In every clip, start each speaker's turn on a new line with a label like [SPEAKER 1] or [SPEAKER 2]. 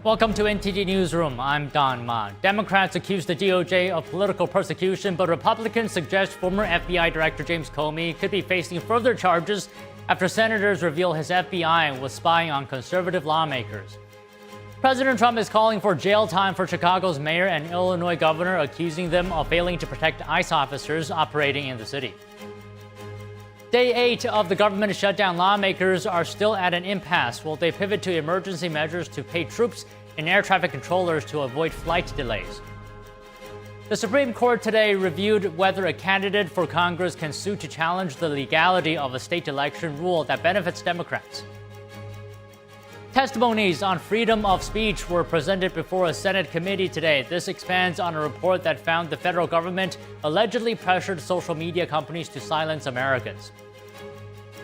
[SPEAKER 1] Welcome to NTD Newsroom. I'm Don Ma. Democrats accuse the DOJ of political persecution, but Republicans suggest former FBI Director James Comey could be facing further charges after senators reveal his FBI was spying on conservative lawmakers. President Trump is calling for jail time for Chicago's mayor and Illinois governor, accusing them of failing to protect ICE officers operating in the city. Day 8 of the government shutdown. Lawmakers are still at an impasse while they pivot to emergency measures to pay troops and air traffic controllers to avoid flight delays. The Supreme Court today reviewed whether a candidate for Congress can sue to challenge the legality of a state election rule that benefits Democrats. Testimonies on freedom of speech were presented before a Senate committee today. This expands on a report that found the federal government allegedly pressured social media companies to silence Americans.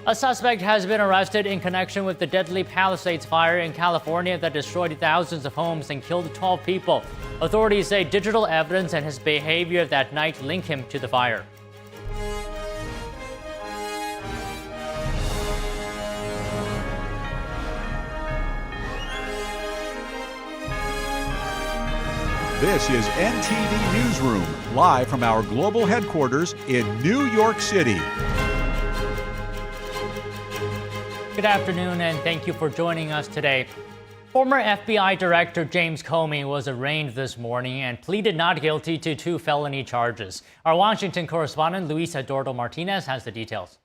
[SPEAKER 1] A suspect has been arrested in connection with the deadly Palisades fire in California that destroyed thousands of homes and killed 12 people. Authorities say digital evidence and his behavior that night link him to the fire.
[SPEAKER 2] This is NTD Newsroom, live from our global headquarters in New York City.
[SPEAKER 1] Good afternoon, and thank you for joining us today. Former FBI Director James Comey was arraigned this morning and pleaded not guilty to 2 felony charges. Our Washington correspondent, Luis Eduardo Martinez, has the details.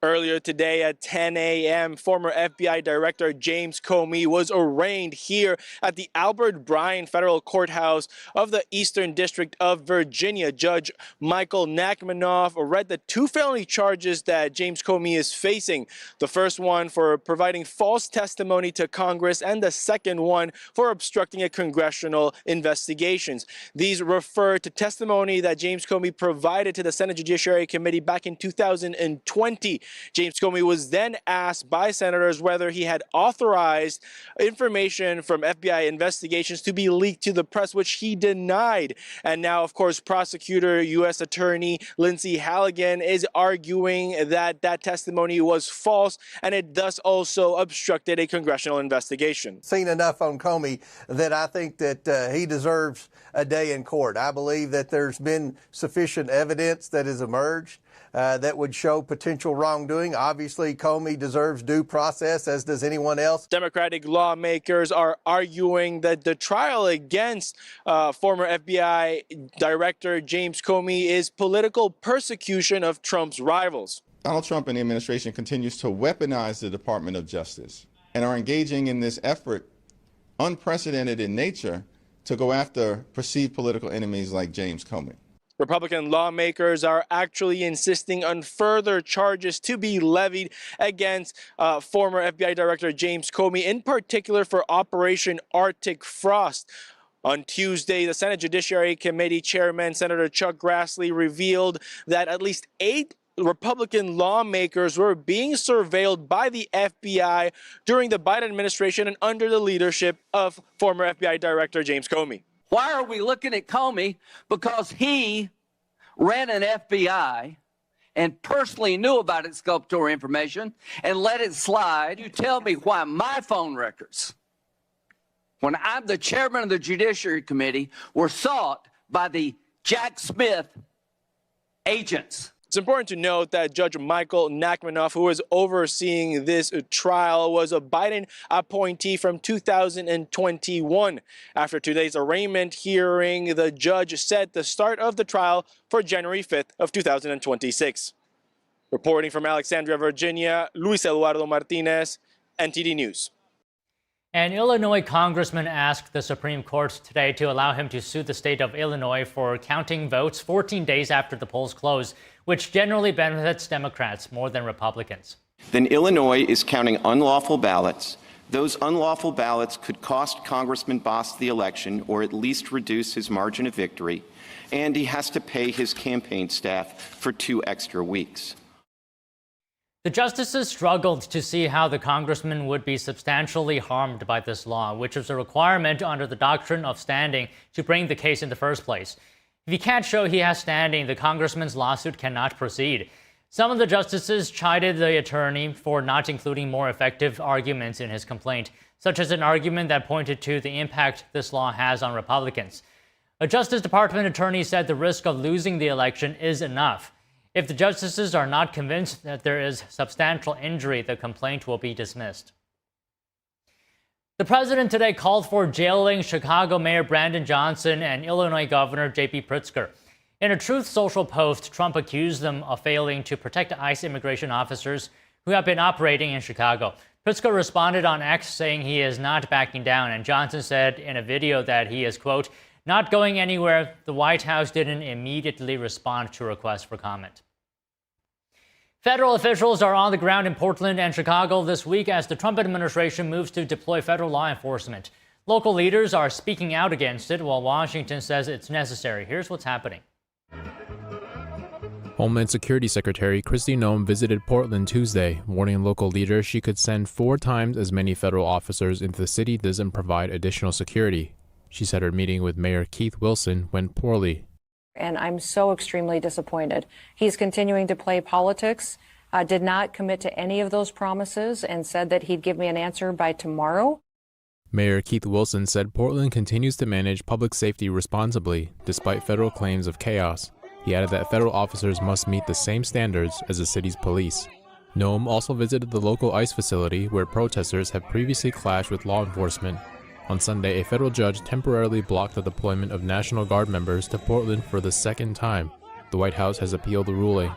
[SPEAKER 3] Earlier today at 10 a.m., former FBI Director James Comey was arraigned here at the Albert Bryan Federal Courthouse of the Eastern District of Virginia. Judge Michael Nachmanoff read the 2 felony charges that James Comey is facing. The first one for providing false testimony to Congress, and the second one for obstructing a congressional investigations. These refer to testimony that James Comey provided to the Senate Judiciary Committee back in 2020. James Comey was then asked by senators whether he had authorized information from FBI investigations to be leaked to the press, which he denied. And now, of course, prosecutor U.S. Attorney Lindsey Halligan is arguing that that testimony was false and it thus also obstructed a congressional investigation.
[SPEAKER 4] Seen enough on Comey that I think that he deserves a day in court. I believe that there's been sufficient evidence that has emerged that would show potential wrongdoing. Obviously, Comey deserves due process, as does anyone else.
[SPEAKER 3] Democratic lawmakers are arguing that the trial against former FBI Director James Comey is political persecution of Trump's rivals.
[SPEAKER 5] Donald Trump and the administration continues to weaponize the Department of Justice and are engaging in this effort, unprecedented in nature, to go after perceived political enemies like James Comey.
[SPEAKER 3] Republican lawmakers are actually insisting on further charges to be levied against former FBI Director James Comey, in particular for Operation Arctic Frost. On Tuesday, the Senate Judiciary Committee Chairman Senator Chuck Grassley revealed that at least 8 Republican lawmakers were being surveilled by the FBI during the Biden administration and under the leadership of former FBI Director James Comey.
[SPEAKER 6] Why are we looking at Comey? Because he ran an FBI and personally knew about exculpatory information and let it slide. You tell me why my phone records, when I'm the chairman of the Judiciary Committee, were sought by the Jack Smith agents.
[SPEAKER 3] It's important to note that Judge Michael Nachmanoff, who is overseeing this trial, was a Biden appointee from 2021. After today's arraignment hearing, the judge set the start of the trial for January 5th of 2026. Reporting from Alexandria, Virginia, Luis Eduardo Martinez, NTD News.
[SPEAKER 1] An Illinois congressman asked the Supreme Court today to allow him to sue the state of Illinois for counting votes 14 days after the polls close, which generally benefits Democrats more than Republicans.
[SPEAKER 7] Then Illinois is counting unlawful ballots. Those unlawful ballots could cost Congressman Boss the election, or at least reduce his margin of victory, and he has to pay his campaign staff for 2 extra weeks.
[SPEAKER 1] The justices struggled to see how the congressman would be substantially harmed by this law, which is a requirement under the doctrine of standing to bring the case in the first place. If he can't show he has standing, the congressman's lawsuit cannot proceed. Some of the justices chided the attorney for not including more effective arguments in his complaint, such as an argument that pointed to the impact this law has on Republicans. A Justice Department attorney said the risk of losing the election is enough. If the justices are not convinced that there is substantial injury, the complaint will be dismissed. The president today called for jailing Chicago Mayor Brandon Johnson and Illinois Governor J.B. Pritzker. In a Truth Social post, Trump accused them of failing to protect ICE immigration officers who have been operating in Chicago. Pritzker responded on X saying he is not backing down, and Johnson said in a video that he is, quote, not going anywhere. The White House didn't immediately respond to requests for comment. Federal officials are on the ground in Portland and Chicago this week as the Trump administration moves to deploy federal law enforcement. Local leaders are speaking out against it, while Washington says it's necessary. Here's what's happening.
[SPEAKER 8] Homeland Security Secretary Kristi Noem visited Portland Tuesday, warning local leaders she could send 4 times as many federal officers if the city doesn't provide additional security. She said her meeting with Mayor Keith Wilson went poorly.
[SPEAKER 9] And I'm so extremely disappointed. He's continuing to play politics, did not commit to any of those promises, and said that he'd give me an answer by tomorrow.
[SPEAKER 8] Mayor Keith Wilson said Portland continues to manage public safety responsibly, despite federal claims of chaos. He added that federal officers must meet the same standards as the city's police. Noem also visited the local ICE facility where protesters have previously clashed with law enforcement. On Sunday, a federal judge temporarily blocked the deployment of National Guard members to Portland for the second time. The White House has appealed the ruling.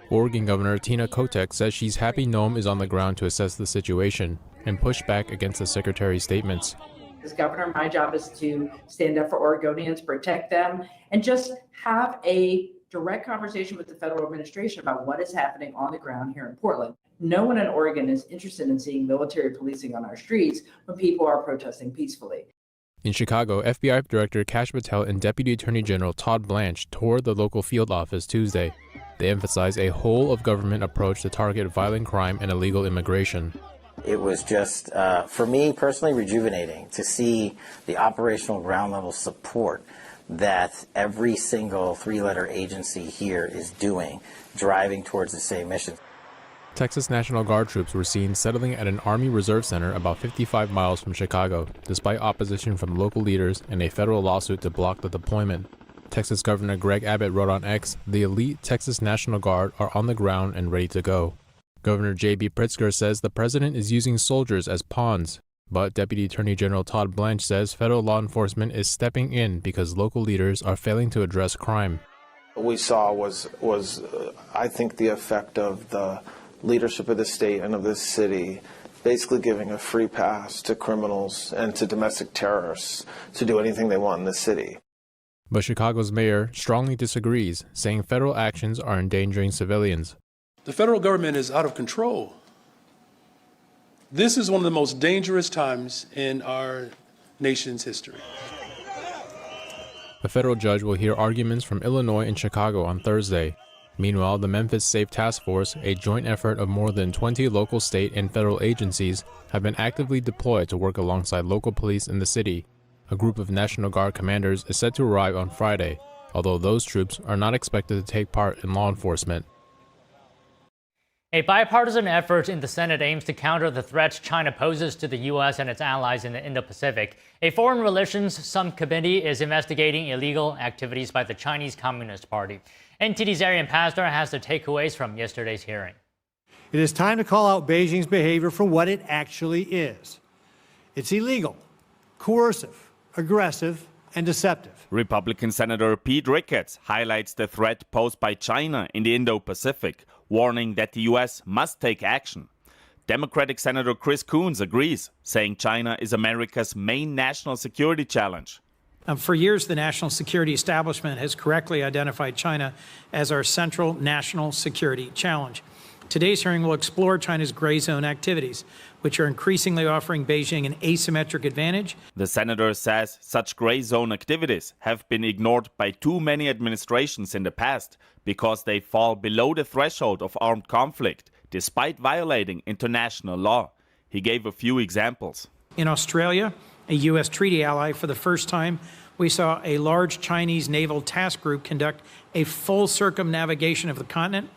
[SPEAKER 8] Oregon Governor Tina Kotek says she's happy Noem is on the ground to assess the situation and push back against the secretary's statements.
[SPEAKER 10] As governor, my job is to stand up for Oregonians, protect them, and just have a direct conversation with the federal administration about what is happening on the ground here in Portland. No one in Oregon is interested in seeing military policing on our streets when people are protesting peacefully.
[SPEAKER 8] In Chicago, FBI Director Kash Patel and Deputy Attorney General Todd Blanche toured the local field office Tuesday. They emphasized a whole-of-government approach to target violent crime and illegal immigration.
[SPEAKER 11] It was just, for me personally, rejuvenating to see the operational ground-level support that every single 3-letter agency here is doing, driving towards the same mission.
[SPEAKER 8] Texas National Guard troops were seen settling at an Army Reserve Center about 55 miles from Chicago, despite opposition from local leaders and a federal lawsuit to block the deployment. Texas Governor Greg Abbott wrote on X, "The elite Texas National Guard are on the ground and ready to go." Governor J.B. Pritzker says the president is using soldiers as pawns. But Deputy Attorney General Todd Blanche says federal law enforcement is stepping in because local leaders are failing to address crime.
[SPEAKER 12] What we saw was I think, the effect of the leadership of the state and of this city basically giving a free pass to criminals and to domestic terrorists to do anything they want in the city.
[SPEAKER 8] But Chicago's mayor strongly disagrees, saying federal actions are endangering civilians.
[SPEAKER 13] The federal government is out of control. This is one of the most dangerous times in our nation's history.
[SPEAKER 8] A federal judge will hear arguments from Illinois and Chicago on Thursday. Meanwhile, the Memphis Safe Task Force, a joint effort of more than 20 local, state, and federal agencies, have been actively deployed to work alongside local police in the city. A group of National Guard commanders is set to arrive on Friday, although those troops are not expected to take part in law enforcement.
[SPEAKER 1] A bipartisan effort in the Senate aims to counter the threats China poses to the U.S. and its allies in the Indo-Pacific. A foreign relations subcommittee is investigating illegal activities by the Chinese Communist Party. NTD's Arian Pastor has the takeaways from yesterday's hearing.
[SPEAKER 14] It is time to call out Beijing's behavior for what it actually is. It's illegal, coercive, aggressive, and deceptive.
[SPEAKER 15] Republican Senator Pete Ricketts highlights the threat posed by China in the Indo-Pacific, warning that the U.S. must take action. Democratic Senator Chris Coons agrees, saying China is America's main national security challenge.
[SPEAKER 16] For years, the national security establishment has correctly identified China as our central national security challenge. Today's hearing will explore China's gray zone activities, which are increasingly offering Beijing an asymmetric advantage.
[SPEAKER 15] The senator says such gray zone activities have been ignored by too many administrations in the past because they fall below the threshold of armed conflict, despite violating international law. He gave a few examples.
[SPEAKER 16] In Australia, a U.S. treaty ally, for the first time, we saw a large Chinese naval task group conduct a full circumnavigation of the continent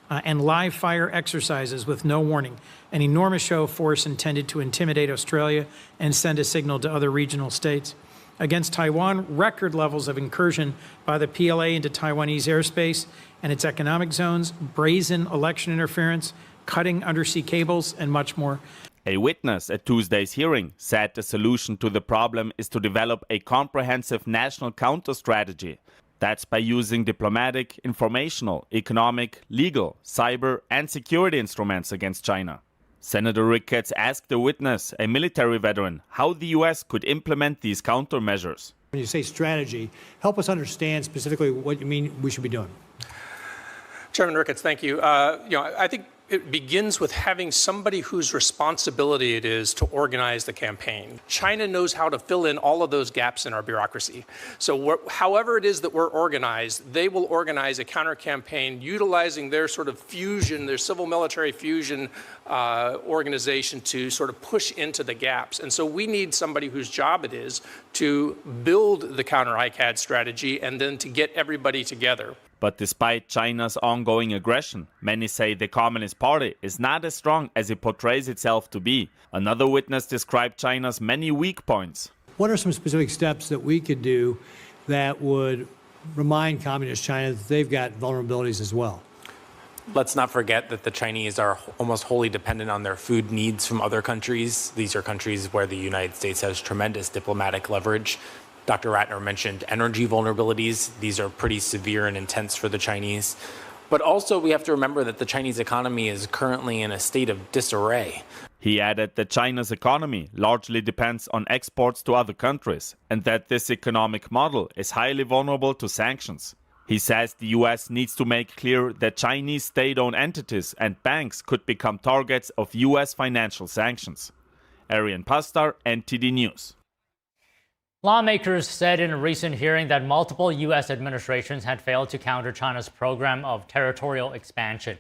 [SPEAKER 16] and live fire exercises with no warning, an enormous show of force intended to intimidate Australia and send a signal to other regional states. Against Taiwan, record levels of incursion by the PLA into Taiwanese airspace and its economic zones, brazen election interference, cutting undersea cables, and much more.
[SPEAKER 15] A witness at Tuesday's hearing said the solution to the problem is to develop a comprehensive national counter-strategy. That's by using diplomatic, informational, economic, legal, cyber, and security instruments against China. Senator Ricketts asked the witness, a military veteran, how the U.S. could implement these countermeasures.
[SPEAKER 14] When you say strategy, help us understand specifically what you mean we should be doing.
[SPEAKER 17] Chairman Ricketts, thank you. I think it begins with having somebody whose responsibility it is to organize the campaign. China knows how to fill in all of those gaps in our bureaucracy. So however it is that we're organized, they will organize a counter-campaign utilizing their sort of fusion, their civil-military fusion organization to sort of push into the gaps. And so we need somebody whose job it is to build the counter-ICAD strategy and then to get everybody together.
[SPEAKER 15] But despite China's ongoing aggression, many say the Communist Party is not as strong as it portrays itself to be. Another witness described China's many weak points.
[SPEAKER 14] What are some specific steps that we could do that would remind Communist China that they've got vulnerabilities as well?
[SPEAKER 18] Let's not forget that the Chinese are almost wholly dependent on their food needs from other countries. These are countries where the United States has tremendous diplomatic leverage. Dr. Ratner mentioned energy vulnerabilities. These are pretty severe and intense for the Chinese. But also we have to remember that the Chinese economy is currently in a state of disarray.
[SPEAKER 15] He added that China's economy largely depends on exports to other countries and that this economic model is highly vulnerable to sanctions. He says the U.S. needs to make clear that Chinese state-owned entities and banks could become targets of U.S. financial sanctions. Arian Pastar, NTD News.
[SPEAKER 1] Lawmakers said in a recent hearing that multiple U.S. administrations had failed to counter China's program of territorial expansion.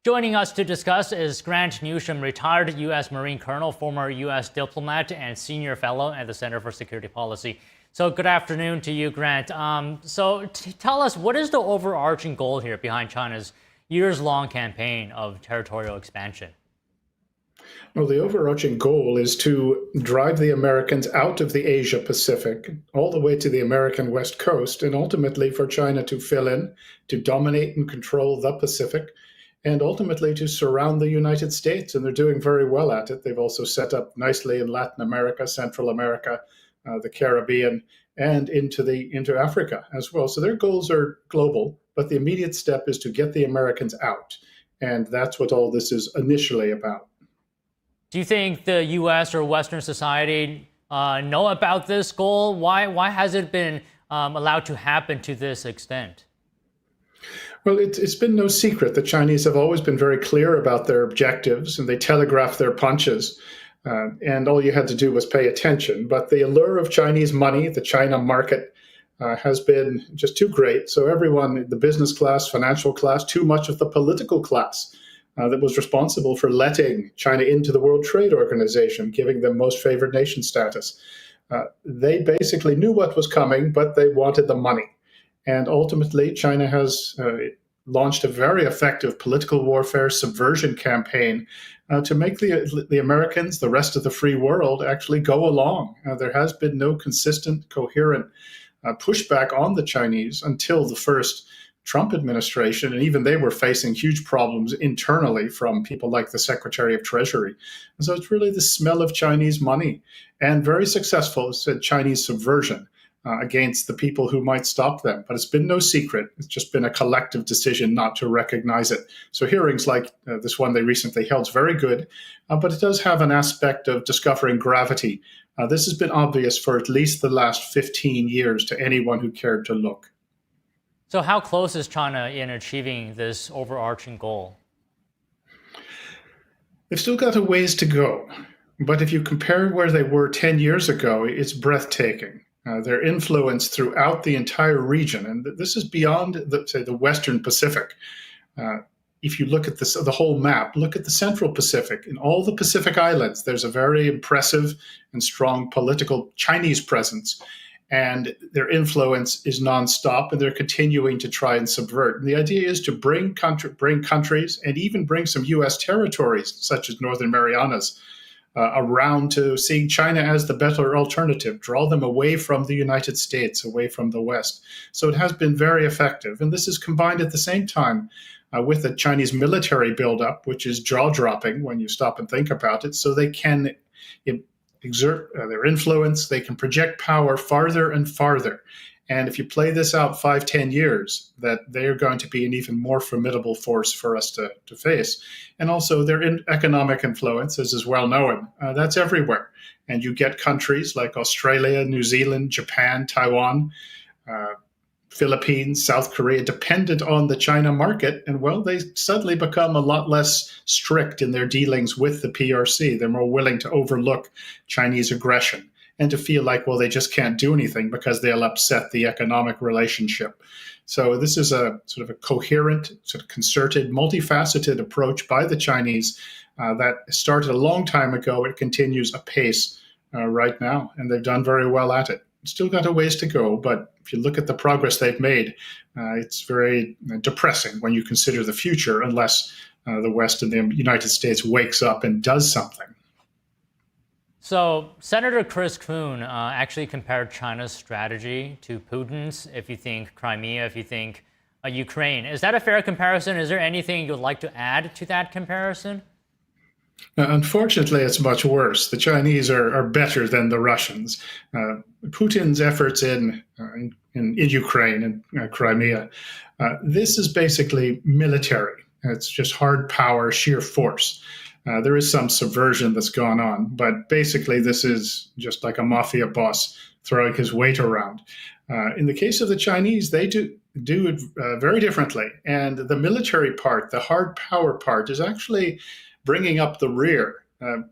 [SPEAKER 1] Joining us to discuss is Grant Newsroom, retired U.S. Marine Colonel, former U.S. diplomat, and senior fellow at the Center for Security Policy. So good afternoon to you, Grant. Tell us, what is the overarching goal here behind China's years-long campaign of territorial expansion?
[SPEAKER 19] Well, the overarching goal is to drive the Americans out of the Asia Pacific, all the way to the American West Coast, and ultimately for China to fill in, to dominate and control the Pacific, and ultimately to surround the United States. And they're doing very well at it. They've also set up nicely in Latin America, Central America, the Caribbean, and into Africa as well. So their goals are global, but the immediate step is to get the Americans out. And that's what all this is initially about.
[SPEAKER 1] Do you think the U.S. or Western society know about this goal? Why has it been allowed to happen to this extent?
[SPEAKER 19] Well, it's been no secret. The Chinese have always been very clear about their objectives, and they telegraph their punches. And all you had to do was pay attention. But the allure of Chinese money, the China market, has been just too great. So everyone, the business class, financial class, too much of the political class, that was responsible for letting China into the World Trade Organization, giving them most favored nation status. They basically knew what was coming, but they wanted the money. And ultimately, China has launched a very effective political warfare subversion campaign to make the Americans, the rest of the free world, actually go along. There has been no consistent, coherent pushback on the Chinese until the first Trump administration, and even they were facing huge problems internally from people like the Secretary of Treasury. And so it's really the smell of Chinese money and very successful Chinese subversion against the people who might stop them. But it's been no secret. It's just been a collective decision not to recognize it. So hearings like this one they recently held is very good, but it does have an aspect of discovering gravity. This has been obvious for at least the last 15 years to anyone who cared to look.
[SPEAKER 1] So how close is China in achieving this overarching goal?
[SPEAKER 19] They've still got a ways to go. But if you compare where they were 10 years ago, it's breathtaking. Their influence throughout the entire region, and this is beyond, the Western Pacific. If you look at the whole map, look at the Central Pacific. In all the Pacific Islands, there's a very impressive and strong political Chinese presence. and their influence is nonstop, and they're continuing to try and subvert. And the idea is to bring countries and even bring some U.S. territories, such as Northern Marianas, around to seeing China as the better alternative, draw them away from the United States, away from the West. So it has been very effective. And this is combined at the same time with the Chinese military buildup, which is jaw-dropping when you stop and think about it. So they can exert their influence, they can project power farther and farther. And if you play this out 5-10 years, that they are going to be an even more formidable force for us to face. And also their economic influence, as is well known, that's everywhere. And you get countries like Australia, New Zealand, Japan, Taiwan, Philippines, South Korea, dependent on the China market. And well, they suddenly become a lot less strict in their dealings with the PRC. They're more willing to overlook Chinese aggression and to feel like, well, they just can't do anything because they'll upset the economic relationship. So this is a sort of a coherent, sort of concerted, multifaceted approach by the Chinese that started a long time ago. It continues apace right now, and they've done very well at it. Still got a ways to go, but if you look at the progress they've made, it's very depressing when you consider the future, unless the West and the United States wakes up and does something.
[SPEAKER 1] So Senator Chris Coons actually compared China's strategy to Putin's. If you think Crimea, if you think Ukraine, is that a fair comparison? Is there anything you'd like to add to that comparison?
[SPEAKER 19] Unfortunately, it's much worse. The Chinese are better than the Russians. Putin's efforts in Ukraine and Crimea, this is basically military. It's just hard power, sheer force. There is some subversion that's gone on, but basically this is just like a mafia boss throwing his weight around. In the case of the Chinese, they do it very differently. And the military part, the hard power part, is actually bringing up the rear.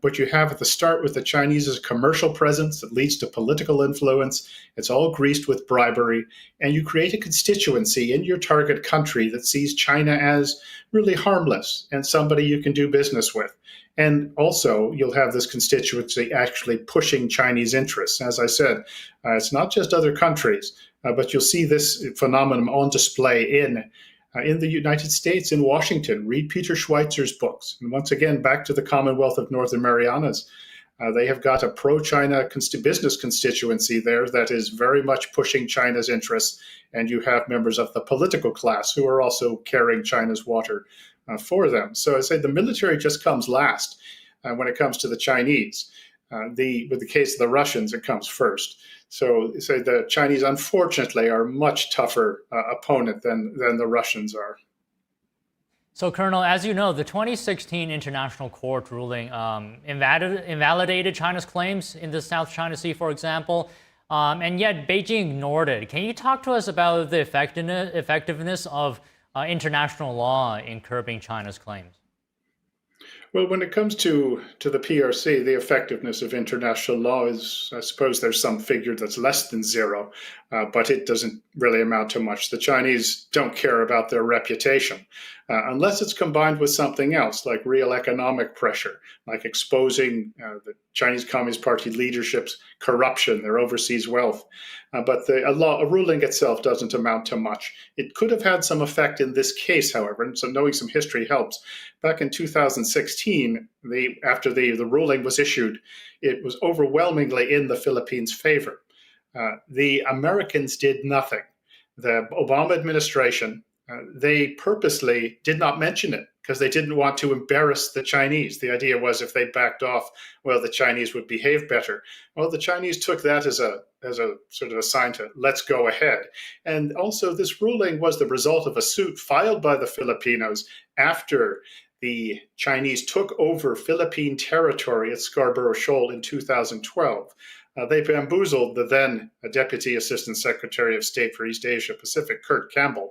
[SPEAKER 19] What you have at the start with the Chinese is a commercial presence that leads to political influence. It's all greased with bribery. And you create a constituency in your target country that sees China as really harmless and somebody you can do business with. And also, you'll have this constituency actually pushing Chinese interests. As I said, it's not just other countries, but you'll see this phenomenon on display in the United States, in Washington. Read Peter Schweizer's books. And once again, back to the Commonwealth of Northern Marianas. They have got a pro-China business constituency there that is very much pushing China's interests. And you have members of the political class who are also carrying China's water for them. So I say the military just comes last when it comes to the Chinese. With the case of the Russians, it comes first. So the Chinese, unfortunately, are a much tougher opponent than the Russians are.
[SPEAKER 1] So, Colonel, as you know, the 2016 International Court ruling invalidated China's claims in the South China Sea, for example, and yet Beijing ignored it. Can you talk to us about the effectiveness of international law in curbing China's claims?
[SPEAKER 19] Well, when it comes to the PRC, the effectiveness of international law is, I suppose there's some figure that's less than zero, but it doesn't really amount to much. The Chinese don't care about their reputation unless it's combined with something else, like real economic pressure, like exposing the Chinese Communist Party leadership's corruption, their overseas wealth. But a ruling itself doesn't amount to much. It could have had some effect in this case, however, and so knowing some history helps. Back in 2016, after the ruling was issued, it was overwhelmingly in the Philippines' favor. The Americans did nothing. The Obama administration, they purposely did not mention it because they didn't want to embarrass the Chinese. The idea was if they backed off, well, the Chinese would behave better. Well, the Chinese took that as a sort of a sign to let's go ahead. And also this ruling was the result of a suit filed by the Filipinos after the Chinese took over Philippine territory at Scarborough Shoal in 2012. They bamboozled the then Deputy Assistant Secretary of State for East Asia Pacific, Kurt Campbell.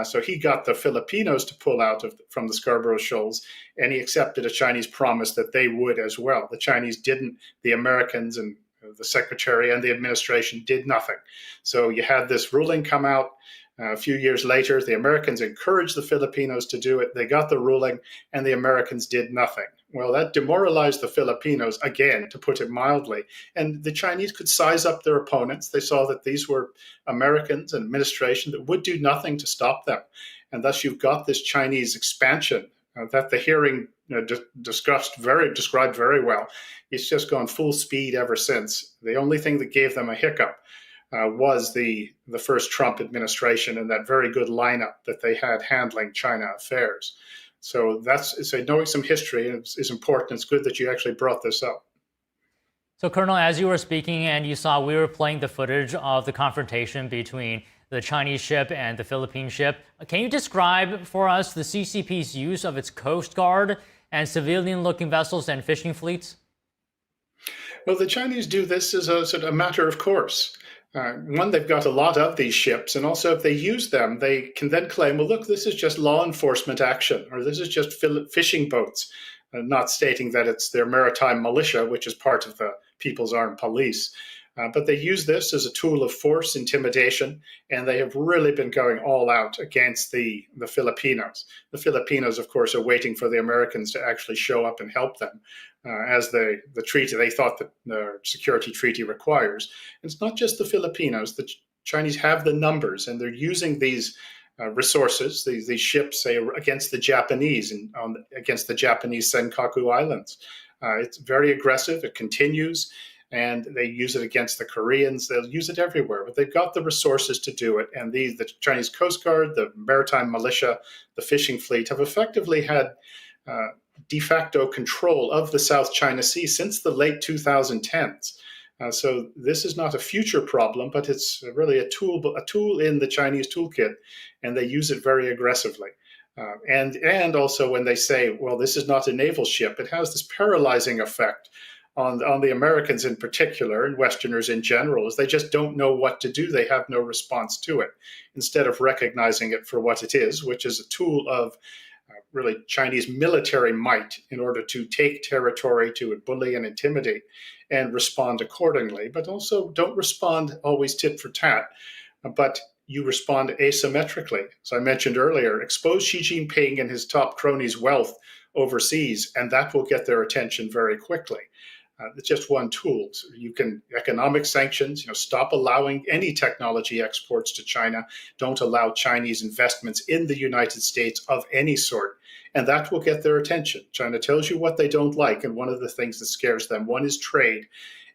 [SPEAKER 19] So he got the Filipinos to pull out from the Scarborough Shoals, and he accepted a Chinese promise that they would as well. The Chinese didn't. The Americans and the Secretary and the administration did nothing. So you had this ruling come out. A few years later, the Americans encouraged the Filipinos to do it. They got the ruling, and the Americans did nothing. Well, that demoralized the Filipinos, again, to put it mildly. And the Chinese could size up their opponents. They saw that these were Americans and administration that would do nothing to stop them. And thus you've got this Chinese expansion that the hearing described very well. It's just gone full speed ever since. The only thing that gave them a hiccup was the first Trump administration and that very good lineup that they had handling China affairs. So knowing some history is important. It's good that you actually brought this up.
[SPEAKER 1] So, Colonel, as you were speaking and you saw we were playing the footage of the confrontation between the Chinese ship and the Philippine ship, can you describe for us the CCP's use of its Coast Guard and civilian-looking vessels and fishing fleets?
[SPEAKER 19] Well, the Chinese do this as a sort of a matter of course. One, they've got a lot of these ships, and also if they use them, they can then claim, well, look, this is just law enforcement action, or this is just fishing boats, not stating that it's their maritime militia, which is part of the People's Armed Police. But they use this as a tool of force, intimidation, and they have really been going all out against the Filipinos. The Filipinos, of course, are waiting for the Americans to actually show up and help them, as the treaty, they thought that the security treaty requires. And it's not just the Filipinos. The Chinese have the numbers, and they're using these resources, these ships, say, against the Japanese and against the Japanese Senkaku Islands. It's very aggressive. It continues. And they use it against the Koreans. They'll use it everywhere, but they've got the resources to do it. And the Chinese Coast Guard, the maritime militia, the fishing fleet have effectively had de facto control of the South China Sea since the late 2010s. So this is not a future problem, but it's really a tool in the Chinese toolkit, and they use it very aggressively. And also when they say, well, this is not a naval ship, it has this paralyzing effect on the Americans in particular, and Westerners in general, is they just don't know what to do. They have no response to it, instead of recognizing it for what it is, which is a tool of really Chinese military might in order to take territory, to bully and intimidate, and respond accordingly. But also don't respond always tit for tat, but you respond asymmetrically. As I mentioned earlier, expose Xi Jinping and his top cronies' wealth overseas, and that will get their attention very quickly. It's just one tool. So you can economic sanctions, stop allowing any technology exports to China. Don't allow Chinese investments in the United States of any sort. And that will get their attention. China tells you what they don't like. And one of the things that scares them, one is trade,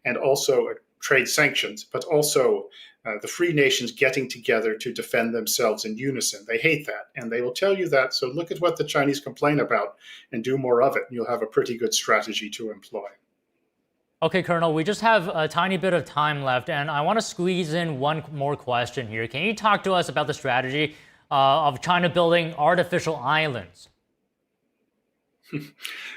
[SPEAKER 19] and also trade sanctions, but also the free nations getting together to defend themselves in unison. They hate that, and they will tell you that. So look at what the Chinese complain about and do more of it. And you'll have a pretty good strategy to employ.
[SPEAKER 1] Okay, Colonel, we just have a tiny bit of time left, and I want to squeeze in one more question here. Can you talk to us about the strategy of China building artificial islands?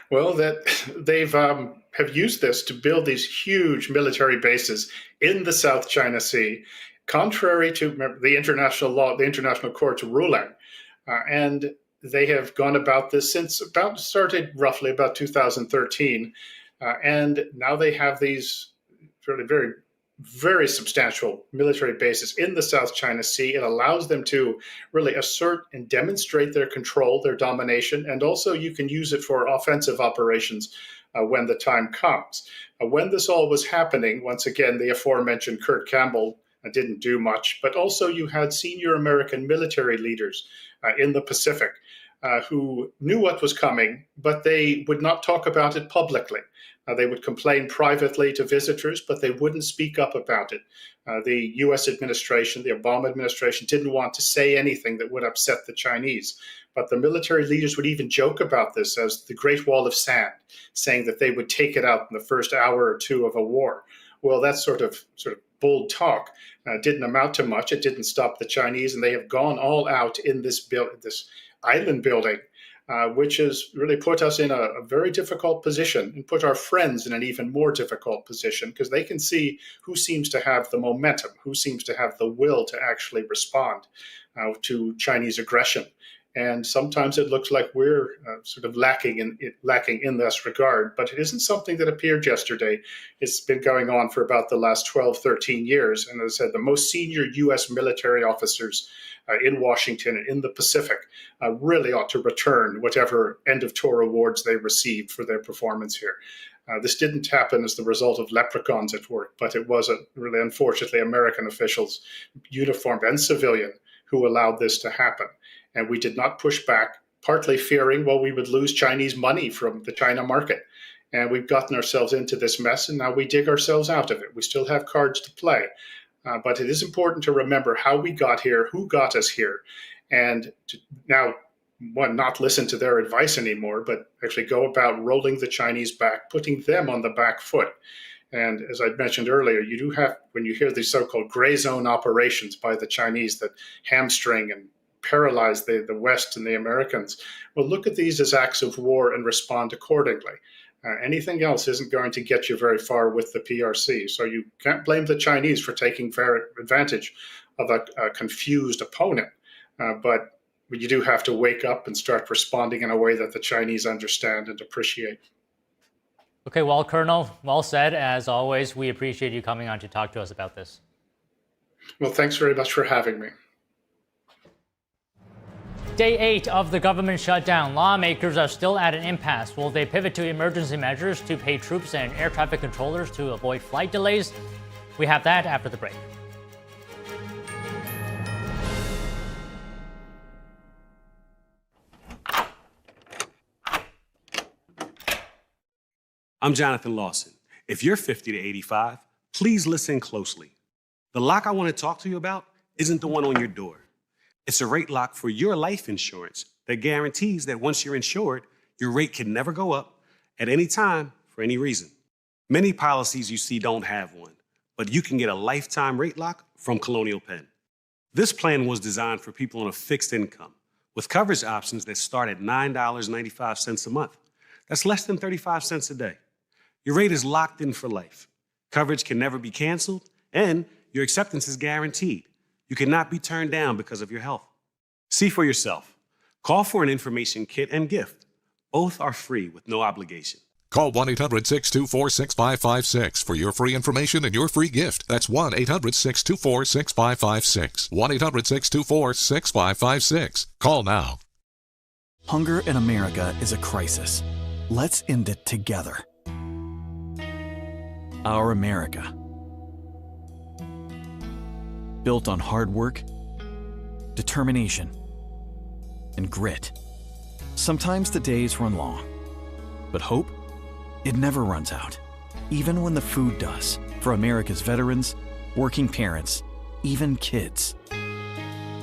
[SPEAKER 19] Well, that they've have used this to build these huge military bases in the South China Sea, contrary to the international law, the international court's ruling, and they have gone about this since started roughly about 2013. And now they have these really very, very substantial military bases in the South China Sea. It allows them to really assert and demonstrate their control, their domination, and also you can use it for offensive operations when the time comes. When this all was happening, once again, the aforementioned Kurt Campbell didn't do much, but also you had senior American military leaders in the Pacific who knew what was coming, but they would not talk about it publicly. They would complain privately to visitors, but they wouldn't speak up about it. The U.S. administration, the Obama administration, didn't want to say anything that would upset the Chinese. But the military leaders would even joke about this as the Great Wall of Sand, saying that they would take it out in the first hour or two of a war. Well, that sort of bold talk didn't amount to much. It didn't stop the Chinese, and they have gone all out in this island building, which has really put us in a very difficult position and put our friends in an even more difficult position because they can see who seems to have the momentum, who seems to have the will to actually respond to Chinese aggression. And sometimes it looks like we're lacking in this regard, but it isn't something that appeared yesterday. It's been going on for about the last 12, 13 years. And as I said, the most senior U.S. military officers in Washington and in the Pacific really ought to return whatever end of tour awards they received for their performance here. This didn't happen as the result of leprechauns at work, but it was really, unfortunately, American officials, uniformed and civilian, who allowed this to happen. And we did not push back, partly fearing, well, we would lose Chinese money from the China market. And we've gotten ourselves into this mess, and now we dig ourselves out of it. We still have cards to play. But it is important to remember how we got here, who got us here, and to now, one, not listen to their advice anymore, but actually go about rolling the Chinese back, putting them on the back foot. And as I mentioned earlier, you do have, when you hear these so-called gray zone operations by the Chinese that hamstring and paralyze the West and the Americans, well, look at these as acts of war and respond accordingly. Anything else isn't going to get you very far with the PRC. So you can't blame the Chinese for taking fair advantage of a confused opponent. But you do have to wake up and start responding in a way that the Chinese understand and appreciate.
[SPEAKER 1] Okay, well, Colonel, well said. As always, we appreciate you coming on to talk to us about this.
[SPEAKER 19] Well, thanks very much for having me.
[SPEAKER 1] Day 8 of the government shutdown. Lawmakers are still at an impasse. Will they pivot to emergency measures to pay troops and air traffic controllers to avoid flight delays? We have that after the break.
[SPEAKER 20] I'm Jonathan Lawson. If you're 50 to 85, please listen closely. The lock I want to talk to you about isn't the one on your door. It's a rate lock for your life insurance that guarantees that once you're insured, your rate can never go up at any time for any reason. Many policies you see don't have one, but you can get a lifetime rate lock from Colonial Penn. This plan was designed for people on a fixed income with coverage options that start at $9.95 a month. That's less than 35 cents a day. Your rate is locked in for life. Coverage can never be canceled, and your acceptance is guaranteed. You cannot be turned down because of your health. See for yourself. Call for an information kit and gift. Both are free with no obligation.
[SPEAKER 21] Call 1-800-624-6556 for your free information and your free gift. That's 1-800-624-6556. 1-800-624-6556. Call now.
[SPEAKER 22] Hunger in America is a crisis. Let's end it together. Our America. Built on hard work, determination, and grit. Sometimes the days run long, but hope, it never runs out, even when the food does, for America's veterans, working parents, even kids.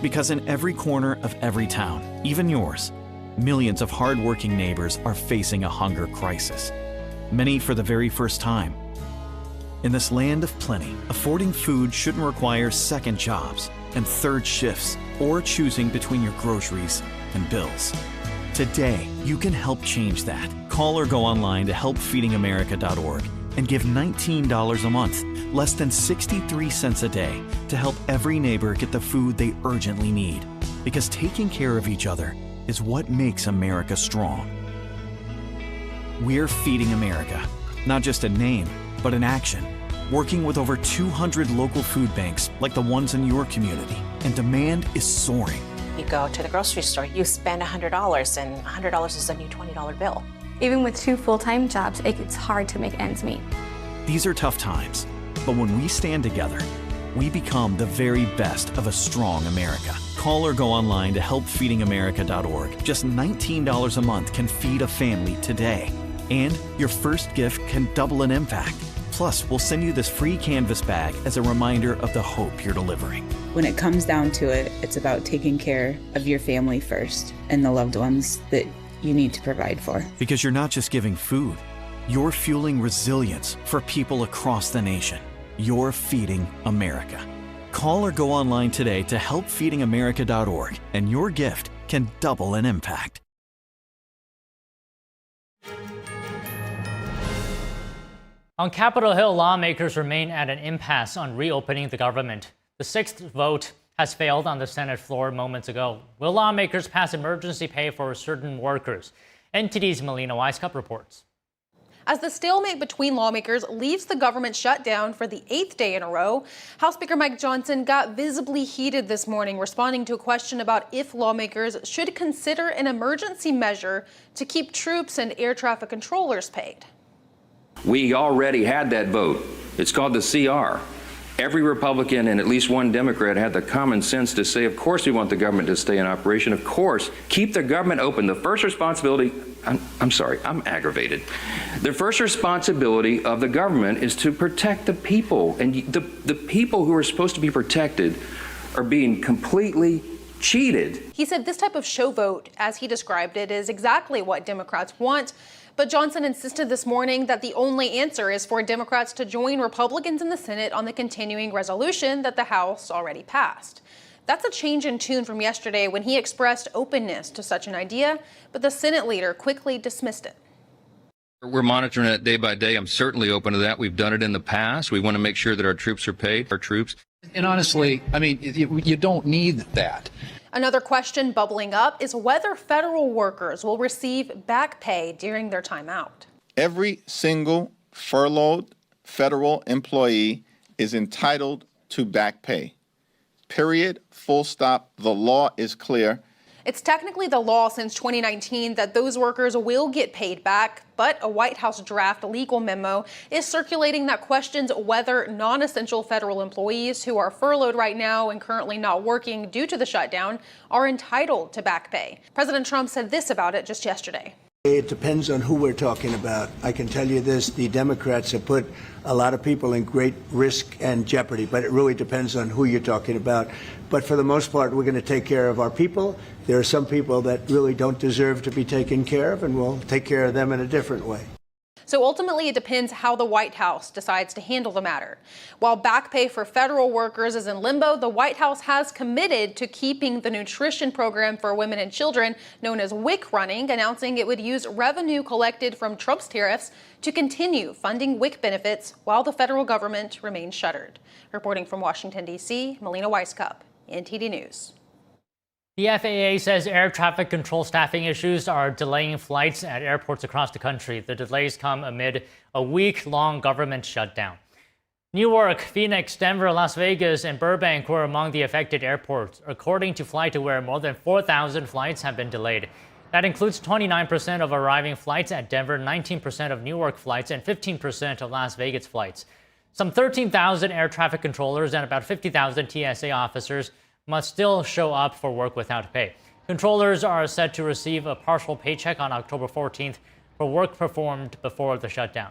[SPEAKER 22] Because in every corner of every town, even yours, millions of hard-working neighbors are facing a hunger crisis, many for the very first time. In this land of plenty, affording food shouldn't require second jobs and third shifts or choosing between your groceries and bills. Today, you can help change that. Call or go online to helpfeedingamerica.org and give $19 a month, less than 63 cents a day, to help every neighbor get the food they urgently need. Because taking care of each other is what makes America strong. We're Feeding America, not just a name, but in action, working with over 200 local food banks like the ones in your community, and demand is soaring.
[SPEAKER 23] You go to the grocery store, you spend $100, and $100 is a new $20 bill.
[SPEAKER 24] Even with 2 full-time jobs, it's hard to make ends meet.
[SPEAKER 22] These are tough times, but when we stand together, we become the very best of a strong America. Call or go online to helpfeedingamerica.org. Just $19 a month can feed a family today. And your first gift can double an impact. Plus, we'll send you this free canvas bag as a reminder of the hope you're delivering.
[SPEAKER 25] When it comes down to it, it's about taking care of your family first and the loved ones that you need to provide for.
[SPEAKER 22] Because you're not just giving food, you're fueling resilience for people across the nation. You're feeding America. Call or go online today to helpfeedingamerica.org, and your gift can double an impact.
[SPEAKER 1] On Capitol Hill, lawmakers remain at an impasse on reopening the government. The 6th vote has failed on the Senate floor moments ago. Will lawmakers pass emergency pay for certain workers? NTD's Melina Weisskopf reports.
[SPEAKER 2] As the stalemate between lawmakers leaves the government shutdown for the 8th day in a row, House Speaker Mike Johnson got visibly heated this morning, responding to a question about if lawmakers should consider an emergency measure to keep troops and air traffic controllers paid.
[SPEAKER 3] We already had that vote. It's called the CR. Every Republican and at least one Democrat had the common sense to say, of course we want the government to stay in operation. Of course, keep the government open. The first responsibility, I'm sorry, I'm aggravated. The first responsibility of the government is to protect the people. And the people who are supposed to be protected are being completely cheated.
[SPEAKER 2] He said this type of show vote, as he described it, is exactly what Democrats want. But Johnson insisted this morning that the only answer is for Democrats to join Republicans in the Senate on the continuing resolution that the House already passed. That's a change in tune from yesterday when he expressed openness to such an idea, but the Senate leader quickly dismissed it.
[SPEAKER 4] We're monitoring it day by day. I'm certainly open to that. We've done it in the past. We want to make sure that our troops are paid, our troops.
[SPEAKER 5] And honestly, I mean, you don't need that.
[SPEAKER 2] Another question bubbling up is whether federal workers will receive back pay during their time out.
[SPEAKER 6] Every single furloughed federal employee is entitled to back pay. Period. Full stop. The law is clear.
[SPEAKER 2] It's technically the law since 2019 that those workers will get paid back, but a White House draft legal memo is circulating that questions whether non-essential federal employees who are furloughed right now and currently not working due to the shutdown are entitled to back pay. President Trump said this about it just yesterday.
[SPEAKER 26] It depends on who we're talking about. I can tell you this, the Democrats have put a lot of people in great risk and jeopardy, but it really depends on who you're talking about. But for the most part, we're going to take care of our people. There are some people that really don't deserve to be taken care of, and we'll take care of them in a different way.
[SPEAKER 2] So ultimately, it depends how the White House decides to handle the matter. While back pay for federal workers is in limbo, the White House has committed to keeping the nutrition program for women and children, known as WIC, running, announcing it would use revenue collected from Trump's tariffs to continue funding WIC benefits while the federal government remains shuttered. Reporting from Washington, D.C., Melina Weisskopf, NTD News.
[SPEAKER 1] The FAA says air traffic control staffing issues are delaying flights at airports across the country. The delays come amid a week-long government shutdown. Newark, Phoenix, Denver, Las Vegas, and Burbank were among the affected airports. According to FlightAware, more than 4,000 flights have been delayed. That includes 29% of arriving flights at Denver, 19% of Newark flights, and 15% of Las Vegas flights. Some 13,000 air traffic controllers and about 50,000 TSA officers must still show up for work without pay. Controllers are set to receive a partial paycheck on October 14th for work performed before the shutdown.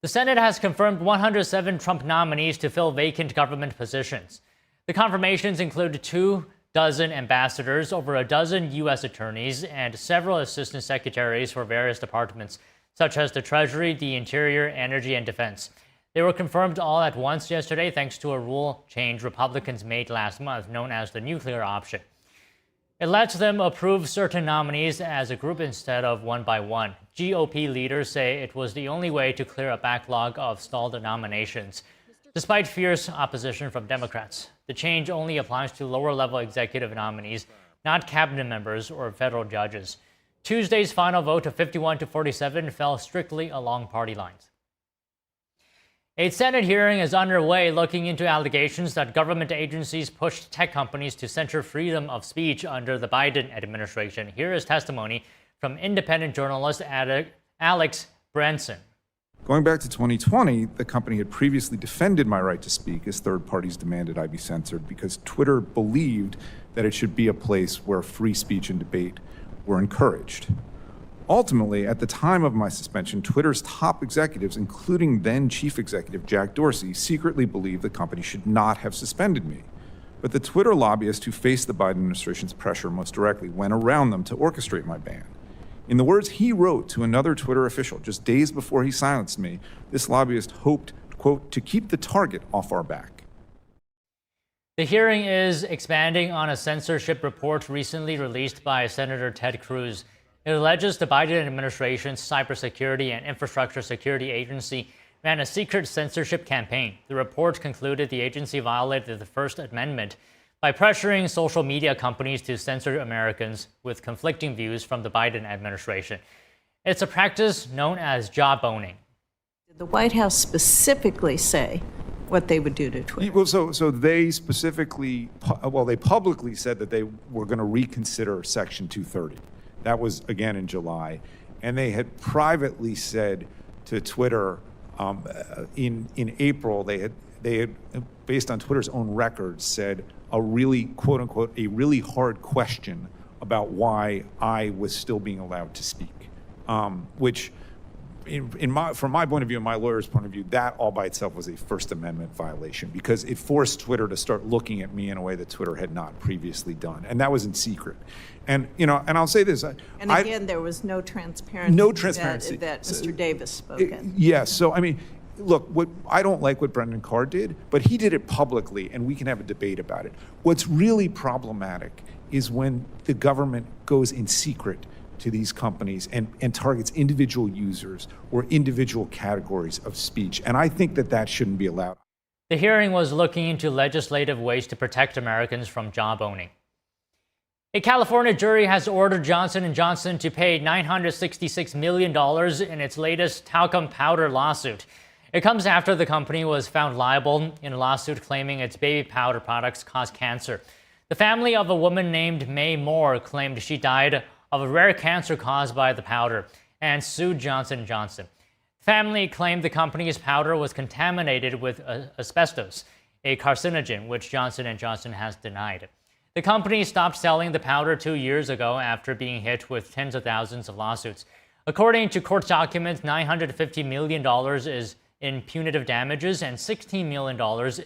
[SPEAKER 1] The Senate has confirmed 107 Trump nominees to fill vacant government positions. The confirmations include 24 ambassadors, over a dozen U.S. attorneys, and several assistant secretaries for various departments, such as the Treasury, the Interior, Energy, and Defense. They were confirmed all at once yesterday thanks to a rule change Republicans made last month known as the nuclear option. It lets them approve certain nominees as a group instead of one by one. GOP leaders say it was the only way to clear a backlog of stalled nominations, despite fierce opposition from Democrats. The change only applies to lower-level executive nominees, not cabinet members or federal judges. Tuesday's final vote of 51-47 fell strictly along party lines. A Senate hearing is underway looking into allegations that government agencies pushed tech companies to censor freedom of speech under the Biden administration. Here is testimony from independent journalist Alex Branson.
[SPEAKER 27] Going back to 2020, the company had previously defended my right to speak as third parties demanded I be censored because Twitter believed that it should be a place where free speech and debate were encouraged. Ultimately, at the time of my suspension, Twitter's top executives, including then Chief Executive Jack Dorsey, secretly believed the company should not have suspended me. But the Twitter lobbyist who faced the Biden administration's pressure most directly went around them to orchestrate my ban. In the words he wrote to another Twitter official just days before he silenced me, this lobbyist hoped, quote, to keep the target off our back.
[SPEAKER 1] The hearing is expanding on a censorship report recently released by Senator Ted Cruz. It alleges the Biden administration's Cybersecurity and Infrastructure Security Agency ran a secret censorship campaign. The report concluded the agency violated the First Amendment by pressuring social media companies to censor Americans with conflicting views from the Biden administration. It's a practice known as jawboning.
[SPEAKER 7] Did the White House specifically say what they would do to Twitter?
[SPEAKER 27] Well, so they specifically, they publicly said that they were going to reconsider Section 230. That was, again, in July. And they had privately said to Twitter in April, they had, based on Twitter's own records, said a really, quote unquote, a really hard question about why I was still being allowed to speak, which from my point of view and my lawyer's point of view, that all by itself was a First Amendment violation because it forced Twitter to start looking at me in a way that Twitter had not previously done. And that was in secret. And, and I'll say this.
[SPEAKER 7] And again, there was no transparency.
[SPEAKER 27] No transparency.
[SPEAKER 7] That Mr. Davis spoke in.
[SPEAKER 27] Yes. So, I mean, look, I don't like what Brendan Carr did, but he did it publicly, and we can have a debate about it. What's really problematic is when the government goes in secret to these companies and targets individual users or individual categories of speech. And I think that shouldn't be allowed.
[SPEAKER 1] The hearing was looking into legislative ways to protect Americans from jawboning. A California jury has ordered Johnson & Johnson to pay $966 million in its latest talcum powder lawsuit. It comes after the company was found liable in a lawsuit claiming its baby powder products cause cancer. The family of a woman named May Moore claimed she died of a rare cancer caused by the powder and sued Johnson & Johnson. The family claimed the company's powder was contaminated with asbestos, a carcinogen, which Johnson & Johnson has denied. The company stopped selling the powder 2 years ago after being hit with tens of thousands of lawsuits. According to court documents, $950 million is in punitive damages and $16 million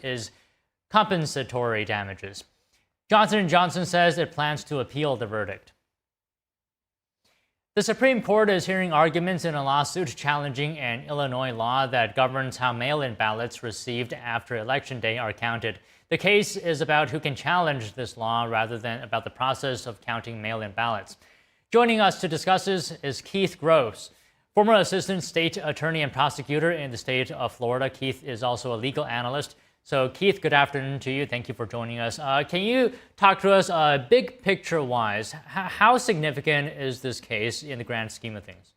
[SPEAKER 1] is compensatory damages. Johnson & Johnson says it plans to appeal the verdict. The Supreme Court is hearing arguments in a lawsuit challenging an Illinois law that governs how mail-in ballots received after Election Day are counted. The case is about who can challenge this law rather than about the process of counting mail-in ballots. Joining us to discuss this is Keith Gross, former assistant state attorney and prosecutor in the state of Florida. Keith is also a legal analyst. So, Keith, good afternoon to you. Thank you for joining us. Can you talk to us, big picture-wise, how significant is this case in the grand scheme of things?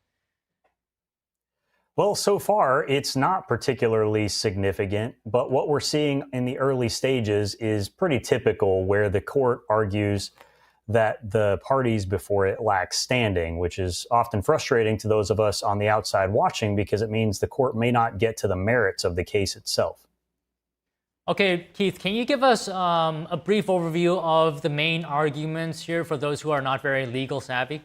[SPEAKER 8] Well, so far, it's not particularly significant, but what we're seeing in the early stages is pretty typical, where the court argues that the parties before it lack standing, which is often frustrating to those of us on the outside watching because it means the court may not get to the merits of the case itself.
[SPEAKER 1] Okay, Keith, can you give us a brief overview of the main arguments here for those who are not very legal savvy?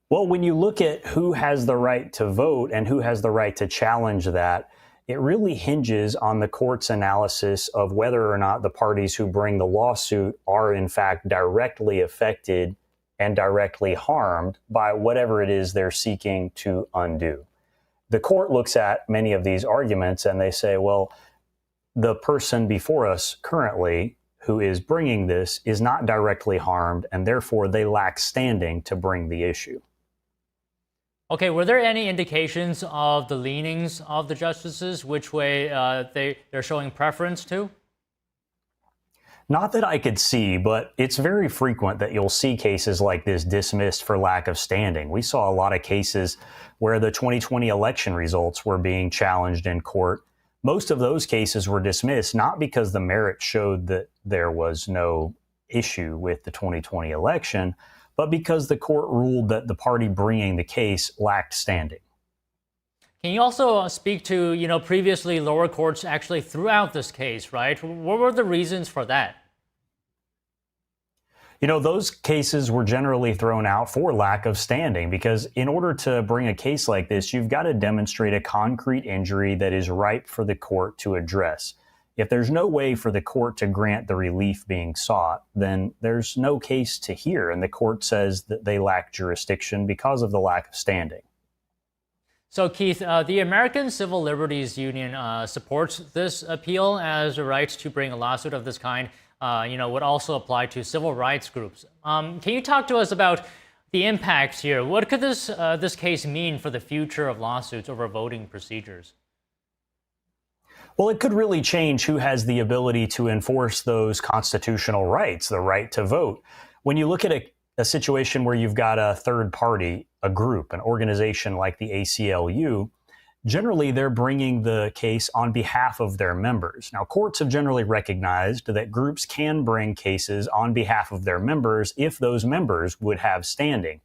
[SPEAKER 8] Well, when you look at who has the right to vote and who has the right to challenge that, it really hinges on the court's analysis of whether or not the parties who bring the lawsuit are in fact directly affected and directly harmed by whatever it is they're seeking to undo. The court looks at many of these arguments and they say, well, the person before us currently who is bringing this is not directly harmed, and therefore they lack standing to bring the issue.
[SPEAKER 1] Okay, were there any indications of the leanings of the justices, which way they're showing preference to?
[SPEAKER 8] Not that I could see, but it's very frequent that you'll see cases like this dismissed for lack of standing. We saw a lot of cases where the 2020 election results were being challenged in court. Most of those cases were dismissed, not because the merits showed that there was no issue with the 2020 election, but because the court ruled that the party bringing the case lacked standing.
[SPEAKER 1] Can you also speak to, previously lower courts actually threw out this case, right? What were the reasons for that?
[SPEAKER 8] Those cases were generally thrown out for lack of standing, because in order to bring a case like this, you've got to demonstrate a concrete injury that is ripe for the court to address. If there's no way for the court to grant the relief being sought, then there's no case to hear, and the court says that they lack jurisdiction because of the lack of standing.
[SPEAKER 1] So, Keith, the American Civil Liberties Union supports this appeal as a right to bring a lawsuit of this kind, would also apply to civil rights groups. Can you talk to us about the impact here? What could this case mean for the future of lawsuits over voting procedures?
[SPEAKER 8] Well, it could really change who has the ability to enforce those constitutional rights, the right to vote. When you look at a situation where you've got a third party, a group, an organization like the ACLU, generally they're bringing the case on behalf of their members. Now, courts have generally recognized that groups can bring cases on behalf of their members if those members would have standing.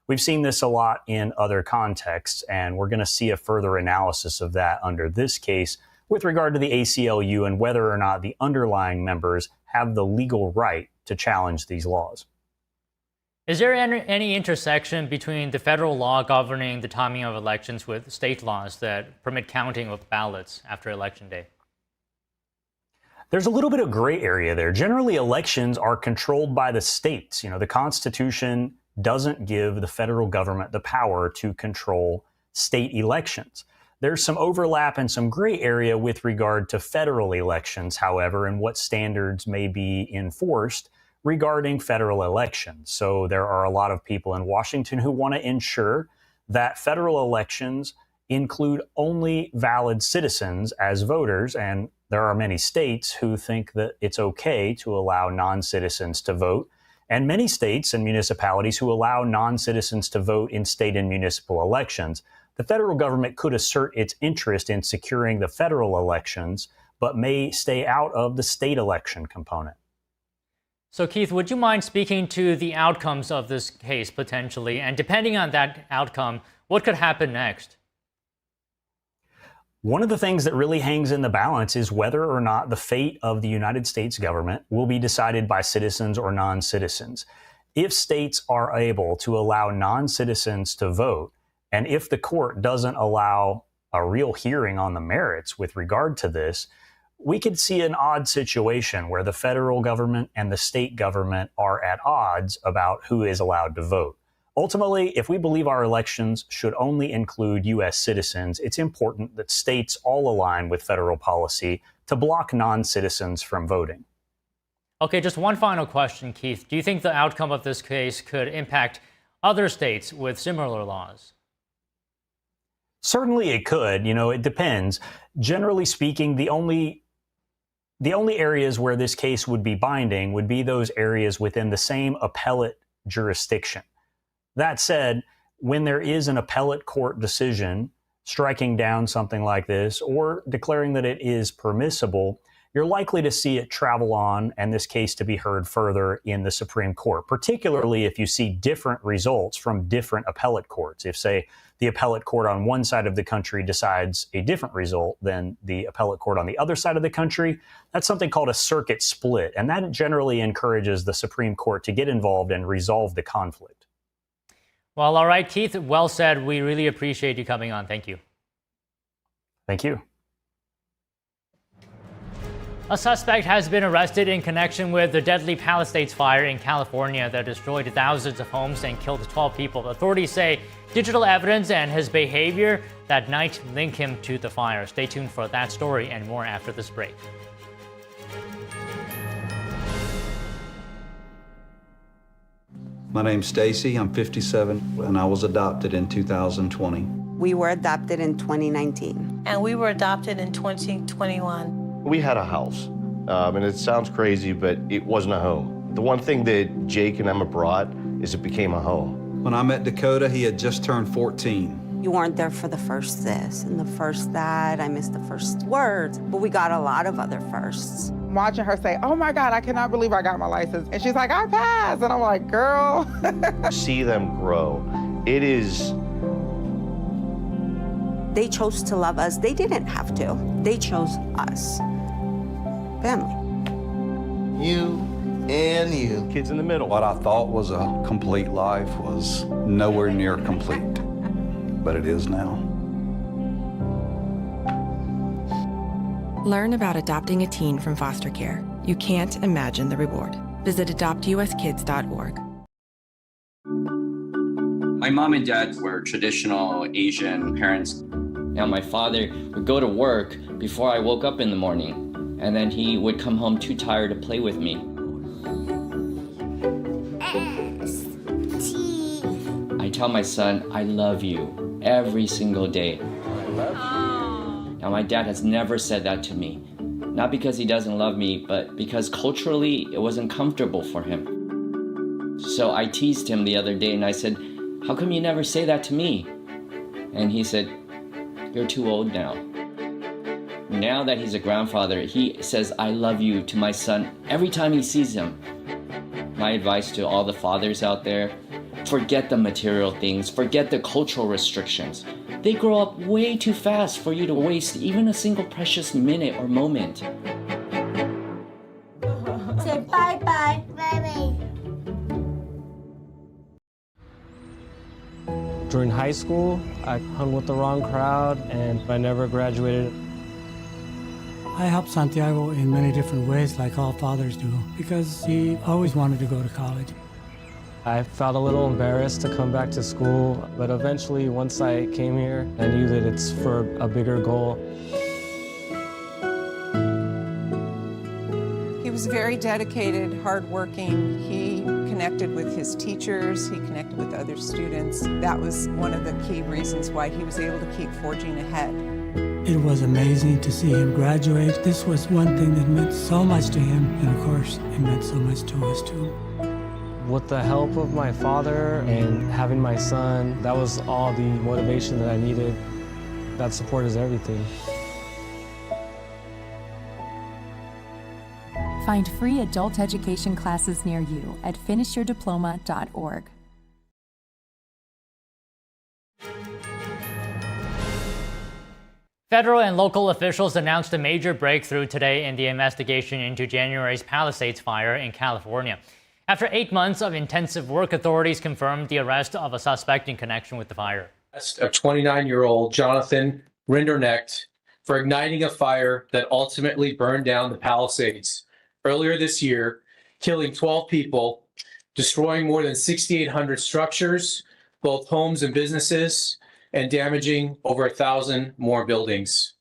[SPEAKER 8] We've seen this a lot in other contexts, and we're going to see a further analysis of that under this case with regard to the ACLU and whether or not the underlying members have the legal right to challenge these laws.
[SPEAKER 1] Is there any intersection between the federal law governing the timing of elections with state laws that permit counting of ballots after Election Day?
[SPEAKER 8] There's a little bit of gray area there. Generally, elections are controlled by the states. The Constitution doesn't give the federal government the power to control state elections. There's some overlap and some gray area with regard to federal elections, however, and what standards may be enforced regarding federal elections. So there are a lot of people in Washington who want to ensure that federal elections include only valid citizens as voters, and there are many states who think that it's okay to allow non-citizens to vote, and many states and municipalities who allow non-citizens to vote in state and municipal elections. The federal government could assert its interest in securing the federal elections, but may stay out of the state election component.
[SPEAKER 1] So, Keith, would you mind speaking to the outcomes of this case potentially? And depending on that outcome, what could happen next?
[SPEAKER 8] One of the things that really hangs in the balance is whether or not the fate of the United States government will be decided by citizens or non-citizens. If states are able to allow non-citizens to vote, and if the court doesn't allow a real hearing on the merits with regard to this, we could see an odd situation where the federal government and the state government are at odds about who is allowed to vote. Ultimately, if we believe our elections should only include U.S. citizens, it's important that states all align with federal policy to block non-citizens from voting.
[SPEAKER 1] Okay, just one final question, Keith. Do you think the outcome of this case could impact other states with similar laws?
[SPEAKER 8] Certainly it could. It depends. Generally speaking, the only areas where this case would be binding would be those areas within the same appellate jurisdiction. That said, when there is an appellate court decision striking down something like this or declaring that it is permissible, you're likely to see it travel on and this case to be heard further in the Supreme Court, particularly if you see different results from different appellate courts. If, say, the appellate court on one side of the country decides a different result than the appellate court on the other side of the country, that's something called a circuit split. And that generally encourages the Supreme Court to get involved and resolve the conflict.
[SPEAKER 1] Well, all right, Keith, well said. We really appreciate you coming on. Thank you.
[SPEAKER 8] Thank you.
[SPEAKER 1] A suspect has been arrested in connection with the deadly Palisades fire in California that destroyed thousands of homes and killed 12 people. Authorities say digital evidence and his behavior that night link him to the fire. Stay tuned for that story and more after this break.
[SPEAKER 9] My name's Stacy, I'm 57, and I was adopted in 2020.
[SPEAKER 10] We were adopted in 2019.
[SPEAKER 11] And we were adopted in 2021.
[SPEAKER 12] We had a house, and it sounds crazy, but it wasn't a home. The one thing that Jake and Emma brought is it became a home.
[SPEAKER 9] When I met Dakota, he had just turned 14.
[SPEAKER 10] You weren't there for the first this and the first that. I missed the first words, but we got a lot of other firsts.
[SPEAKER 13] Watching her say, oh my God, I cannot believe I got my license. And she's like, I passed. And I'm like, girl.
[SPEAKER 12] See them grow. It is.
[SPEAKER 10] They chose to love us. They didn't have to. They chose us. Family.
[SPEAKER 9] You and you.
[SPEAKER 12] Kids in the middle.
[SPEAKER 9] What I thought was a complete life was nowhere near complete, but it is now.
[SPEAKER 16] Learn about adopting a teen from foster care. You can't imagine the reward. Visit adoptuskids.org.
[SPEAKER 17] My mom and dad were traditional Asian parents. And my father would go to work before I woke up in the morning. And then he would come home too tired to play with me. I tell my son, I love you every single day.
[SPEAKER 12] I love you.
[SPEAKER 17] Now, my dad has never said that to me. Not because he doesn't love me, but because culturally it wasn't comfortable for him. So I teased him the other day and I said, "How come you never say that to me?" And he said, "You're too old now." Now that he's a grandfather, he says, "I love you" to my son every time he sees him. My advice to all the fathers out there, forget the material things, forget the cultural restrictions. They grow up way too fast for you to waste even a single precious minute or moment.
[SPEAKER 14] Say bye-bye. Bye-bye.
[SPEAKER 15] During high school, I hung with the wrong crowd and I never graduated.
[SPEAKER 18] I helped Santiago in many different ways, like all fathers do, because he always wanted to go to college.
[SPEAKER 15] I felt a little embarrassed to come back to school, but eventually, once I came here, I knew that it's for a bigger goal.
[SPEAKER 19] He was very dedicated, hardworking. He connected with his teachers. He connected with other students. That was one of the key reasons why he was able to keep forging ahead.
[SPEAKER 18] It was amazing to see him graduate. This was one thing that meant so much to him, and of course, it meant so much to us too.
[SPEAKER 15] With the help of my father and having my son, that was all the motivation that I needed. That support is everything.
[SPEAKER 20] Find free adult education classes near you at finishyourdiploma.org.
[SPEAKER 1] Federal and local officials announced a major breakthrough today in the investigation into January's Palisades fire in California. After 8 months of intensive work, authorities confirmed the arrest of a suspect in connection with the fire.
[SPEAKER 21] A 29-year-old Jonathan Rinderknecht for igniting a fire that ultimately burned down the Palisades earlier this year, killing 12 people, destroying more than 6,800 structures, both homes and businesses, and damaging over 1,000 more buildings.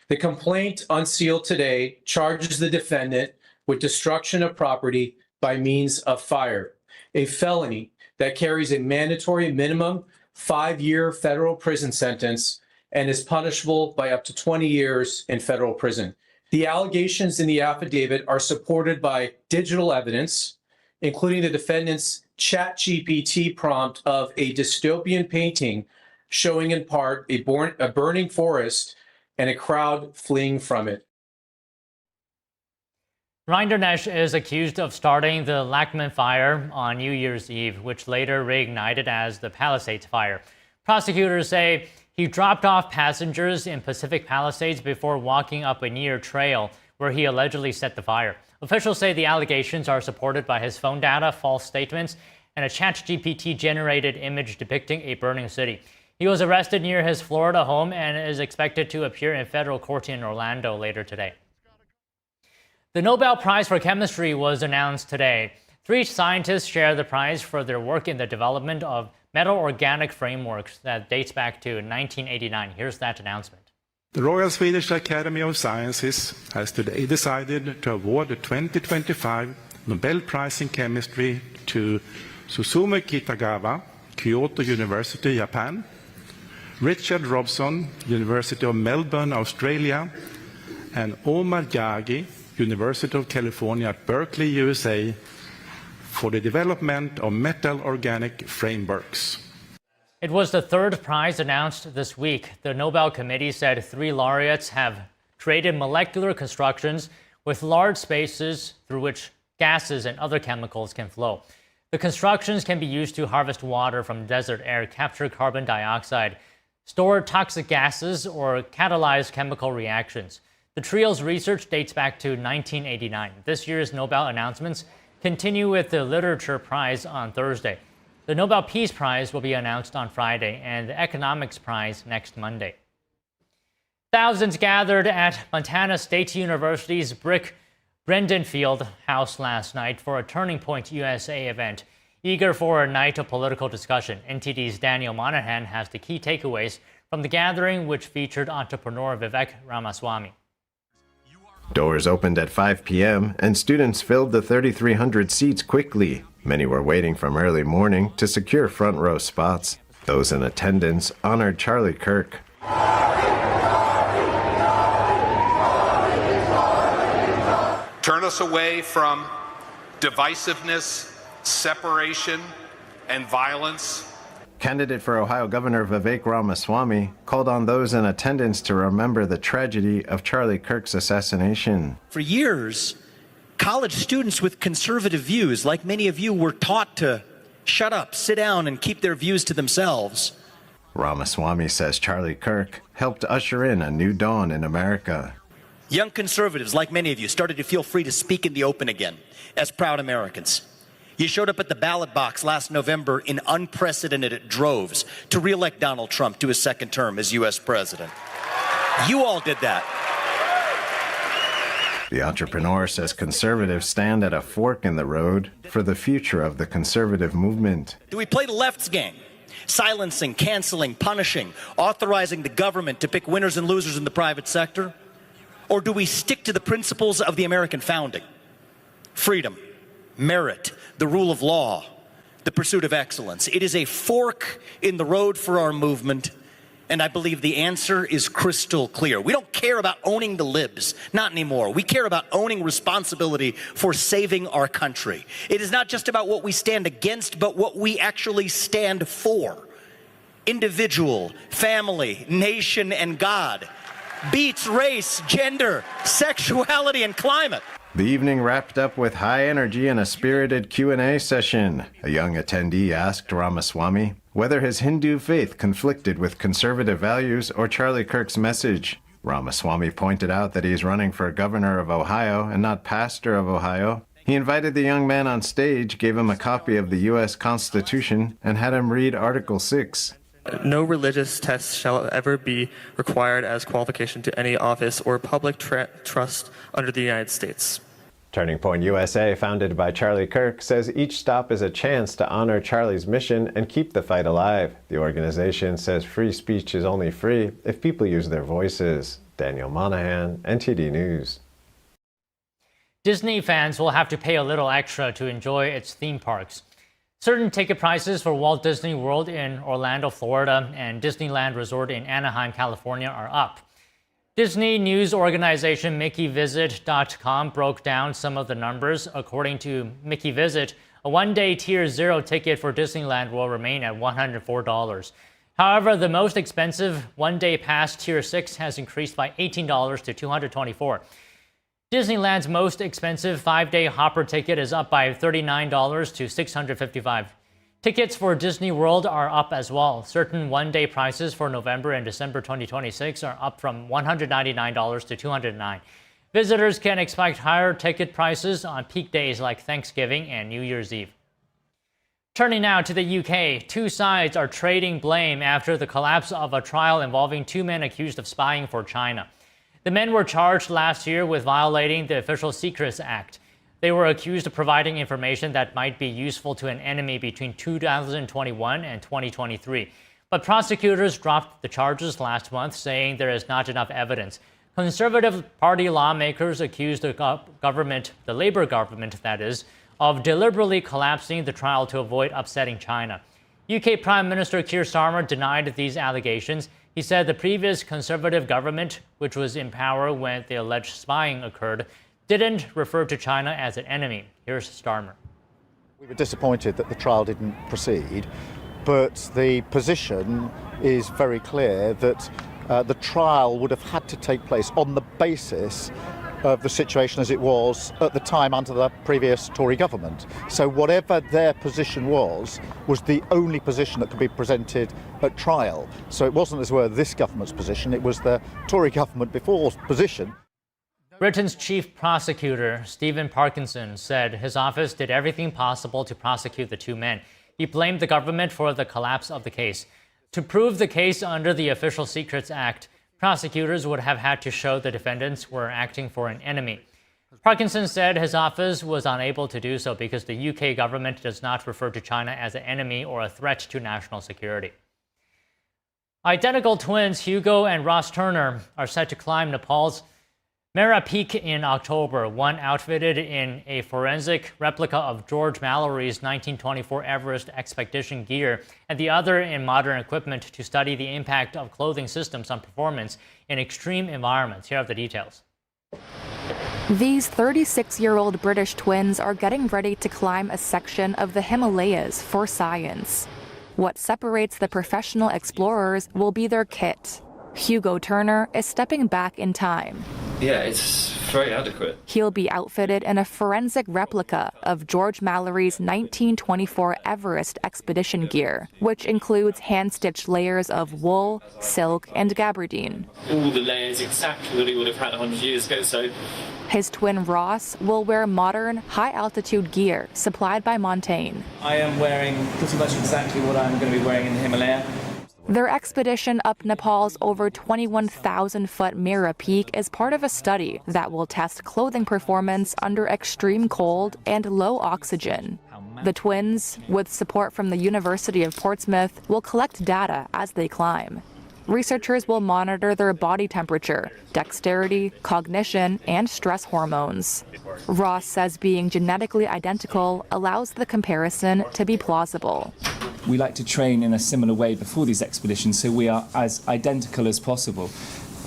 [SPEAKER 21] The complaint unsealed today charges the defendant with destruction of property by means of fire, a felony that carries a mandatory minimum 5-year federal prison sentence and is punishable by up to 20 years in federal prison. The allegations in the affidavit are supported by digital evidence, including the defendant's ChatGPT prompt of a dystopian painting showing in part a burning forest and a crowd fleeing from it.
[SPEAKER 1] Rinderknecht is accused of starting the Lackman fire on New Year's Eve, which later reignited as the Palisades fire. Prosecutors say he dropped off passengers in Pacific Palisades before walking up a near trail where he allegedly set the fire. Officials say the allegations are supported by his phone data, false statements, and a ChatGPT-generated image depicting a burning city. He was arrested near his Florida home and is expected to appear in federal court in Orlando later today. The Nobel Prize for Chemistry was announced today. 3 scientists share the prize for their work in the development of metal-organic frameworks that dates back to 1989. Here's that announcement.
[SPEAKER 23] The Royal Swedish Academy of Sciences has today decided to award the 2025 Nobel Prize in Chemistry to Susumu Kitagawa, Kyoto University, Japan, Richard Robson, University of Melbourne, Australia, and Omar Yagi, University of California at Berkeley, USA, for the development of metal organic frameworks.
[SPEAKER 1] It was the 3rd prize announced this week. The Nobel Committee said 3 laureates have created molecular constructions with large spaces through which gases and other chemicals can flow. The constructions can be used to harvest water from desert air, capture carbon dioxide, store toxic gases, or catalyze chemical reactions. The trio's research dates back to 1989. This year's Nobel announcements continue with the Literature Prize on Thursday. The Nobel Peace Prize will be announced on Friday and the Economics Prize next Monday. Thousands gathered at Montana State University's brick Brendan Field House last night for a Turning Point USA event. Eager for a night of political discussion, NTD's Daniel Monahan has the key takeaways from the gathering, which featured entrepreneur Vivek Ramaswamy.
[SPEAKER 28] Doors opened at 5 p.m. and students filled the 3,300 seats quickly. Many were waiting from early morning to secure front row spots. Those in attendance honored Charlie Kirk.
[SPEAKER 29] Turn us away from divisiveness
[SPEAKER 3] separation, and violence.
[SPEAKER 28] Candidate for Ohio Governor Vivek Ramaswamy called on those in attendance to remember the tragedy of Charlie Kirk's assassination.
[SPEAKER 4] For years, college students with conservative views, like many of you, were taught to shut up, sit down, and keep their views to themselves.
[SPEAKER 28] Ramaswamy says Charlie Kirk helped usher in a new dawn in America.
[SPEAKER 4] Young conservatives, like many of you, started to feel free to speak in the open again as proud Americans. You showed up at the ballot box last November in unprecedented droves to re-elect Donald Trump to his second term as U.S. president. You all did that.
[SPEAKER 28] The entrepreneur says conservatives stand at a fork in the road for the future of the conservative movement.
[SPEAKER 4] Do we play the left's game? Silencing, canceling, punishing, authorizing the government to pick winners and losers in the private sector? Or do we stick to the principles of the American founding? Freedom, merit, the rule of law, the pursuit of excellence. It is a fork in the road for our movement, and I believe the answer is crystal clear. We don't care about owning the libs, not anymore. We care about owning responsibility for saving our country. It is not just about what we stand against, but what we actually stand for. Individual, family, nation, and God. Beats race, gender, sexuality, and climate.
[SPEAKER 28] The evening wrapped up with high energy and a spirited Q&A session. A young attendee asked Ramaswamy whether his Hindu faith conflicted with conservative values or Charlie Kirk's message. Ramaswamy pointed out that he's running for governor of Ohio and not pastor of Ohio. He invited the young man on stage, gave him a copy of the U.S. Constitution, and had him read Article 6.
[SPEAKER 5] No religious test shall ever be required as qualification to any office or public trust under the United States.
[SPEAKER 28] Turning Point USA, founded by Charlie Kirk, says each stop is a chance to honor Charlie's mission and keep the fight alive. The organization says free speech is only free if people use their voices. Daniel Monahan, NTD News.
[SPEAKER 1] Disney fans will have to pay a little extra to enjoy its theme parks. Certain ticket prices for Walt Disney World in Orlando, Florida, and Disneyland Resort in Anaheim, California are up. Disney news organization MickeyVisit.com broke down some of the numbers. According to Mickey Visit, a one-day Tier 0 ticket for Disneyland will remain at $104. However, the most expensive one-day pass Tier 6 has increased by $18 to $224. Disneyland's most expensive 5-day Hopper ticket is up by $39 to $655. Tickets for Disney World are up as well. Certain one-day prices for November and December 2026 are up from $199 to $209. Visitors can expect higher ticket prices on peak days like Thanksgiving and New Year's Eve. Turning now to the UK, two sides are trading blame after the collapse of a trial involving two men accused of spying for China. The men were charged last year with violating the Official Secrets Act. They were accused of providing information that might be useful to an enemy between 2021 and 2023. But prosecutors dropped the charges last month, saying there is not enough evidence. Conservative Party lawmakers accused the government, the Labour government that is, of deliberately collapsing the trial to avoid upsetting China. UK Prime Minister Keir Starmer denied these allegations. He said the previous Conservative government, which was in power when the alleged spying occurred, didn't refer to China as an enemy. Here's Starmer.
[SPEAKER 6] We were disappointed that the trial didn't proceed, but the position is very clear that the trial would have had to take place on the basis of the situation as it was at the time under the previous Tory government. So whatever their position was the only position that could be presented at trial. So it wasn't as well this government's position, it was the Tory government before's position.
[SPEAKER 1] Britain's chief prosecutor, Stephen Parkinson, said his office did everything possible to prosecute the two men. He blamed the government for the collapse of the case. To prove the case under the Official Secrets Act, prosecutors would have had to show the defendants were acting for an enemy. Parkinson said his office was unable to do so because the UK government does not refer to China as an enemy or a threat to national security. Identical twins Hugo and Ross Turner are set to climb Nepal's Mera Peak in October, one outfitted in a forensic replica of George Mallory's 1924 Everest expedition gear, and the other in modern equipment to study the impact of clothing systems on performance in extreme environments. Here are the details.
[SPEAKER 2] These 36-year-old British twins are getting ready to climb a section of the Himalayas for science. What separates the professional explorers will be their kit. Hugo Turner is stepping back in time.
[SPEAKER 7] Yeah, it's very adequate.
[SPEAKER 2] He'll be outfitted in a forensic replica of George Mallory's 1924 Everest expedition gear, which includes hand-stitched layers of wool, silk, and gabardine.
[SPEAKER 7] All the layers exactly that he would have had 100 years ago, so...
[SPEAKER 2] His twin Ross will wear modern, high-altitude gear supplied by Montaigne.
[SPEAKER 8] I am wearing pretty much exactly what I'm going to be wearing in the Himalaya.
[SPEAKER 2] Their expedition up Nepal's over 21,000-foot Mira Peak is part of a study that will test clothing performance under extreme cold and low oxygen. The twins, with support from the University of Portsmouth, will collect data as they climb. Researchers will monitor their body temperature, dexterity, cognition, and stress hormones. Ross says being genetically identical allows the comparison to be plausible.
[SPEAKER 8] We like to train in a similar way before these expeditions, so we are as identical as possible.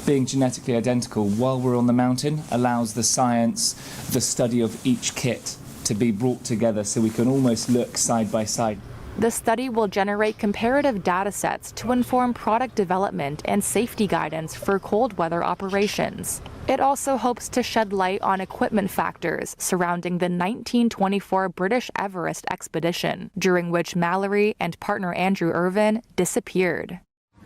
[SPEAKER 8] Being genetically identical while we're on the mountain allows the science, the study of each kit to be brought together so we can almost look side by side.
[SPEAKER 2] The study will generate comparative data sets to inform product development and safety guidance for cold weather operations. It also hopes to shed light on equipment factors surrounding the 1924 British Everest expedition, during which Mallory and partner Andrew Irvin disappeared.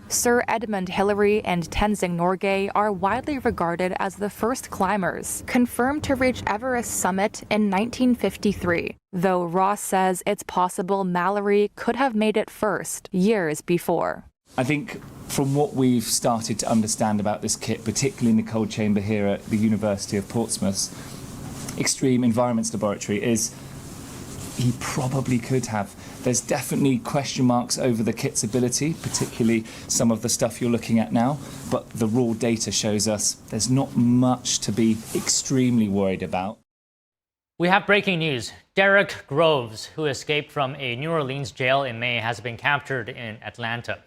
[SPEAKER 2] Sir Edmund Hillary and Tenzing Norgay are widely regarded as the first climbers, confirmed to reach Everest summit in 1953, though Ross says it's possible Mallory could have made it first, years before.
[SPEAKER 8] I think from what we've started to understand about this kit, particularly in the cold chamber here at the University of Portsmouth's Extreme Environments Laboratory, is he probably could have. There's definitely question marks over the kit's ability, particularly some of the stuff you're looking at now, but the raw data shows us there's not much to be extremely worried about.
[SPEAKER 1] We have breaking news. Derek Groves, who escaped from a New Orleans jail in May, has been captured in Atlanta.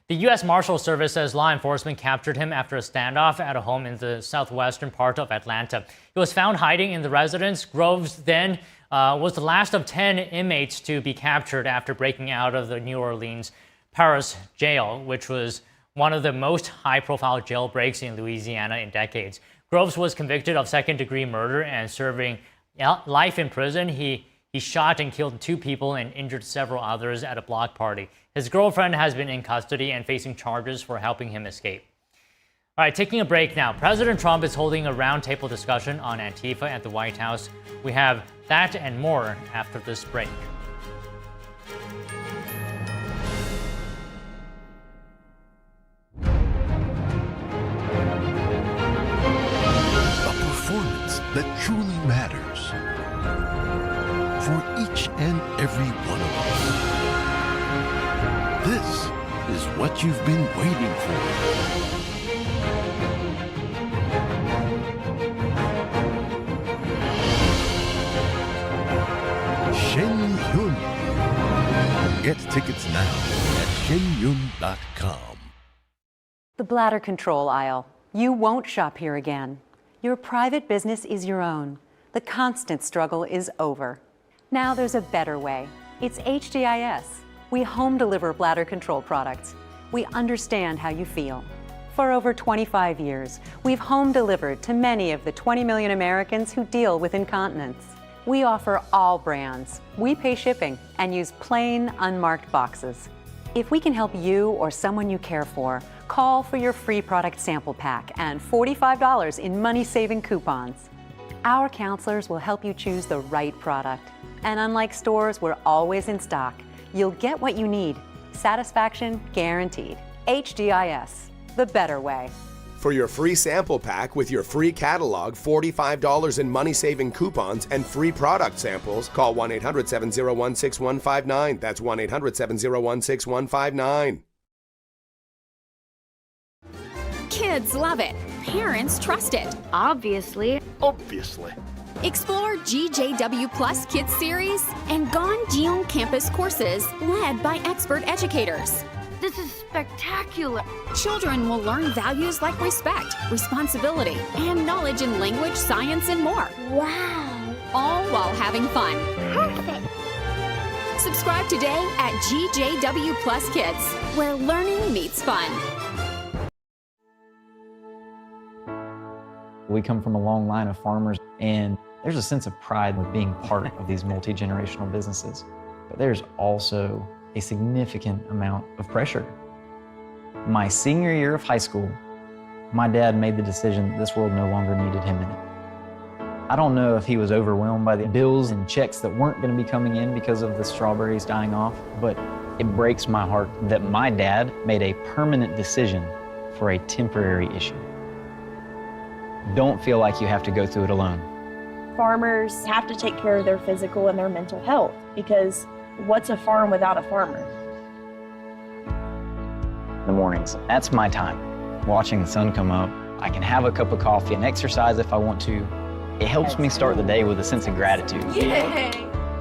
[SPEAKER 1] The U.S. Marshal Service says law enforcement captured him after a standoff at a home in the southwestern part of Atlanta. He was found hiding in the residence. Groves then was the last of 10 inmates to be captured after breaking out of the New Orleans Paris jail, which was one of the most high-profile jailbreaks in Louisiana in decades. Groves was convicted of second-degree murder and serving life in prison. He shot and killed 2 people and injured several others at a block party. His girlfriend has been in custody and facing charges for helping him escape. All right, taking a break now. President Trump is holding a roundtable discussion on Antifa at the White House. We have that and more after this break.
[SPEAKER 22] A performance that truly matters for each and every one of us. This is what you've been waiting for. Shen Yun. Get tickets now at shenyun.com.
[SPEAKER 24] The bladder control aisle. You won't shop here again. Your private business is your own. The constant struggle is over. Now there's a better way. It's HDIS. We home deliver bladder control products. We understand how you feel. For over 25 years, we've home delivered to many of the 20 million Americans who deal with incontinence. We offer all brands. We pay shipping and use plain, unmarked boxes. If we can help you or someone you care for, call for your free product sample pack and $45 in money-saving coupons. Our counselors will help you choose the right product. And unlike stores, we're always in stock. You'll get what you need. Satisfaction guaranteed. HDIS, the better way.
[SPEAKER 25] For your free sample pack with your free catalog, $45 in money-saving coupons, and free product samples, call 1-800-701-6159. That's 1-800-701-6159.
[SPEAKER 26] Kids love it. Parents trust it.
[SPEAKER 22] Obviously.
[SPEAKER 26] Explore GJW Plus Kids Series and Gon Jeong Campus courses led by expert educators. This is spectacular. Children will learn values like respect, responsibility, and knowledge in language, science, and more.
[SPEAKER 14] Wow.
[SPEAKER 26] All while having fun.
[SPEAKER 14] Perfect.
[SPEAKER 26] Subscribe today at GJW Plus Kids, where learning meets fun.
[SPEAKER 9] We come from a long line of farmers, and there's a sense of pride with being part of these multi-generational businesses. But there's also a significant amount of pressure. My senior year of high school, my dad made the decision that this world no longer needed him in it. I don't know if he was overwhelmed by the bills and checks that weren't going to be coming in because of the strawberries dying off, but it breaks my heart that my dad made a permanent decision for a temporary issue. Don't feel like you have to go through it alone.
[SPEAKER 10] Farmers have to take care of their physical and their mental health, because what's a farm without a farmer?
[SPEAKER 9] In the mornings, that's my time. Watching the sun come up, I can have a cup of coffee and exercise if I want to. It helps me start the day with a sense of gratitude.
[SPEAKER 10] Yay!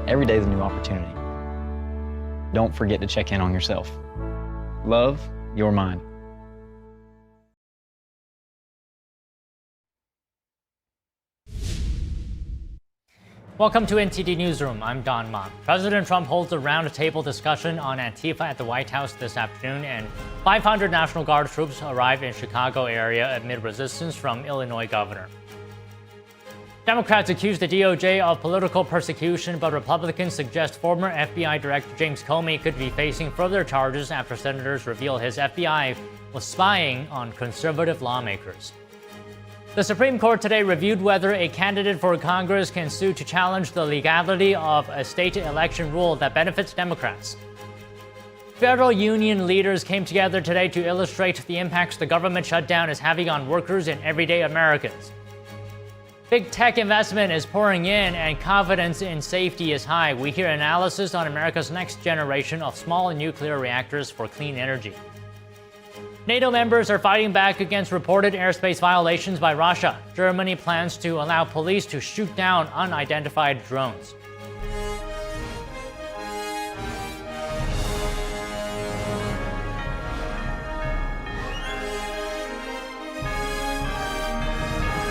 [SPEAKER 9] Every day is a new opportunity. Don't forget to check in on yourself. Love your mind.
[SPEAKER 1] Welcome to NTD Newsroom. I'm Don Ma. President Trump holds a roundtable discussion on Antifa at the White House this afternoon, and 500 National Guard troops arrive in Chicago area amid resistance from Illinois governor. Democrats accuse the DOJ of political persecution, but Republicans suggest former FBI Director James Comey could be facing further charges after senators reveal his FBI was spying on conservative lawmakers. The Supreme Court today reviewed whether a candidate for Congress can sue to challenge the legality of a state election rule that benefits Democrats. Federal union leaders came together today to illustrate the impacts the government shutdown is having on workers and everyday Americans. Big tech investment is pouring in and confidence in safety is high. We hear analysis on America's next generation of small nuclear reactors for clean energy. NATO members are fighting back against reported airspace violations by Russia. Germany plans to allow police to shoot down unidentified drones.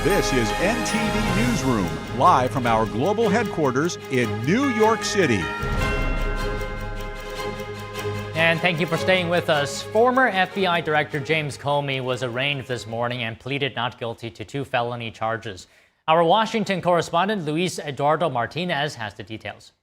[SPEAKER 11] This is NTD Newsroom, live from our global headquarters in New York City.
[SPEAKER 1] And thank you for staying with us. Former FBI Director James Comey was arraigned this morning and pleaded not guilty to 2 felony charges. Our Washington correspondent Luis Eduardo Martinez has the details.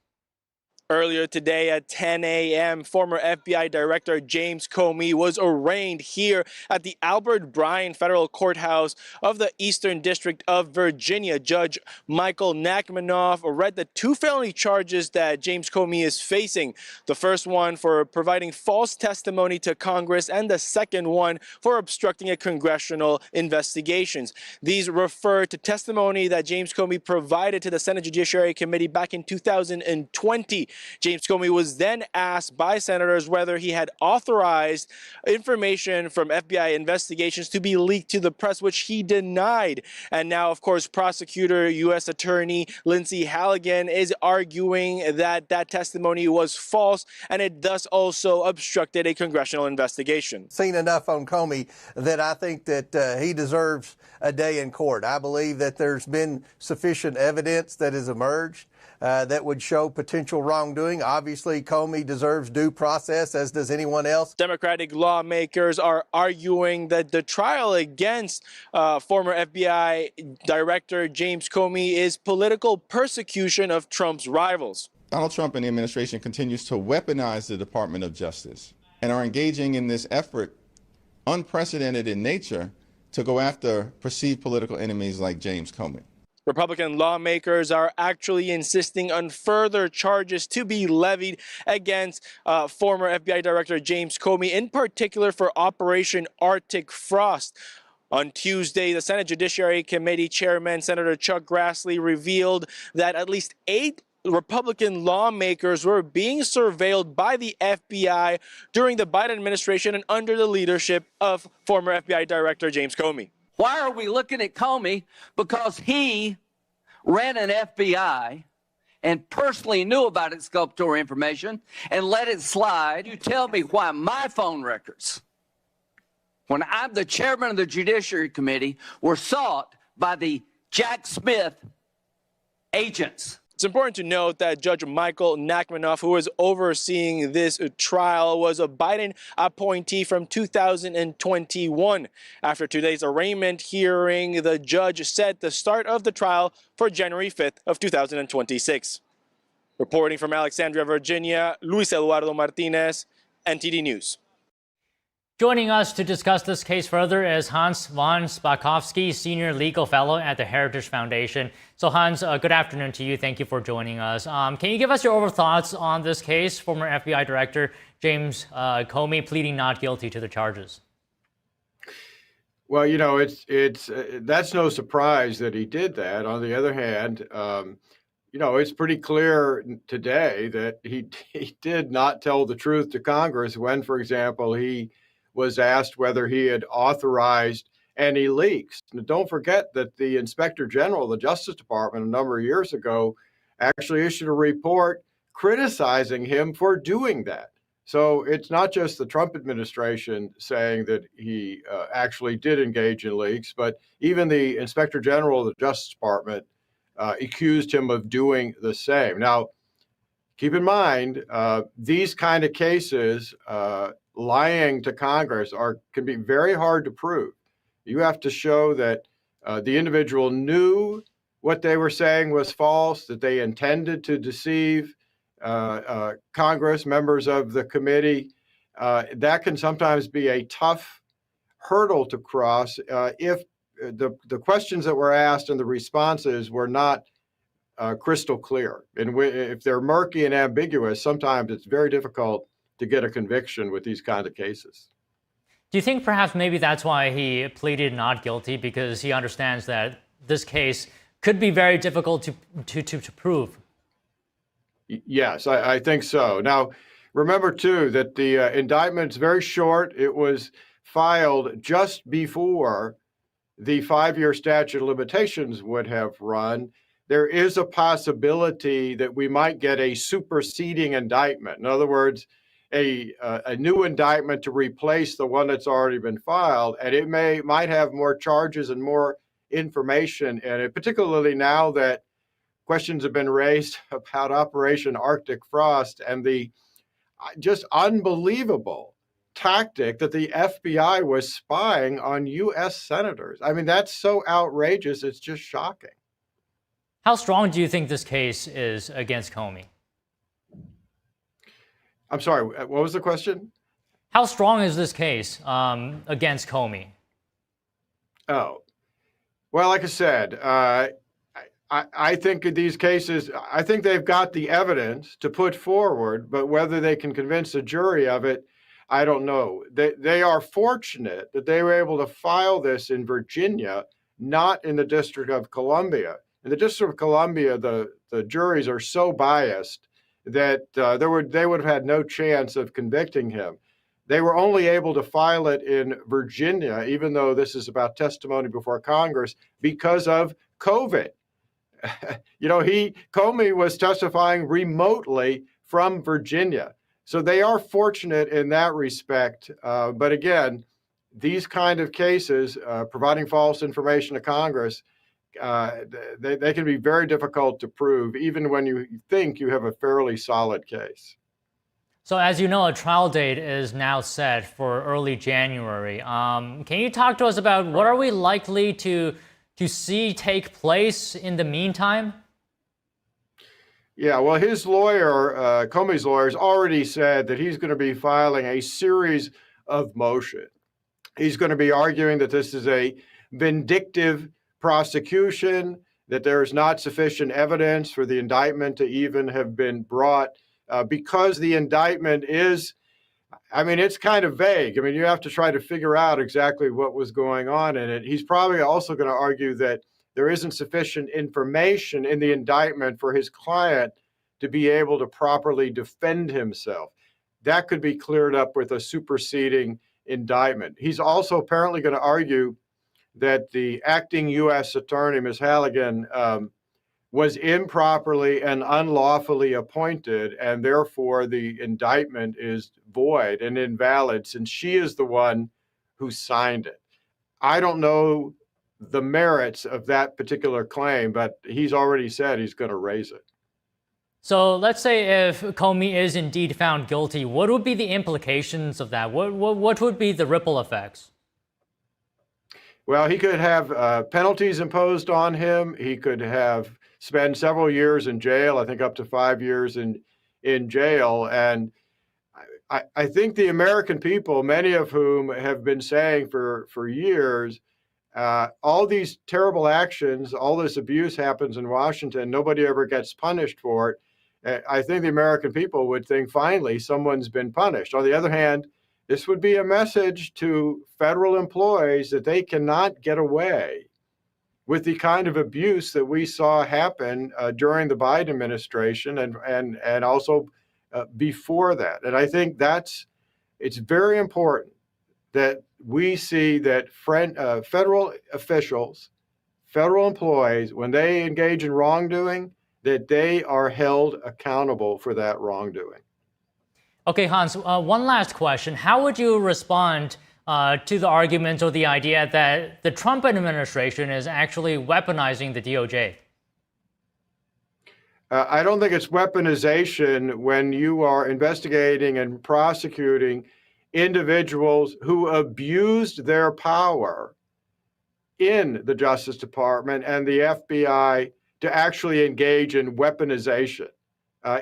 [SPEAKER 12] Earlier today at 10 a.m., former FBI Director James Comey was arraigned here at the Albert Bryan Federal Courthouse of the Eastern District of Virginia. Judge Michael Nachmanoff read the 2 felony charges that James Comey is facing. The first one for providing false testimony to Congress, and the second one for obstructing a congressional investigations. These refer to testimony that James Comey provided to the Senate Judiciary Committee back in 2020. James Comey was then asked by senators whether he had authorized information from FBI investigations to be leaked to the press, which he denied. And now, of course, prosecutor U.S. Attorney Lindsey Halligan is arguing that that testimony was false and it thus also obstructed a congressional investigation.
[SPEAKER 13] Seen enough on Comey that I think that he deserves a day in court. I believe that there's been sufficient evidence that has emerged that would show potential wrongdoing. Obviously, Comey deserves due process, as does anyone else.
[SPEAKER 12] Democratic lawmakers are arguing that the trial against former FBI Director James Comey is political persecution of Trump's rivals.
[SPEAKER 16] Donald Trump and the administration continues to weaponize the Department of Justice and are engaging in this effort, unprecedented in nature, to go after perceived political enemies like James Comey.
[SPEAKER 12] Republican lawmakers are actually insisting on further charges to be levied against former FBI Director James Comey, in particular for Operation Arctic Frost. On Tuesday, the Senate Judiciary Committee Chairman Senator Chuck Grassley revealed that at least 8 Republican lawmakers were being surveilled by the FBI during the Biden administration and under the leadership of former FBI Director James Comey.
[SPEAKER 17] Why are we looking at Comey? Because he ran an FBI
[SPEAKER 15] and personally knew about exculpatory information and let it slide. You tell me why my phone records, when I'm the chairman of the Judiciary Committee, were sought by the Jack Smith agents.
[SPEAKER 12] It's important to note that Judge Michael Nachmanoff, who was overseeing this trial, was a Biden appointee from 2021. After today's arraignment hearing, the judge set the start of the trial for January 5th of 2026. Reporting from Alexandria, Virginia, Luis Eduardo Martinez, NTD News.
[SPEAKER 1] Joining us to discuss this case further is Hans von Spakovsky, Senior Legal Fellow at the Heritage Foundation. So Hans, good afternoon to you. Thank you for joining us. Can you give us your overall thoughts on this case? Former FBI Director James Comey pleading not guilty to the charges.
[SPEAKER 17] Well, you know, it's that's no surprise that he did that. On the other hand, you know, it's pretty clear today that he did not tell the truth to Congress when, for example, he was asked whether he had authorized any leaks. Now, don't forget that the Inspector General of the Justice Department a number of years ago actually issued a report criticizing him for doing that. So it's not just the Trump administration saying that he actually did engage in leaks, but even the Inspector General of the Justice Department accused him of doing the same. Now, keep in mind, these kind of cases, lying to Congress can be very hard to prove. You have to show that the individual knew what they were saying was false, that they intended to deceive Congress, members of the committee. That can sometimes be a tough hurdle to cross if the questions that were asked and the responses were not crystal clear. And if they're murky and ambiguous, sometimes it's very difficult to get a conviction with these kind of cases.
[SPEAKER 1] Do you think perhaps maybe that's why he pleaded not guilty, because he understands that this case could be very difficult to prove?
[SPEAKER 17] Yes, I think so. Now, remember, too, that the indictment's very short. It was filed just before the 5-year statute of limitations would have run. There is a possibility that we might get a superseding indictment. In other words, a new indictment to replace the one that's already been filed, and it might have more charges and more information in it, particularly now that questions have been raised about Operation Arctic Frost and the just unbelievable tactic that the FBI was spying on U.S. senators. I mean, that's so outrageous, it's just shocking.
[SPEAKER 1] How strong do you think this case is against Comey?
[SPEAKER 17] I'm sorry, what was the question?
[SPEAKER 1] How strong is this case against Comey?
[SPEAKER 17] Oh, well, like I said, I think in these cases, I think they've got the evidence to put forward, but whether they can convince the jury of it, I don't know. They are fortunate that they were able to file this in Virginia, not in the District of Columbia. In the District of Columbia, the juries are so biased that they would have had no chance of convicting him. They were only able to file it in Virginia, even though this is about testimony before Congress, because of COVID. You know, Comey was testifying remotely from Virginia. So they are fortunate in that respect. But again, these kind of cases, providing false information to Congress, they can be very difficult to prove, even when you think you have a fairly solid case.
[SPEAKER 1] So as you know, a trial date is now set for early January. Can you talk to us about what are we likely to see take place in the meantime?
[SPEAKER 17] Yeah, well, his lawyer, Comey's lawyer, has already said that he's going to be filing a series of motions. He's going to be arguing that this is a vindictive prosecution, that there is not sufficient evidence for the indictment to even have been brought, because the indictment is, I mean, it's kind of vague. I mean, you have to try to figure out exactly what was going on in it. He's probably also going to argue that there isn't sufficient information in the indictment for his client to be able to properly defend himself. That could be cleared up with a superseding indictment. He's also apparently going to argue that the acting U.S. attorney, Ms. Halligan, was improperly and unlawfully appointed, and therefore the indictment is void and invalid since she is the one who signed it. I don't know the merits of that particular claim, but he's already said he's going to raise it.
[SPEAKER 1] So let's say if Comey is indeed found guilty, what would be the implications of that? What would be the ripple effects?
[SPEAKER 17] Well, he could have penalties imposed on him. He could have spend several years in jail, I think up to 5 years in jail. And I think the American people, many of whom have been saying for years, all these terrible actions, all this abuse happens in Washington, nobody ever gets punished for it. I think the American people would think, finally, someone's been punished. On the other hand, this would be a message to federal employees that they cannot get away with the kind of abuse that we saw happen during the Biden administration and also before that. And I think it's very important that we see that federal officials, federal employees, when they engage in wrongdoing, that they are held accountable for that wrongdoing.
[SPEAKER 1] Okay, Hans, one last question. How would you respond to the argument or the idea that the Trump administration is actually weaponizing the DOJ?
[SPEAKER 17] I don't think it's weaponization when you are investigating and prosecuting individuals who abused their power in the Justice Department and the FBI to actually engage in weaponization.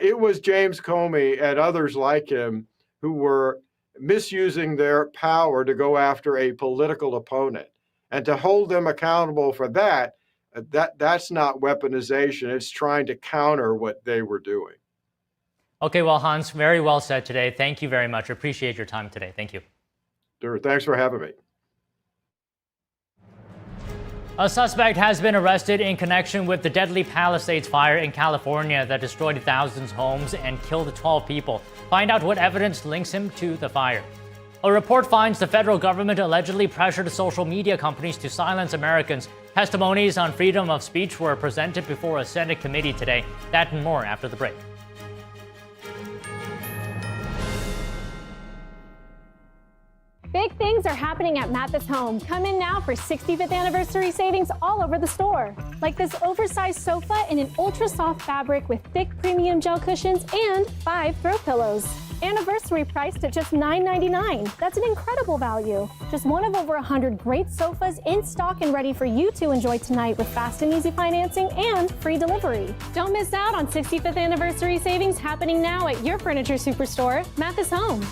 [SPEAKER 17] It was James Comey and others like him who were misusing their power to go after a political opponent. And to hold them accountable for that's not weaponization. It's trying to counter what they were doing.
[SPEAKER 1] Okay, well, Hans, very well said today. Thank you very much. Appreciate your time today. Thank you.
[SPEAKER 17] Sure. Thanks for having me.
[SPEAKER 1] A suspect has been arrested in connection with the deadly Palisades fire in California that destroyed thousands of homes and killed 12 people. Find out what evidence links him to the fire. A report finds the federal government allegedly pressured social media companies to silence Americans. Testimonies on freedom of speech were presented before a Senate committee today. That and more after the break.
[SPEAKER 3] Big things are happening at Mathis Home. Come in now for 65th anniversary savings all over the store. Like this oversized sofa in an ultra soft fabric with thick premium gel cushions and 5 throw pillows. Anniversary priced at just $9.99. That's an incredible value. Just one of over 100 great sofas in stock and ready for you to enjoy tonight with fast and easy financing and free delivery. Don't miss out on 65th anniversary savings happening now at your furniture superstore, Mathis Home.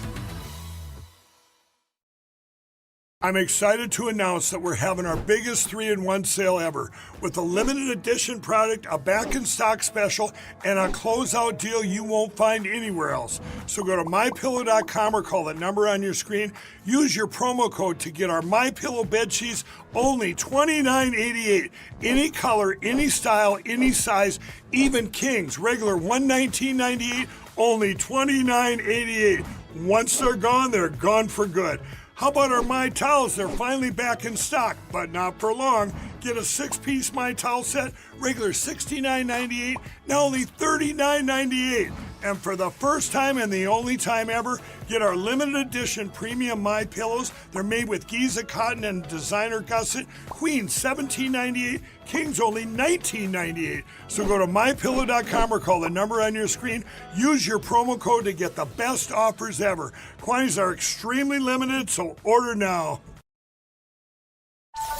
[SPEAKER 4] I'm excited to announce that we're having our biggest 3-in-1 sale ever with a limited edition product, a back in stock special, and a closeout deal you won't find anywhere else. So go to mypillow.com or call the number on your screen. Use your promo code to get our MyPillow bed sheets only $29.88. Any color, any style, any size, even kings, regular $119.98, only $29.88. Once they're gone for good. How about our My Towels? They're finally back in stock, but not for long. Get a 6-piece My Towel set, regular $69.98, now only $39.98. And for the first time and the only time ever, get our limited edition premium My Pillows. They're made with Giza cotton and designer gusset. Queen $17.98, Kings only $19.98. So go to mypillow.com or call the number on your screen. Use your promo code to get the best offers ever. Quantities are extremely limited, so order now.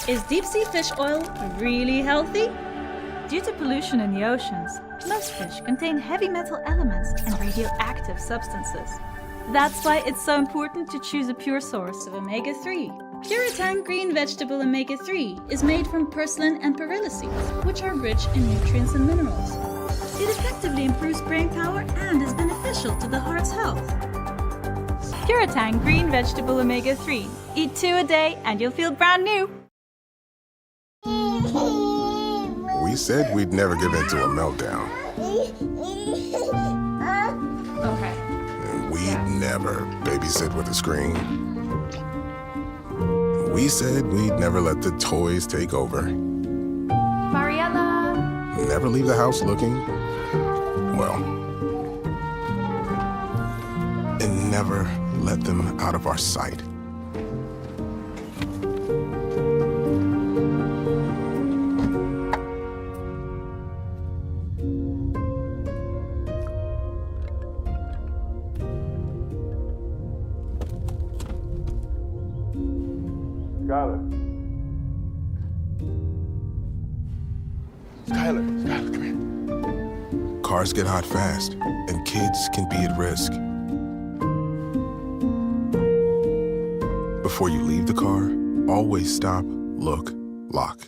[SPEAKER 18] Is deep sea fish oil really healthy? Due to pollution in the oceans, most fish contain heavy metal elements and radioactive substances. That's why it's so important to choose a pure source of omega-3. Puritan Green Vegetable Omega-3 is made from purslane and perilla seeds, which are rich in nutrients and minerals. It effectively improves brain power and is beneficial to the heart's health. Puritan Green Vegetable Omega-3. Eat 2 a day and you'll feel brand new.
[SPEAKER 19] We said we'd never give in to a meltdown.
[SPEAKER 18] Okay.
[SPEAKER 19] And we'd never babysit with a screen. We said we'd never let the toys take over.
[SPEAKER 18] Mariella!
[SPEAKER 19] never leave the house looking, well, and never let them out of our sight.
[SPEAKER 5] Skylar, come here.
[SPEAKER 19] Cars get hot fast, and kids can be at risk. Before you leave the car, always stop, look, lock.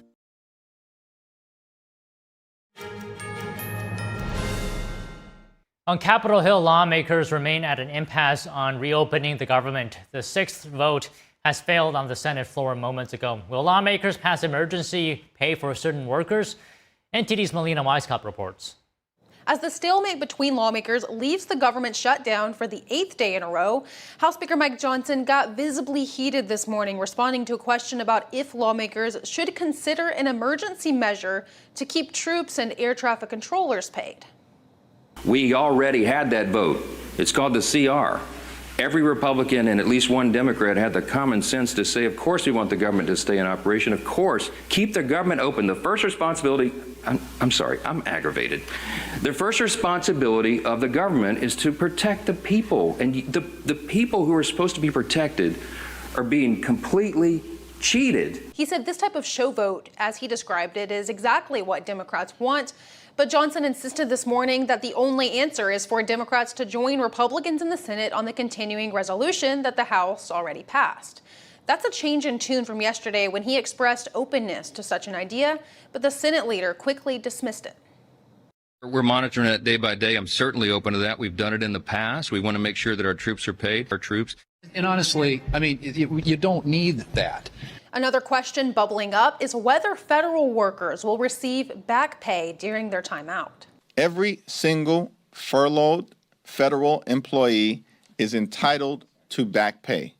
[SPEAKER 1] On Capitol Hill, lawmakers remain at an impasse on reopening the government. The sixth vote has failed on the Senate floor moments ago. Will lawmakers pass emergency pay for certain workers? NTD's Melina Weisskopf reports.
[SPEAKER 6] As the stalemate between lawmakers leaves the government shut down for the 8th day in a row, House Speaker Mike Johnson got visibly heated this morning, responding to a question about if lawmakers should consider an emergency measure to keep troops and air traffic controllers paid.
[SPEAKER 7] We already had that vote. It's called the CR. Every Republican and at least one Democrat had the common sense to say, of course we want the government to stay in operation. Of course, keep the government open. The first responsibility, I'm sorry, I'm aggravated. The first responsibility of the government is to protect the people. And the people who are supposed to be protected are being completely cheated.
[SPEAKER 6] He said this type of show vote, as he described it, is exactly what Democrats want. But Johnson insisted this morning that the only answer is for Democrats to join Republicans in the Senate on the continuing resolution that the House already passed. That's a change in tune from yesterday when he expressed openness to such an idea, but the Senate leader quickly dismissed it.
[SPEAKER 7] We're monitoring it day by day. I'm certainly open to that. We've done it in the past. We want to make sure that our troops are paid, our troops.
[SPEAKER 20] And honestly, I mean, you don't need that.
[SPEAKER 6] Another question bubbling up is whether federal workers will receive back pay during their time out.
[SPEAKER 16] Every single furloughed federal employee is entitled to back pay.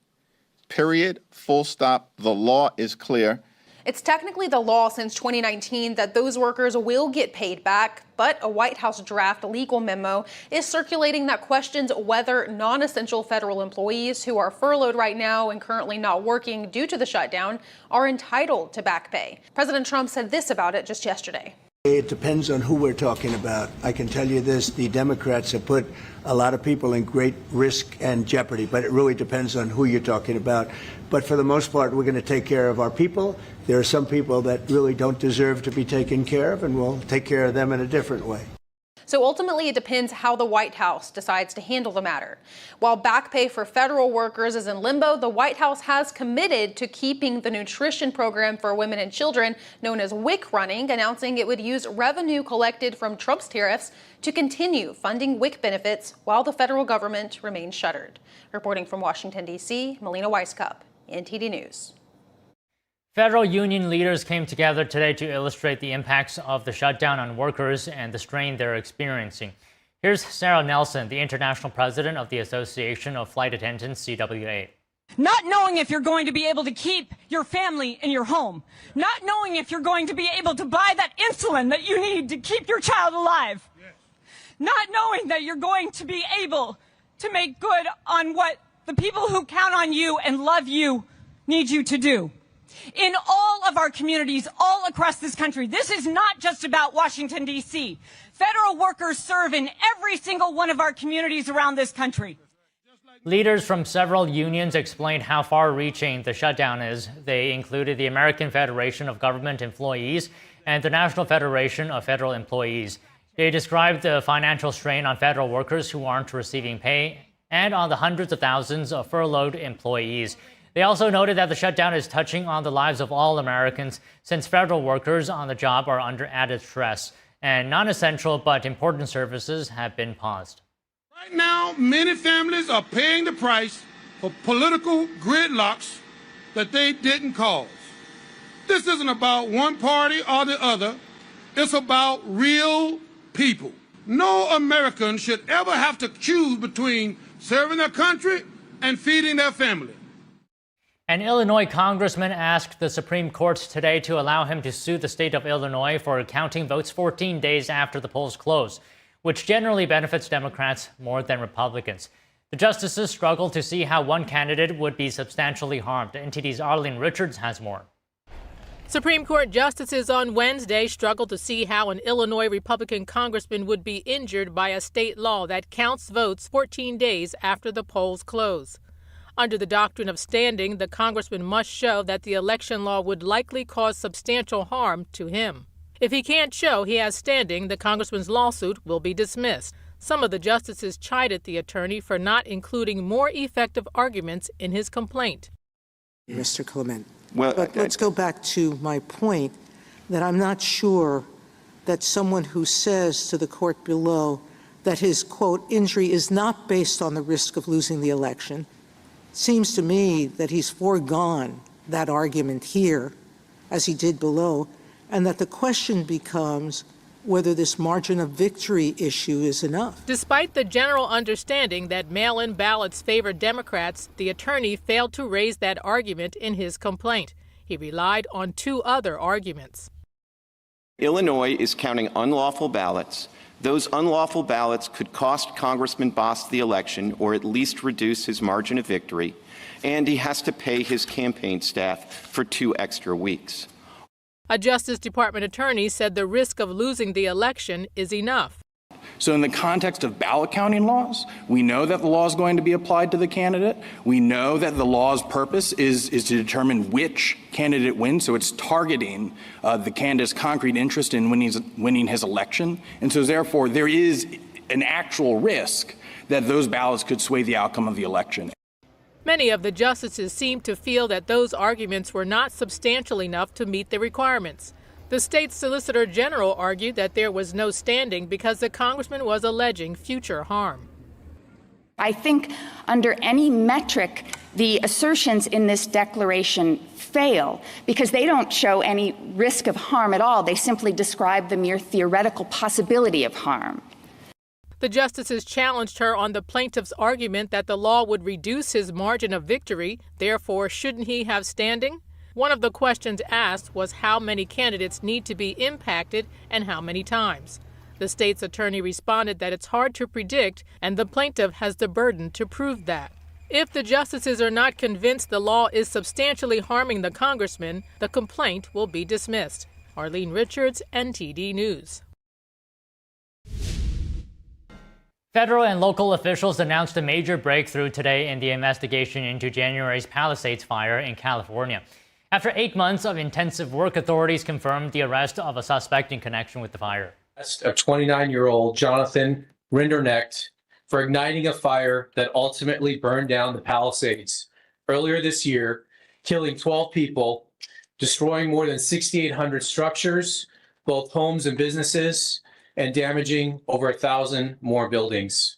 [SPEAKER 16] Period. Full stop. The law is clear.
[SPEAKER 6] It's technically the law since 2019 that those workers will get paid back, but a White House draft legal memo is circulating that questions whether non-essential federal employees who are furloughed right now and currently not working due to the shutdown are entitled to back pay. President Trump said this about it just yesterday.
[SPEAKER 21] It depends on who we're talking about. I can tell you this, the Democrats have put a lot of people in great risk and jeopardy, but it really depends on who you're talking about. But for the most part, we're going to take care of our people. There are some people that really don't deserve to be taken care of, and we'll take care of them in a different way.
[SPEAKER 6] So ultimately, it depends how the White House decides to handle the matter. While back pay for federal workers is in limbo, the White House has committed to keeping the nutrition program for women and children, known as WIC, running, announcing it would use revenue collected from Trump's tariffs to continue funding WIC benefits while the federal government remains shuttered. Reporting from Washington, D.C., Melina Weisskopf, NTD News.
[SPEAKER 1] Federal union leaders came together today to illustrate the impacts of the shutdown on workers and the strain they're experiencing. Here's Sarah Nelson, the international president of the Association of Flight Attendants, CWA.
[SPEAKER 23] Not knowing if you're going to be able to keep your family in your home. Not knowing if you're going to be able to buy that insulin that you need to keep your child alive. Not knowing that you're going to be able to make good on what the people who count on you and love you need you to do. In all of our communities, all across this country, this is not just about Washington, D.C. Federal workers serve in every single one of our communities around this country.
[SPEAKER 1] Leaders from several unions explained how far-reaching the shutdown is. They included the American Federation of Government Employees and the National Federation of Federal Employees. They described the financial strain on federal workers who aren't receiving pay and on the hundreds of thousands of furloughed employees. They also noted that the shutdown is touching on the lives of all Americans since federal workers on the job are under added stress and non-essential but important services have been paused.
[SPEAKER 27] Right now, many families are paying the price for political gridlocks that they didn't cause. This isn't about one party or the other. It's about real people. No American should ever have to choose between serving their country and feeding their family.
[SPEAKER 1] An Illinois congressman asked the Supreme Court today to allow him to sue the state of Illinois for counting votes 14 days after the polls close, which generally benefits Democrats more than Republicans. The justices struggle to see how one candidate would be substantially harmed. NTD's Arlene Richards has more.
[SPEAKER 2] Supreme Court justices on Wednesday struggled to see how an Illinois Republican congressman would be injured by a state law that counts votes 14 days after the polls close. Under the doctrine of standing, the congressman must show that the election law would likely cause substantial harm to him. If he can't show he has standing, the congressman's lawsuit will be dismissed. Some of the justices chided the attorney for not including more effective arguments in his complaint.
[SPEAKER 8] Mr. Clement, but let's go back to my point that I'm not sure that someone who says to the court below that his, quote, injury is not based on the risk of losing the election, seems to me that he's foregone that argument here, as he did below, and that the question becomes whether this margin of victory issue is enough.
[SPEAKER 2] Despite the general understanding that mail-in ballots favor Democrats, the attorney failed to raise that argument in his complaint. He relied on two other arguments.
[SPEAKER 14] Illinois is counting unlawful ballots. Those unlawful ballots could cost Congressman Boss the election or at least reduce his margin of victory, and he has to pay his campaign staff for 2 extra weeks.
[SPEAKER 2] A Justice Department attorney said the risk of losing the election is enough.
[SPEAKER 22] So in the context of ballot counting laws, we know that the law is going to be applied to the candidate. We know that the law's purpose is to determine which candidate wins. So it's targeting the candidate's concrete interest in winning his election. And so therefore, there is an actual risk that those ballots could sway the outcome of the election.
[SPEAKER 2] Many of the justices seemed to feel that those arguments were not substantial enough to meet the requirements. The state solicitor general argued that there was no standing because the congressman was alleging future harm.
[SPEAKER 24] I think under any metric, the assertions in this declaration fail because they don't show any risk of harm at all. They simply describe the mere theoretical possibility of harm.
[SPEAKER 2] The justices challenged her on the plaintiff's argument that the law would reduce his margin of victory. Therefore, shouldn't he have standing? One of the questions asked was how many candidates need to be impacted and how many times. The state's attorney responded that it's hard to predict and the plaintiff has the burden to prove that. If the justices are not convinced the law is substantially harming the congressman, the complaint will be dismissed. Arlene Richards, NTD News.
[SPEAKER 1] Federal and local officials announced a major breakthrough today in the investigation into January's Palisades fire in California. After 8 months of intensive work, authorities confirmed the arrest of a suspect in connection with the fire.
[SPEAKER 25] A 29-year-old Jonathan Rinderknecht for igniting a fire that ultimately burned down the Palisades earlier this year, killing 12 people, destroying more than 6,800 structures, both homes and businesses, and damaging over 1,000 more buildings.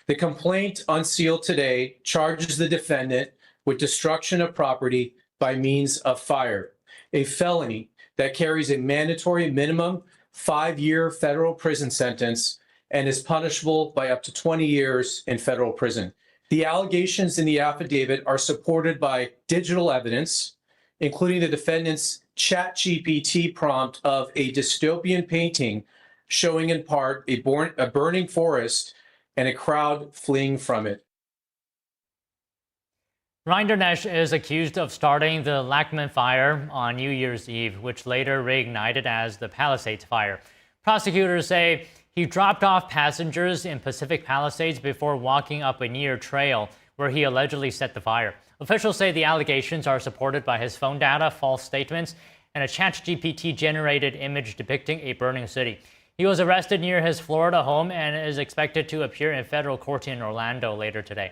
[SPEAKER 25] The complaint unsealed today charges the defendant with destruction of property by means of fire, a felony that carries a mandatory minimum 5-year federal prison sentence and is punishable by up to 20 years in federal prison. The allegations in the affidavit are supported by digital evidence, including the defendant's ChatGPT prompt of a dystopian painting showing in part a burning forest and a crowd fleeing from it.
[SPEAKER 1] Rinderknecht is accused of starting the Lackman fire on New Year's Eve, which later reignited as the Palisades fire. Prosecutors say he dropped off passengers in Pacific Palisades before walking up a near trail where he allegedly set the fire. Officials say the allegations are supported by his phone data, false statements, and a ChatGPT-generated image depicting a burning city. He was arrested near his Florida home and is expected to appear in federal court in Orlando later today.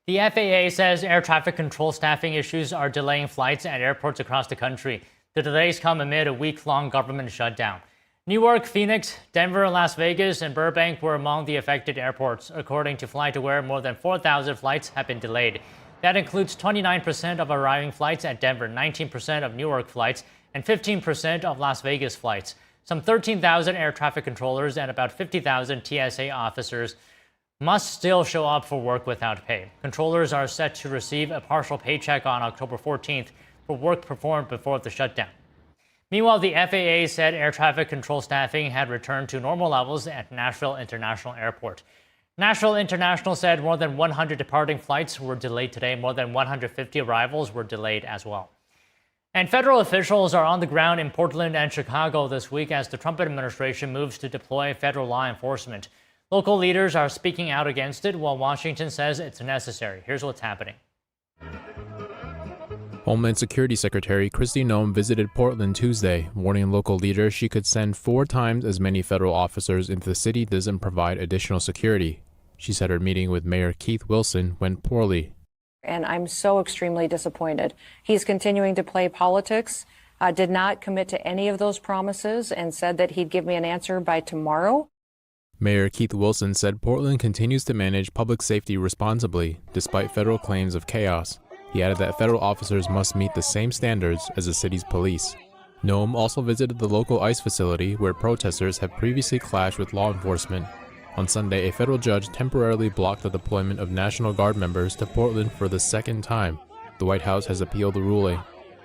[SPEAKER 1] The FAA says air traffic control staffing issues are delaying flights at airports across the country. The delays come amid a week-long government shutdown. Newark, Phoenix, Denver, Las Vegas, and Burbank were among the affected airports. According to FlightAware, more than 4,000 flights have been delayed. That includes 29% of arriving flights at Denver, 19% of Newark flights, and 15% of Las Vegas flights. Some 13,000 air traffic controllers and about 50,000 TSA officers must still show up for work without pay. Controllers are set to receive a partial paycheck on October 14th for work performed before the shutdown. Meanwhile, the FAA said air traffic control staffing had returned to normal levels at Nashville International Airport. Nashville International said more than 100 departing flights were delayed today. More than 150 arrivals were delayed as well. And federal officials are on the ground in Portland and Chicago this week as the Trump administration moves to deploy federal law enforcement. Local leaders are speaking out against it, while Washington says it's necessary. Here's what's happening.
[SPEAKER 9] Homeland Security Secretary Kristi Noem visited Portland Tuesday, warning local leaders she could send 4 times as many federal officers if the city doesn't provide additional security. She said her meeting with Mayor Keith Wilson went poorly.
[SPEAKER 10] And I'm so extremely disappointed. He's continuing to play politics, did not commit to any of those promises, and said that he'd give me an answer by tomorrow.
[SPEAKER 9] Mayor Keith Wilson said Portland continues to manage public safety responsibly, despite federal claims of chaos. He added that federal officers must meet the same standards as the city's police. Noem also visited the local ICE facility where protesters have previously clashed with law enforcement. On Sunday, a federal judge temporarily blocked the deployment of National Guard members to Portland for the second time. The White House has appealed the ruling.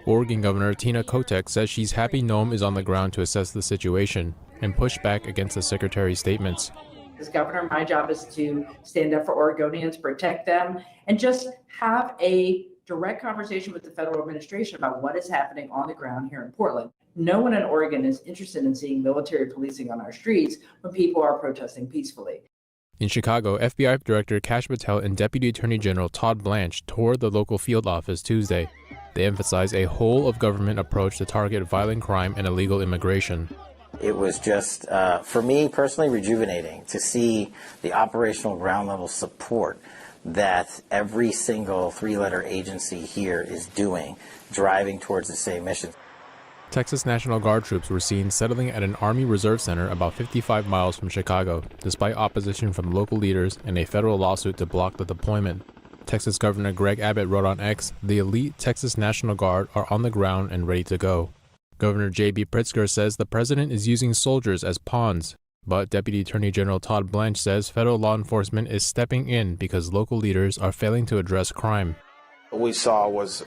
[SPEAKER 9] Oregon Governor Tina Kotek says she's happy Noem is on the ground to assess the situation and push back against the secretary's statements.
[SPEAKER 11] As governor, my job is to stand up for Oregonians, protect them, and just have a direct conversation with the federal administration about what is happening on the ground here in Portland. No one in Oregon is interested in seeing military policing on our streets when people are protesting peacefully.
[SPEAKER 9] In Chicago, FBI Director Kash Patel and Deputy Attorney General Todd Blanche toured the local field office Tuesday. They emphasized a whole-of-government approach to target violent crime and illegal immigration.
[SPEAKER 12] It was just, for me personally, rejuvenating to see the operational ground-level support that every single 3-letter agency here is doing, driving towards the same mission.
[SPEAKER 9] Texas National Guard troops were seen settling at an Army Reserve Center about 55 miles from Chicago, despite opposition from local leaders and a federal lawsuit to block the deployment. Texas Governor Greg Abbott wrote on X, "The elite Texas National Guard are on the ground and ready to go." Governor J.B. Pritzker says the president is using soldiers as pawns. But Deputy Attorney General Todd Blanche says federal law enforcement is stepping in because local leaders are failing to address crime.
[SPEAKER 13] What we saw was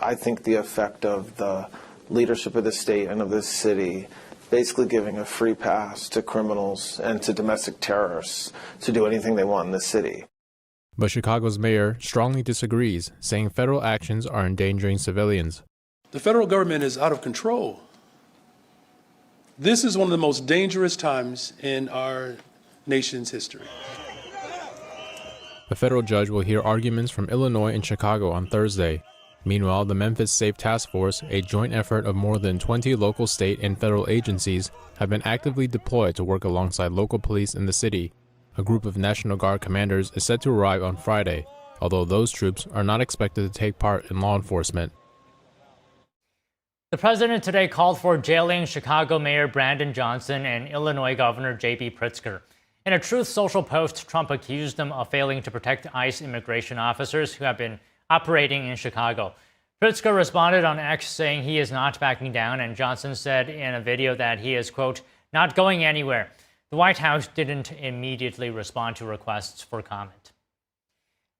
[SPEAKER 13] I think, the effect of the leadership of the state and of this city basically giving a free pass to criminals and to domestic terrorists to do anything they want in the city.
[SPEAKER 9] But Chicago's mayor strongly disagrees, saying federal actions are endangering civilians.
[SPEAKER 15] The federal government is out of control. This is one of the most dangerous times in our nation's history.
[SPEAKER 9] A federal judge will hear arguments from Illinois and Chicago on Thursday. Meanwhile, the Memphis Safe Task Force, a joint effort of more than 20 local, state, and federal agencies, have been actively deployed to work alongside local police in the city. A group of National Guard commanders is set to arrive on Friday, although those troops are not expected to take part in law enforcement.
[SPEAKER 1] The president today called for jailing Chicago Mayor Brandon Johnson and Illinois Governor J.B. Pritzker. In a Truth Social post, Trump accused them of failing to protect ICE immigration officers who have been operating in Chicago. Pritzker responded on X saying he is not backing down, and Johnson said in a video that he is, quote, not going anywhere. The White House didn't immediately respond to requests for comment.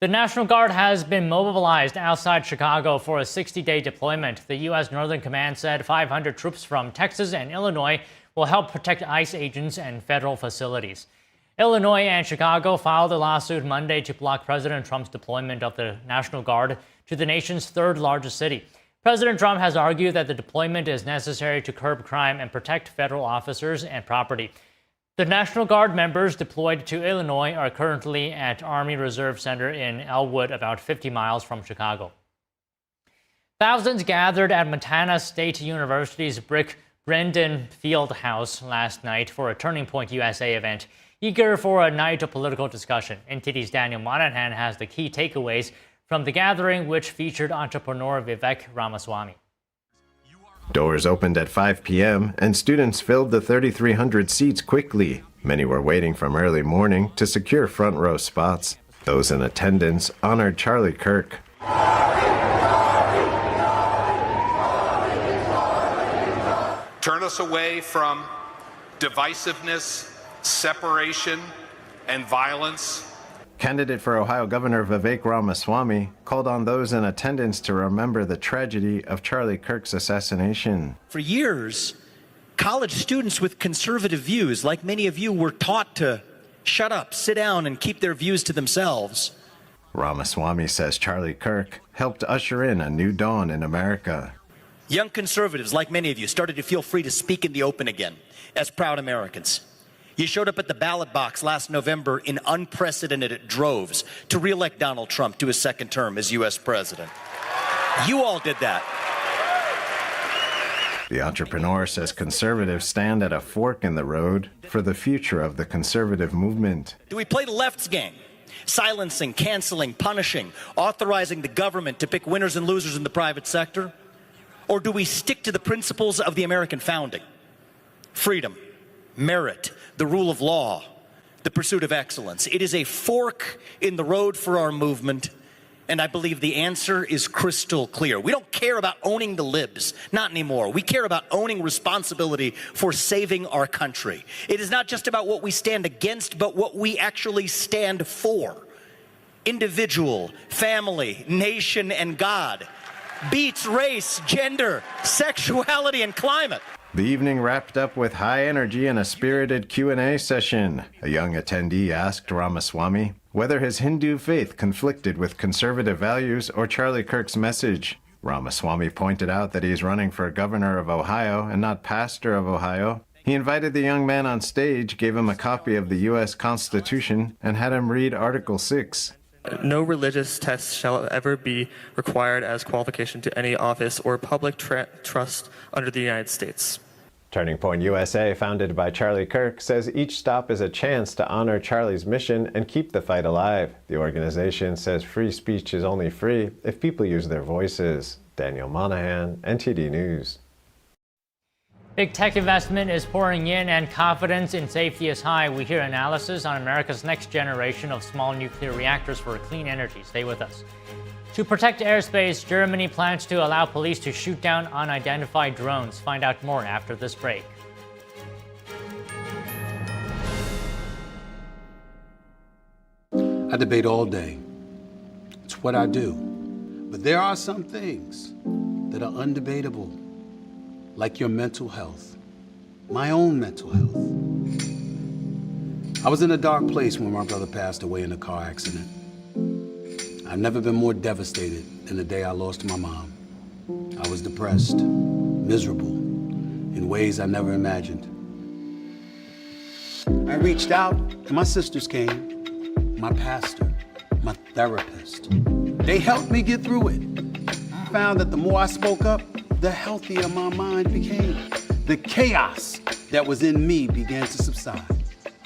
[SPEAKER 1] The National Guard has been mobilized outside Chicago for a 60-day deployment. The U.S. Northern Command said 500 troops from Texas and Illinois will help protect ICE agents and federal facilities. Illinois and Chicago filed a lawsuit Monday to block President Trump's deployment of the National Guard to the nation's third largest city. President Trump has argued that the deployment is necessary to curb crime and protect federal officers and property. The National Guard members deployed to Illinois are currently at Army Reserve Center in Elwood, about 50 miles from Chicago. Thousands gathered at Montana State University's Brick Brendan Field House last night for a Turning Point USA event, eager for a night of political discussion. NTD's Daniel Monahan has the key takeaways from the gathering, which featured entrepreneur Vivek Ramaswamy.
[SPEAKER 26] Doors opened at 5 p.m., and students filled the 3,300 seats quickly. Many were waiting from early morning to secure front row spots. Those in attendance honored Charlie Kirk.
[SPEAKER 28] Turn us away from divisiveness, separation,
[SPEAKER 3] and violence.
[SPEAKER 26] Candidate for Ohio Governor Vivek Ramaswamy called on those in attendance to remember the tragedy of Charlie Kirk's assassination.
[SPEAKER 4] For years, college students with conservative views, like many of you, were taught to shut up, sit down, and keep their views to themselves.
[SPEAKER 26] Ramaswamy says Charlie Kirk helped usher in a new dawn in America.
[SPEAKER 4] Young conservatives, like many of you, started to feel free to speak in the open again as proud Americans. You showed up at the ballot box last November in unprecedented droves to re-elect Donald Trump to his second term as U.S. president. You all did that.
[SPEAKER 26] The entrepreneur says conservatives stand at a fork in the road for the future of the conservative movement.
[SPEAKER 4] Do we play the left's game? Silencing, canceling, punishing, authorizing the government to pick winners and losers in the private sector? Or do we stick to the principles of the American founding? Freedom, merit, the rule of law, the pursuit of excellence. It is a fork in the road for our movement, and I believe the answer is crystal clear. We don't care about owning the libs, not anymore. We care about owning responsibility for saving our country. It is not just about what we stand against, but what we actually stand for. Individual, family, nation, and God. Beats race, gender, sexuality, and climate.
[SPEAKER 26] The evening wrapped up with high energy and a spirited Q&A session. A young attendee asked Ramaswamy whether his Hindu faith conflicted with conservative values or Charlie Kirk's message. Ramaswamy pointed out that he's running for governor of Ohio and not pastor of Ohio. He invited the young man on stage, gave him a copy of the U.S. Constitution, and had him read Article 6.
[SPEAKER 5] No religious test shall ever be required as qualification to any office or public trust under the United States.
[SPEAKER 26] Turning Point USA, founded by Charlie Kirk, says each stop is a chance to honor Charlie's mission and keep the fight alive. The organization says free speech is only free if people use their voices. Daniel Monahan, NTD News.
[SPEAKER 1] Big tech investment is pouring in and confidence in safety is high. We hear analysis on America's next generation of small nuclear reactors for clean energy. Stay with us. To protect airspace, Germany plans to allow police to shoot down unidentified drones. Find out more after this break.
[SPEAKER 7] I debate all day. It's what I do. But there are some things that are undebatable. Like your mental health, my own mental health. I was in a dark place when my brother passed away in a car accident. I've never been more devastated than the day I lost my mom. I was depressed, miserable, in ways I never imagined. I reached out, and my sisters came, my pastor, my therapist. They helped me get through it. I found that the more I spoke up, the healthier my mind became. The chaos that was in me began to subside.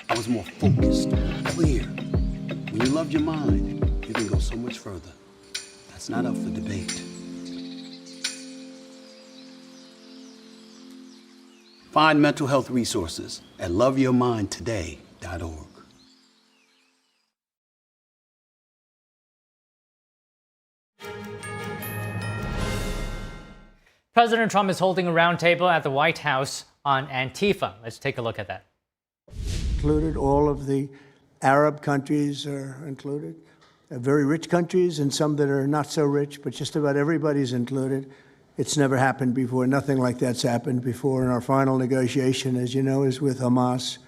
[SPEAKER 7] I was more focused, clear. When you love your mind, you can go so much further. That's not up for debate. Find mental health resources at loveyourmindtoday.org.
[SPEAKER 1] President Trump is holding a roundtable at the White House on Antifa. Let's take a look at that.
[SPEAKER 21] Included, all of the Arab countries are included, very rich countries and some that are not so rich, but just about everybody's included. It's never happened before. Nothing like that's happened before. And our final negotiation, as you know, is with Hamas.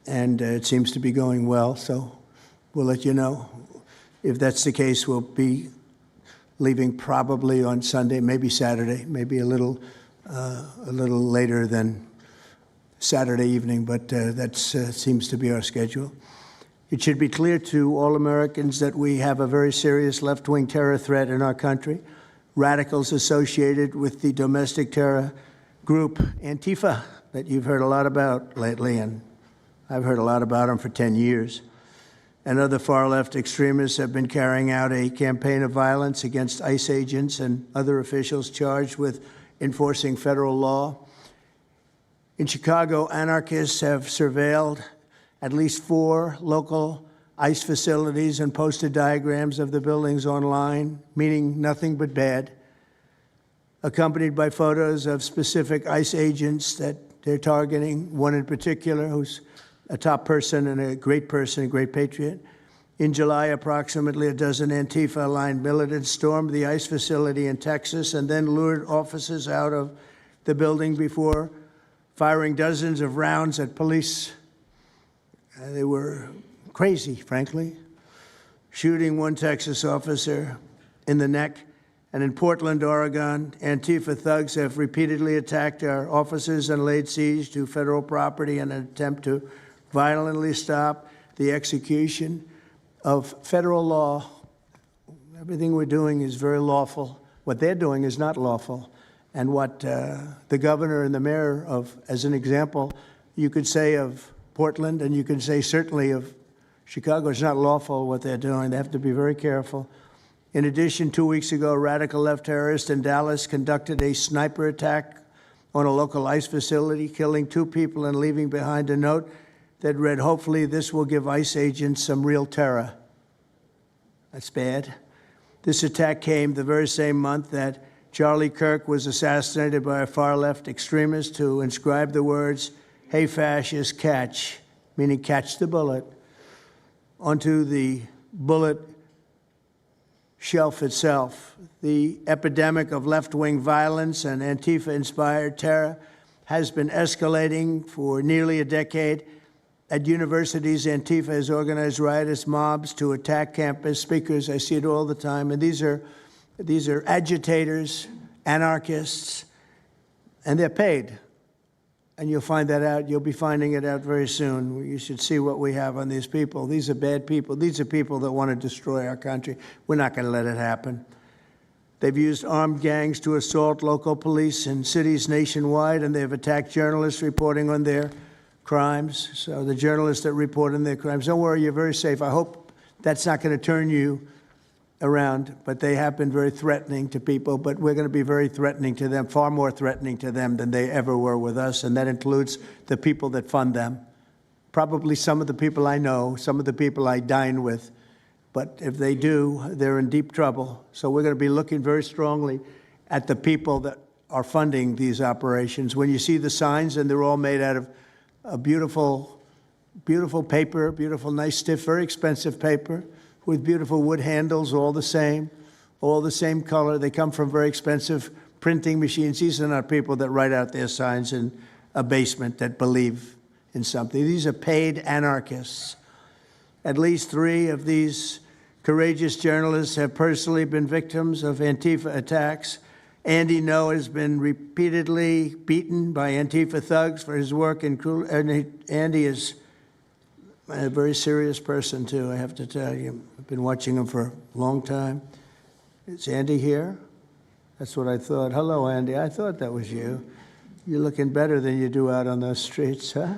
[SPEAKER 21] And it seems to be going well. So we'll let you know. If that's the case, we'll be leaving probably on Sunday, maybe Saturday, maybe a little later than Saturday evening, but that seems to be our schedule. It should be clear to all Americans that we have a very serious left-wing terror threat in our country. Radicals associated with the domestic terror group Antifa that you've heard a lot about lately, and I've heard a lot about them for 10 years. And other far-left extremists have been carrying out a campaign of violence against ICE agents and other officials charged with enforcing federal law. In Chicago, anarchists have surveilled at least 4 local ICE facilities and posted diagrams of the buildings online, meaning nothing but bad, accompanied by photos of specific ICE agents that they're targeting, one in particular who's a top person and a great patriot. In July, approximately a dozen Antifa-aligned militants stormed the ICE facility in Texas and then lured officers out of the building before firing dozens of rounds at police. They were crazy, frankly, shooting one Texas officer in the neck. And in Portland, Oregon, Antifa thugs have repeatedly attacked our officers and laid siege to federal property in an attempt to violently stop the execution of federal law. Everything we're doing is very lawful. What they're doing is not lawful. And what the governor and the mayor of, as an example, you could say of Portland, and you can say certainly of Chicago, it's not lawful what they're doing. They have to be very careful. In addition, 2 weeks ago, a radical left terrorist in Dallas conducted a sniper attack on a local ICE facility, killing 2 people and leaving behind a note that read, "Hopefully this will give ICE agents some real terror." That's bad. This attack came the very same month that Charlie Kirk was assassinated by a far-left extremist who inscribed the words, "Hey, fascist, catch," meaning catch the bullet, onto the bullet shelf itself. The epidemic of left-wing violence and Antifa-inspired terror has been escalating for nearly a decade. At universities, Antifa has organized riotous mobs to attack campus speakers. I see it all the time. And these are agitators, anarchists, and they're paid. And you'll find that out. You'll be finding it out very soon. You should see what we have on these people. These are bad people. These are people that want to destroy our country. We're not going to let it happen. They've used armed gangs to assault local police in cities nationwide, and they've attacked journalists reporting on their crimes. So the journalists that report on their crimes, don't worry, you're very safe. I hope that's not going to turn you around, but they have been very threatening to people, but we're going to be very threatening to them, far more threatening to them than they ever were with us, and that includes the people that fund them. Probably some of the people I know, some of the people I dine with, but if they do, they're in deep trouble. So we're going to be looking very strongly at the people that are funding these operations. When you see the signs, and they're all made out of a beautiful, beautiful paper, beautiful, nice, stiff, very expensive paper, with beautiful wood handles, all the same color. They come from very expensive printing machines. These are not people that write out their signs in a basement that believe in something. These are paid anarchists. At least 3 of these courageous journalists have personally been victims of Antifa attacks. Andy Ngo has been repeatedly beaten by Antifa thugs for his work in Andy is a very serious person, too, I have to tell you. I've been watching him for a long time. Is Andy here? That's what I thought. Hello, Andy. I thought that was you. You're looking better than you do out on those streets, huh?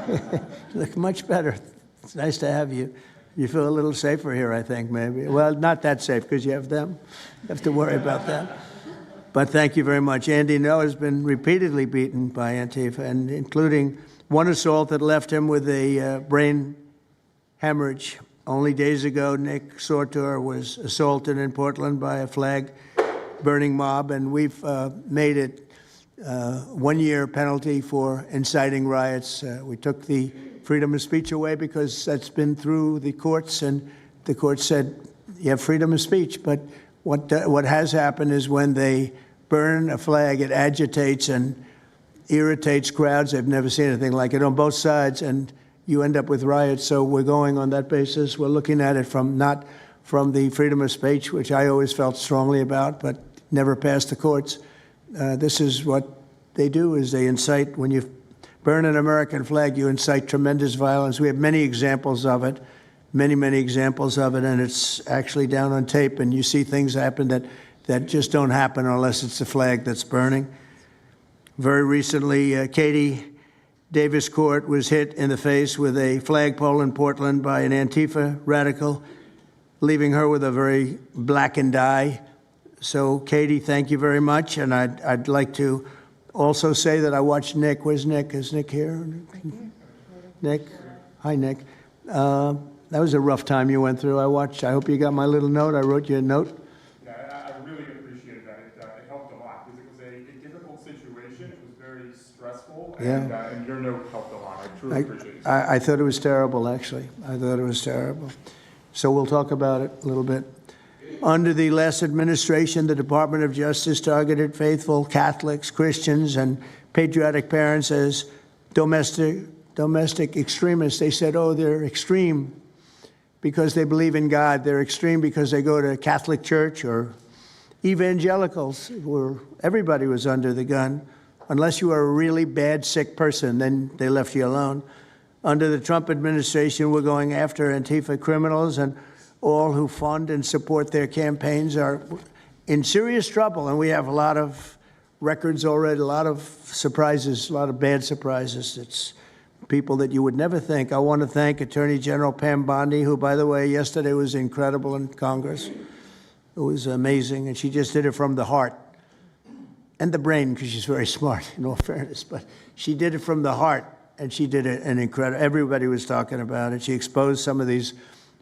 [SPEAKER 21] You look much better. It's nice to have you. You feel a little safer here, I think, maybe. Well, not that safe, because you have them. You have to worry about that. But thank you very much. Andy Ngo has been repeatedly beaten by Antifa, and including one assault that left him with a brain hemorrhage. Only days ago, Nick Sortor was assaulted in Portland by a flag-burning mob, and we've made it 1-year penalty for inciting riots. We took the freedom of speech away because that's been through the courts, and the court said you have freedom of speech. But what has happened is when they burn a flag, it agitates and irritates crowds. I've never seen anything like it on both sides, and you end up with riots. So we're going on that basis. We're looking at it not from the freedom of speech, which I always felt strongly about, but never passed the courts. This is what they do, is they incite. When you burn an American flag, you incite tremendous violence. We have many examples of it, many examples of it, and it's actually down on tape, and you see things happen that just don't happen unless it's the flag that's burning. Very recently, Katie Davis Court was hit in the face with a flagpole in Portland by an Antifa radical, leaving her with a very blackened eye. So, Katie, thank you very much. And I'd like to also say that I watched Nick. Where's Nick? Is Nick here? Nick? Hi, Nick. That was a rough time you went through. I hope you got my little note. I wrote you a note.
[SPEAKER 3] I really appreciated that. It helped a lot because it was a difficult situation. It was very stressful. stressful,
[SPEAKER 21] Yeah.
[SPEAKER 3] and you're no help to line. I truly appreciate it.
[SPEAKER 21] I thought it was terrible, actually. I thought it was terrible. So we'll talk about it a little bit. Under the last administration, the Department of Justice targeted faithful Catholics, Christians, and patriotic parents as domestic extremists. They said, oh, they're extreme because they believe in God. They're extreme because they go to Catholic church, or evangelicals, where everybody was under the gun. Unless you were a really bad, sick person, then they left you alone. Under the Trump administration, we're going after Antifa criminals, and all who fund and support their campaigns are in serious trouble. And we have a lot of records already, a lot of surprises, a lot of bad surprises. It's people that you would never think. I want to thank Attorney General Pam Bondi, who, by the way, yesterday was incredible in Congress. It was amazing, and she just did it from the heart and the brain, because she's very smart, in all fairness. But she did it from the heart, and she did it an incredible. Everybody was talking about it. She exposed some of these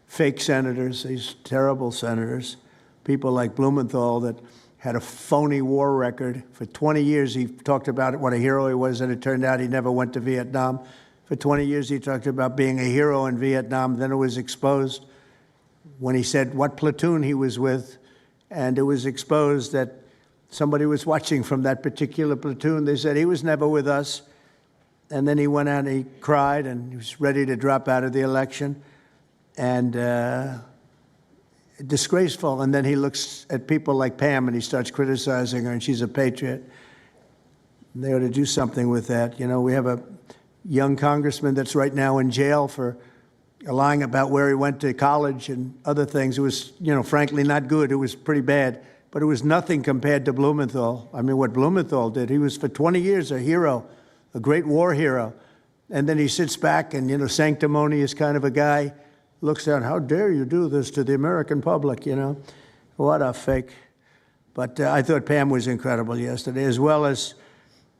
[SPEAKER 21] fake senators, these terrible senators, people like Blumenthal that had a phony war record. For 20 years, he talked about what a hero he was, and it turned out he never went to Vietnam. For 20 years, he talked about being a hero in Vietnam. Then it was exposed when he said what platoon he was with, and it was exposed that somebody was watching from that particular platoon. They said he was never with us. And then he went out and he cried, and he was ready to drop out of the election. And disgraceful. And then he looks at people like Pam and he starts criticizing her, and she's a patriot. They ought to do something with that. You know, we have a young congressman that's right now in jail for lying about where he went to college and other things. It was, you know, frankly not good. It was pretty bad. But it was nothing compared to Blumenthal. I mean, what Blumenthal did, he was for 20 years a hero, a great war hero. And then he sits back and, you know, sanctimonious kind of a guy, looks down, how dare you do this to the American public, you know? What a fake. But I thought Pam was incredible yesterday, as well as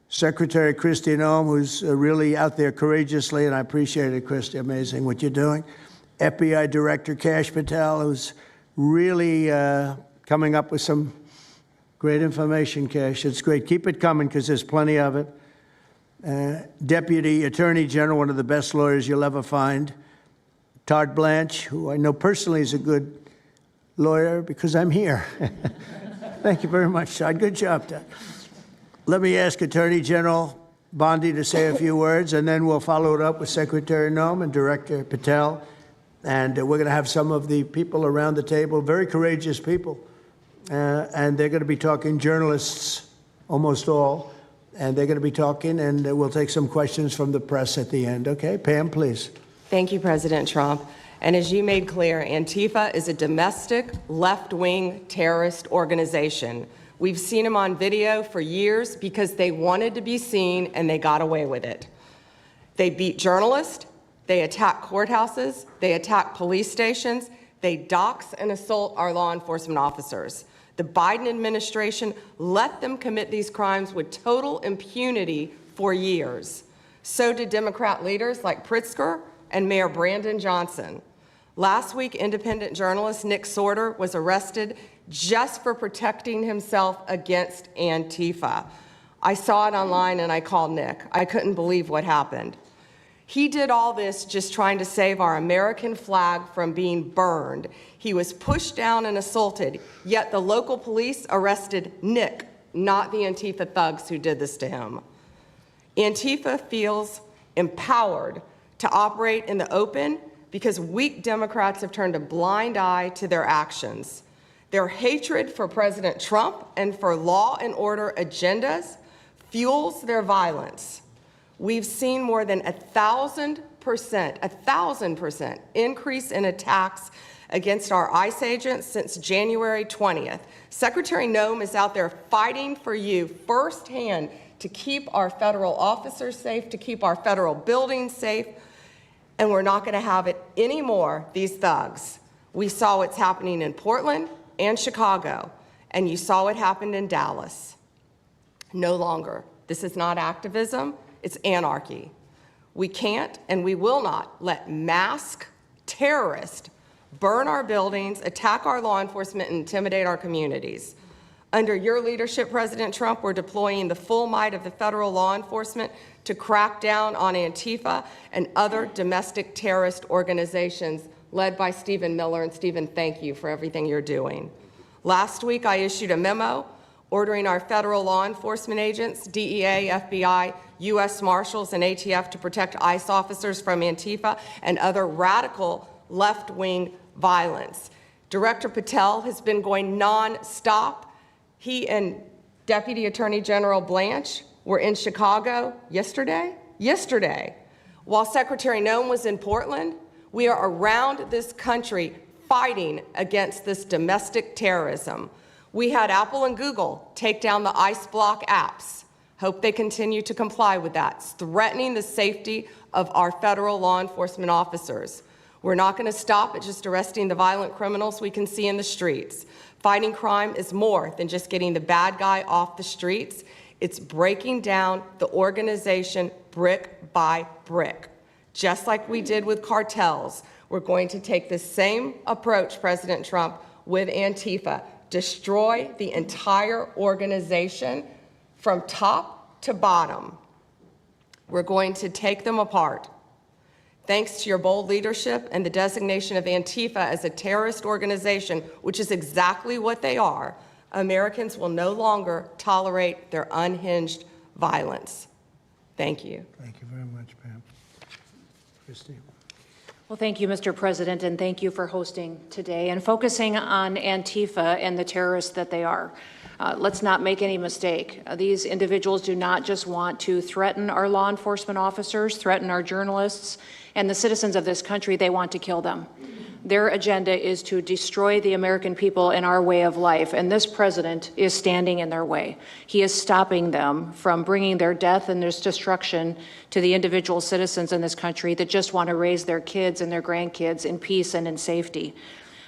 [SPEAKER 21] Secretary Kristi Noem, who's really out there courageously, and I appreciate it, Kristi, amazing what you're doing. FBI Director Kash Patel, who's really coming up with some great information, Kash. It's great. Keep it coming, because there's plenty of it. Deputy Attorney General, one of the best lawyers you'll ever find, Todd Blanche, who I know personally is a good lawyer because I'm here. Thank you very much, Todd. Good job, Todd. Let me ask Attorney General Bondi to say a few words, and then we'll follow it up with Secretary Noem and Director Patel. And we're going to have some of the people around the table, very courageous people, and they're going to be talking, journalists, almost all, and they're going to be talking, and we'll take some questions from the press at the end. Okay, Pam, please.
[SPEAKER 6] Thank you, President Trump. And as you made clear, Antifa is a domestic left-wing terrorist organization. We've seen them on video for years because they wanted to be seen and they got away with it. They beat journalists, they attack courthouses, they attack police stations, they dox and assault our law enforcement officers. The Biden administration let them commit these crimes with total impunity for years. So did Democrat leaders like Pritzker and Mayor Brandon Johnson. Last week, independent journalist Nick Sorter was arrested just for protecting himself against Antifa. I saw it online and I called Nick. I couldn't believe what happened. He did all this just trying to save our American flag from being burned. He was pushed down and assaulted, yet the local police arrested Nick, not the Antifa thugs who did this to him. Antifa feels empowered to operate in the open because weak Democrats have turned a blind eye to their actions. Their hatred for President Trump and for law and order agendas fuels their violence. We've seen more than 1,000% increase in attacks against our ICE agents since January 20th. Secretary Noem is out there fighting for you firsthand to keep our federal officers safe, to keep our federal buildings safe, and we're not going to have it anymore, these thugs. We saw what's happening in Portland and Chicago, and you saw what happened in Dallas. No longer. This is not activism, it's anarchy. We can't and we will not let masked terrorists burn our buildings, attack our law enforcement, and intimidate our communities. Under your leadership, President Trump, we're deploying the full might of the federal law enforcement to crack down on Antifa and other domestic terrorist organizations led by Stephen Miller. And Stephen, thank you for everything you're doing. Last week, I issued a memo ordering our federal law enforcement agents, DEA, FBI, U.S. Marshals, and ATF to protect ICE officers from Antifa and other radical left-wing violence. Director Patel has been going nonstop. He and Deputy Attorney General Blanche were in Chicago yesterday. While Secretary Noem was in Portland, we are around this country fighting against this domestic terrorism. We had Apple and Google take down the ICE block apps. Hope they continue to comply with that. It's threatening the safety of our federal law enforcement officers. We're not going to stop at just arresting the violent criminals we can see in the streets. Fighting crime is more than just getting the bad guy off the streets. It's breaking down the organization brick by brick. Just like we did with cartels, we're going to take the same approach, President Trump, with Antifa. Destroy the entire organization from top to bottom. We're going to take them apart. Thanks to your bold leadership and the designation of Antifa as a terrorist organization, which is exactly what they are, Americans will no longer tolerate their unhinged violence. Thank you.
[SPEAKER 21] Thank you very much, Pam. Christy.
[SPEAKER 10] Well, thank you, Mr. President, and thank you for hosting today and focusing on Antifa and the terrorists that they are. Let's not make any mistake. These individuals do not just want to threaten our law enforcement officers, threaten our journalists, and the citizens of this country. They want to kill them. Their agenda is to destroy the American people and our way of life, and this president is standing in their way. He is stopping them from bringing their death and their destruction to the individual citizens in this country that just want to raise their kids and their grandkids in peace and in safety.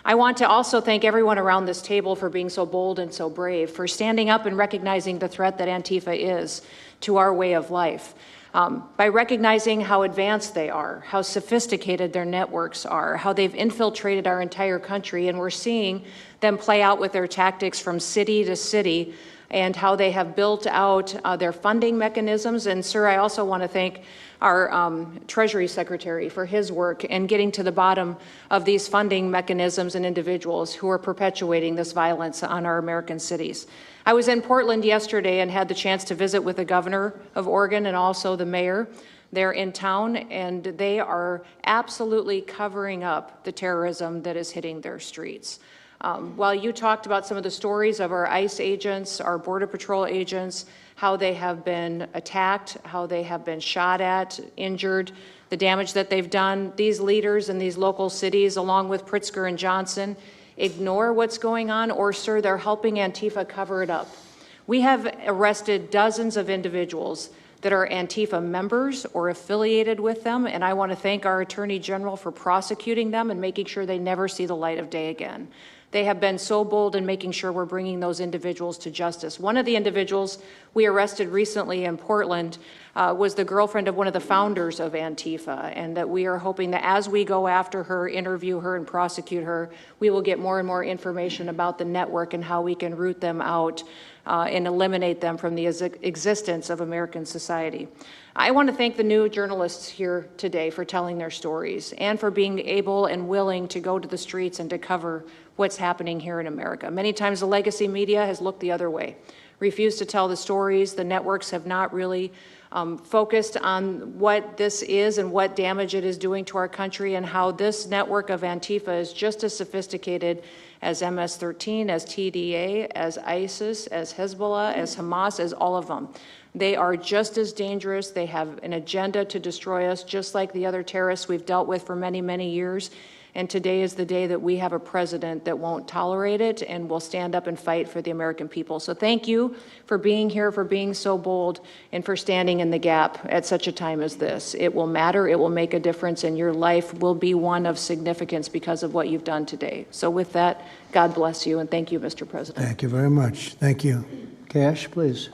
[SPEAKER 10] I want to also thank everyone around this table for being so bold and so brave, for standing up and recognizing the threat that Antifa is to our way of life. By recognizing how advanced they are, how sophisticated their networks are, how they've infiltrated our entire country, and we're seeing them play out with their tactics from city to city, and how they have built out their funding mechanisms. And sir, I also want to thank our Treasury Secretary for his work in getting to the bottom of these funding mechanisms and individuals who are perpetuating this violence on our American cities. I was in Portland yesterday and had the chance to visit with the governor of Oregon and also the mayor. They're in town, and they are absolutely covering up the terrorism that is hitting their streets. While you talked about some of the stories of our ICE agents, our Border Patrol agents, how they have been attacked, how they have been shot at, injured, the damage that they've done, these leaders in these local cities, along with Pritzker and Johnson, ignore what's going on, or, sir, they're helping Antifa cover it up. We have arrested dozens of individuals that are Antifa members or affiliated with them, and I want to thank our Attorney General for prosecuting them and making sure they never see the light of day again. They have been so bold in making sure we're bringing those individuals to justice. One of the individuals we arrested recently in Portland was the girlfriend of one of the founders of Antifa, and that we are hoping that as we go after her, interview her, and prosecute her, we will get more and more information about the network and how we can root them out and eliminate them from the existence of American society. I want to thank the new journalists here today for telling their stories and for being able and willing to go to the streets and to cover what's happening here in America. Many times the legacy media has looked the other way, refused to tell the stories. The networks have not really focused on what this is and what damage it is doing to our country, and how this network of Antifa is just as sophisticated as MS-13, as TDA, as ISIS, as Hezbollah, as Hamas, as all of them. They are just as dangerous. They have an agenda to destroy us, just like the other terrorists we've dealt with for many, many years. And today is the day that we have a president that won't tolerate it and will stand up and fight for the American people. So thank you for being here, for being so bold, and for standing in the gap at such a time as this. It will matter. It will make a difference, and your life will be one of significance because of what you've done today. So with that, God bless you, and thank you, Mr. President.
[SPEAKER 21] Thank you very much. Thank you. Cash, please.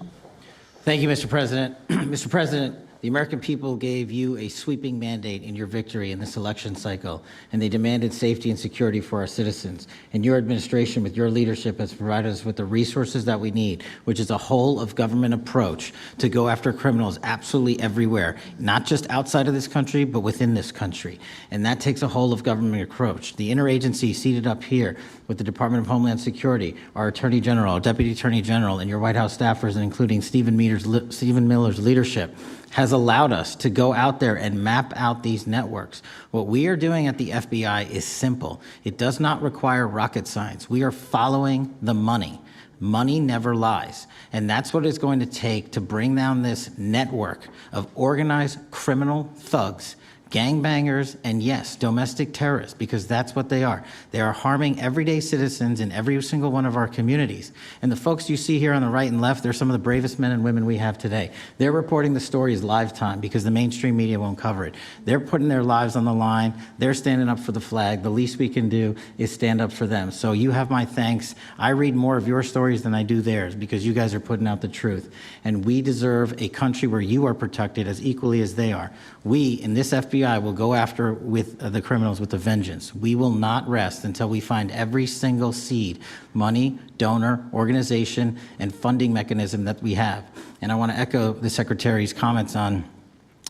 [SPEAKER 16] Thank you, Mr. President. Mr. President, The American people gave you a sweeping mandate in your victory in this election cycle, and they demanded safety and security for our citizens. And your administration, with your leadership, has provided us with the resources that we need, which is a whole of government approach to go after criminals absolutely everywhere, not just outside of this country, but within this country. And that takes a whole of government approach. The interagency seated up here with the Department of Homeland Security, our Attorney General, our Deputy Attorney General, and your White House staffers, and including Stephen Miller's leadership, has allowed us to go out there and map out these networks. What we are doing at the FBI is simple. It does not require rocket science. We are following the money. Money never lies. And that's what it's going to take to bring down this network of organized criminal thugs, gangbangers, and yes, domestic terrorists, because that's what they are. They are harming everyday citizens in every single one of our communities. And the folks you see here on the right and left, they're some of the bravest men and women we have today. They're reporting the stories live time because the mainstream media won't cover it. They're putting their lives on the line. They're standing up for the flag. The least we can do is stand up for them. So you have my thanks. I read more of your stories than I do theirs because you guys are putting out the truth. And we deserve a country where you are protected as equally as they are. We, in this FBI, will go after with the criminals with a vengeance. We will not rest until we find every single seed, money, donor, organization, and funding mechanism that we have. And I want to echo the Secretary's comments on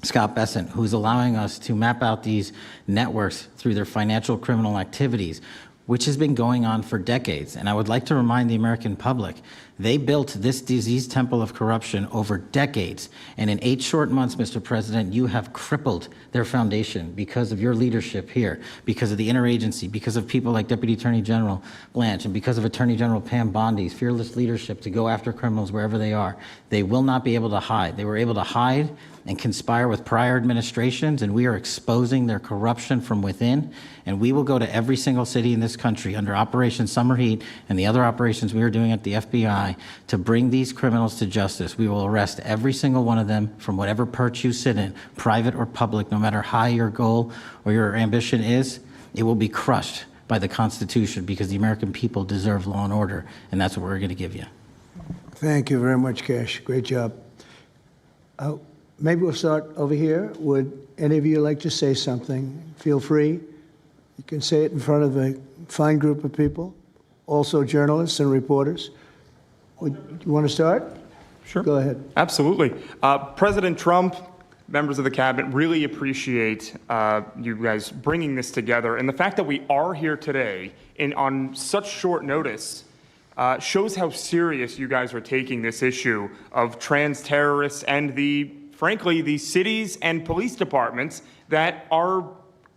[SPEAKER 16] Scott Bessent, who's allowing us to map out these networks through their financial criminal activities, which has been going on for decades. And I would like to remind the American public, they built this disease temple of corruption over decades. And in 8 short months, Mr. President, you have crippled their foundation because of your leadership here, because of the interagency, because of people like Deputy Attorney General Blanche, and because of Attorney General Pam Bondi's fearless leadership to go after criminals wherever they are. They will not be able to hide. They were able to hide and conspire with prior administrations, and we are exposing their corruption from within. And we will go to every single city in this country under Operation Summer Heat and the other operations we are doing at the FBI to bring these criminals to justice. We will arrest every single one of them from whatever perch you sit in, private or public, no matter how your goal or your ambition is. It will be crushed by the Constitution because the American people deserve law and order, and that's what we're going to give you.
[SPEAKER 21] Thank you very much, Cash. Great job. Maybe we'll start over here. Would any of you like to say something? Feel free. You can say it in front of a fine group of people, also journalists and reporters. You want to start?
[SPEAKER 3] Sure.
[SPEAKER 21] Go ahead.
[SPEAKER 3] Absolutely. President Trump, members of the cabinet, really appreciate you guys bringing this together. And the fact that we are here today on such short notice shows how serious you guys are taking this issue of trans terrorists and frankly, the cities and police departments that are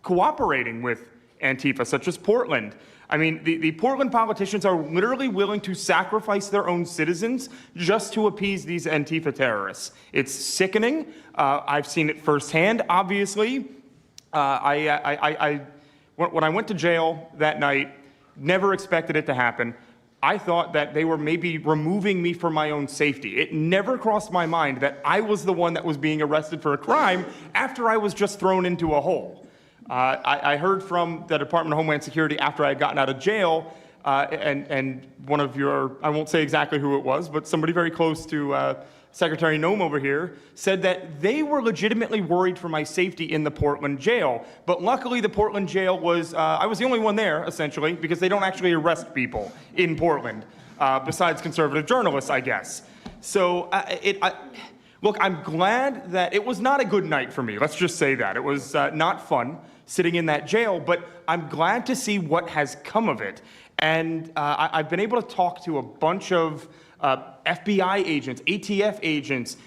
[SPEAKER 3] cooperating with Antifa, such as Portland. I mean, the Portland politicians are literally willing to sacrifice their own citizens just to appease these Antifa terrorists. It's sickening. I've seen it firsthand, obviously. When I went to jail that night, never expected it to happen. I thought that they were maybe removing me for my own safety. It never crossed my mind that I was the one that was being arrested for a crime after I was just thrown into a hole. I heard from the Department of Homeland Security after I had gotten out of jail, and one of your, I won't say exactly who it was, but somebody very close to Secretary Noem over here, said that they were legitimately worried for my safety in the Portland jail. But luckily, the Portland jail was, I was the only one there, essentially, because they don't actually arrest people in Portland, besides conservative journalists, I guess. So, look, I'm glad that it was not a good night for me. Let's just say that. It was not fun sitting in that jail, but I'm glad to see what has come of it. And I've been able to talk to a bunch of FBI agents, ATF agents,